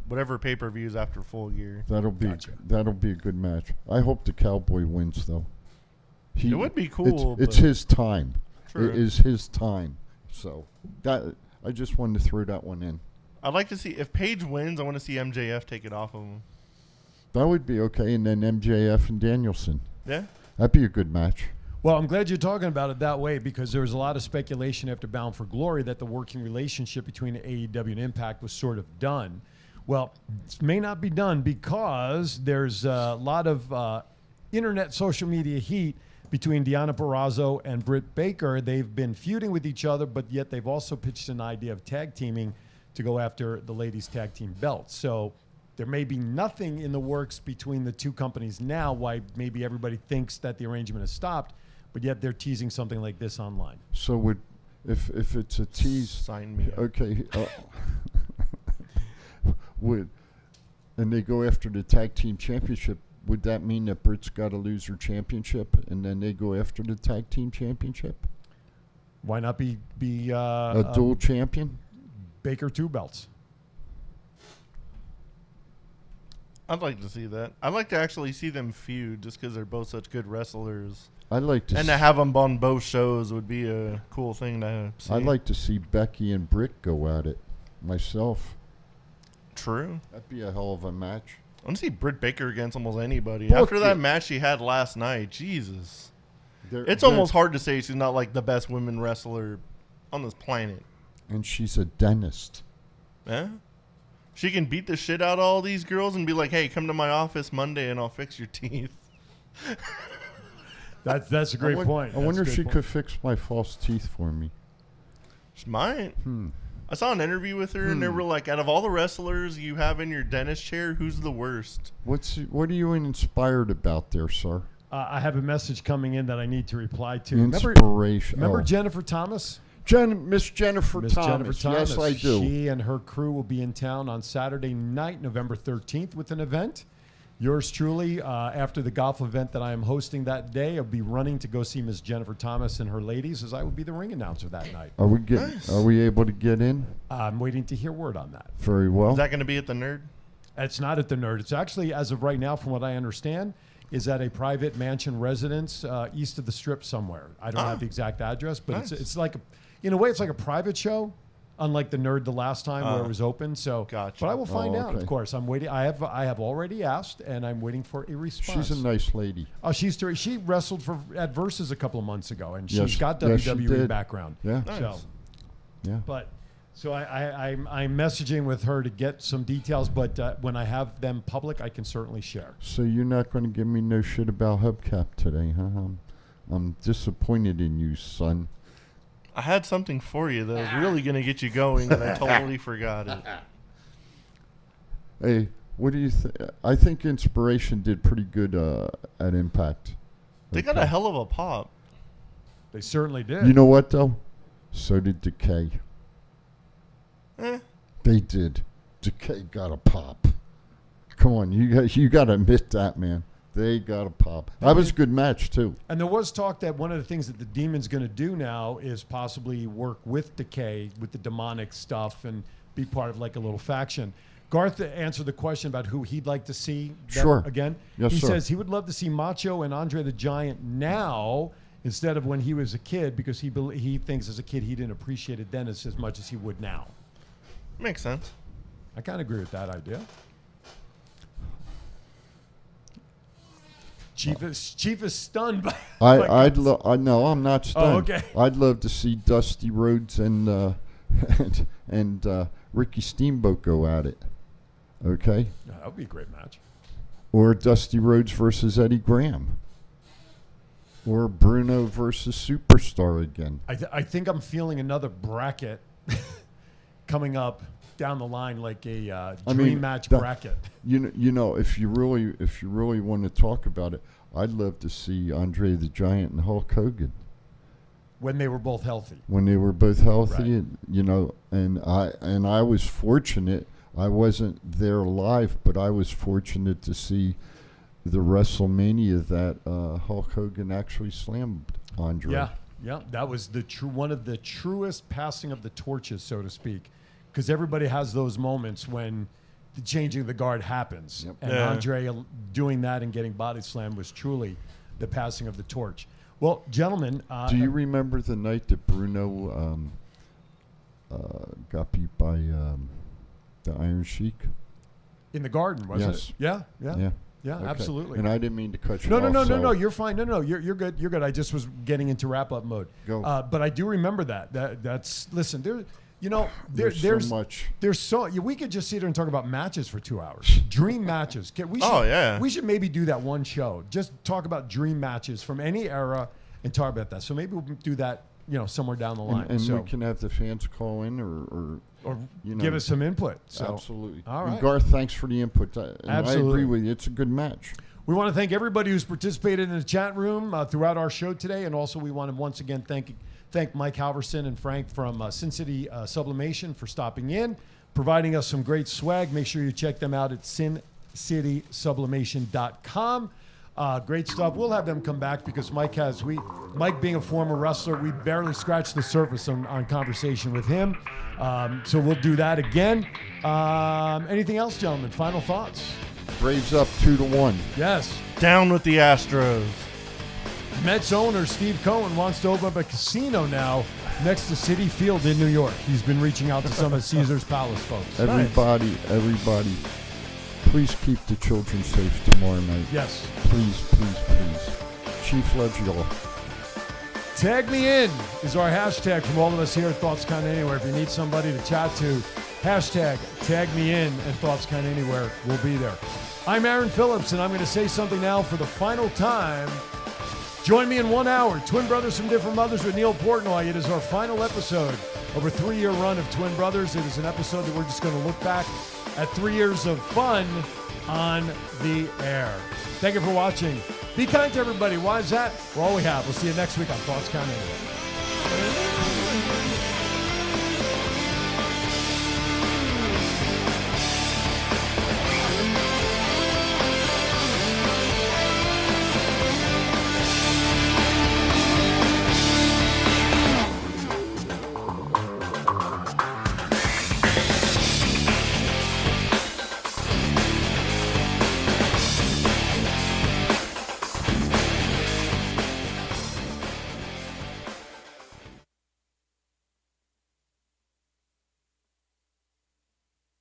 whatever pay-per-views after Full Gear. That'll be a good match. I hope the Cowboy wins though. It would be cool. It's his time. True. It is his time. So that I just wanted to throw that one in. I'd like to see if Page wins. I want to see MJF take it off of him. That would be okay, and then MJF and Danielson. Yeah, that'd be a good match. Well, I'm glad you're talking about it that way because there was a lot of speculation after Bound for Glory that the working relationship between AEW and Impact was sort of done. Well, it may not be done because there's a lot of internet social media heat between Deonna Purrazzo and Britt Baker. They've been feuding with each other, but yet they've also pitched an idea of tag teaming to go after the ladies' tag team belts. So there may be nothing in the works between the two companies now, why maybe everybody thinks that the arrangement has stopped, but yet they're teasing something like this online. So if it's a tease, sign me up. Okay. And they go after the tag team championship, would that mean that Britt's got to lose her championship and then they go after the tag team championship? Why not be a dual champion? Baker 2 belts. I'd like to see that. I'd like to actually see them feud just because they're both such good wrestlers. I'd like to to have them on both shows would be a cool thing to see. I'd like to see Becky and Britt go at it myself. True. That'd be a hell of a match. I want to see Britt Baker against almost anybody. Book After that it. match she had last night, Jesus. It's They're- almost hard to say she's not like the best women wrestler on this planet. And she's a dentist. Yeah? She can beat the shit out of all these girls and be like, hey, come to my office Monday and I'll fix your teeth. That's a great point. I wonder if she could fix my false teeth for me. She might. I saw an interview with her and they were like, out of all the wrestlers you have in your dentist chair, who's the worst? What are you inspired about there, sir? I have a message coming in that I need to reply to. Inspiration. Remember Jennifer Thomas? Miss Jennifer Thomas. Yes, I do. She and her crew will be in town on Saturday night, November 13th, with an event. Yours truly, after the golf event that I am hosting that day, I'll be running to go see Miss Jennifer Thomas and her ladies, as I will be the ring announcer that night. Are we able to get in? I'm waiting to hear word on that. Very well. Is that going to be at the Nerd? It's not at the Nerd. It's actually, as of right now, from what I understand, is at a private mansion residence east of the Strip somewhere. I don't have the exact address, but it's like, in a way, it's like a private show. Unlike the Nerd the last time where it was open, gotcha. But I will find out. Of course, I'm waiting. I have already asked, and I'm waiting for a response. She's a nice lady. Oh, she wrestled at Versus a couple of months ago, and she's got she WWE background. Yeah, So, yeah. But so I'm messaging with her to get some details. But when I have them public, I can certainly share. So you're not going to give me no shit about Hubcap today, huh? I'm disappointed in you, son. I had something for you that was really going to get you going, and I totally forgot it. Hey, what do you think? I think Inspiration did pretty good at Impact. They got a hell of a pop. They certainly did. You know what, though? So did Decay. They did. Decay got a pop. Come on, you got to admit that, man. They got a pop. That was a good match, too. And there was talk that one of the things that the Demon's going to do now is possibly work with Decay, with the demonic stuff, and be part of like a little faction. Garth answered the question about who he'd like to see again. Yes, he sir. says he would love to see Macho and Andre the Giant now instead of when he was a kid, because he thinks as a kid he didn't appreciate it then as much as he would now. Makes sense. I kind of agree with that idea. Chief is stunned by. No, I'm not stunned. Oh, okay. I'd love to see Dusty Rhodes and Ricky Steamboat go at it. Okay. Yeah, that would be a great match. Or Dusty Rhodes versus Eddie Graham. Or Bruno versus Superstar again. I think I'm feeling another bracket coming up down the line, like a dream match bracket. You know, if you really want to talk about it, I'd love to see Andre the Giant and Hulk Hogan when they were both healthy. When they were both healthy, Right. and, you know, and I was fortunate. I wasn't there live, but I was fortunate to see the WrestleMania that Hulk Hogan actually slammed Andre. Yeah, that was one of the truest passing of the torches, so to speak. Because everybody has those moments when the changing of the guard happens. Yep. And Andre doing that and getting body slammed was truly the passing of the torch. Well, gentlemen. Do you remember the night that Bruno got beat by the Iron Sheik? In the Garden, wasn't Yes. it? Yeah. Okay. Absolutely. And I didn't mean to cut you No, off. no, you're fine. No, you're good. You're good. I just was getting into wrap-up mode. Go. But I do remember that's listen, there's so much. We could just sit here and talk about matches for 2 hours. Dream matches. We should maybe do that one show. Just talk about dream matches from any era and talk about that. So maybe we'll do that, somewhere down the line. And we can have the fans call in or give us some input. So, absolutely. All right. And Garth, thanks for the input. And Absolutely. I agree with you. It's a good match. We want to thank everybody who's participated in the chat room throughout our show today. And also we want to once again thank Mike Halverson and Frank from Sin City Sublimation for stopping in, providing us some great swag. Make sure you check them out at sincitysublimation.com. Great stuff. We'll have them come back because Mike being a former wrestler, we barely scratched the surface on conversation with him. So we'll do that again. Anything else, gentlemen? Final thoughts? Braves up 2-1. Yes. Down with the Astros. Mets owner Steve Cohen wants to open up a casino now next to Citi Field in New York. He's been reaching out to some of Caesar's Palace folks. Everybody, please keep the children safe tomorrow night. Yes. Please. Chief loves you all. Tag me in is our hashtag from all of us here at Thoughts Count Anywhere. If you need somebody to chat to, hashtag tag me in and Thoughts Count Anywhere. We'll be there. I'm Aaron Phillips, and I'm going to say something now for the final time. Join me in 1 hour. Twin Brothers from Different Mothers with Neil Portnoy. It is our final episode of a 3-year run of Twin Brothers. It is an episode that we're just going to look back at 3 years of fun on the air. Thank you for watching. Be kind to everybody. Why is that? We're all we have. We'll see you next week on Thoughts Count Anywhere.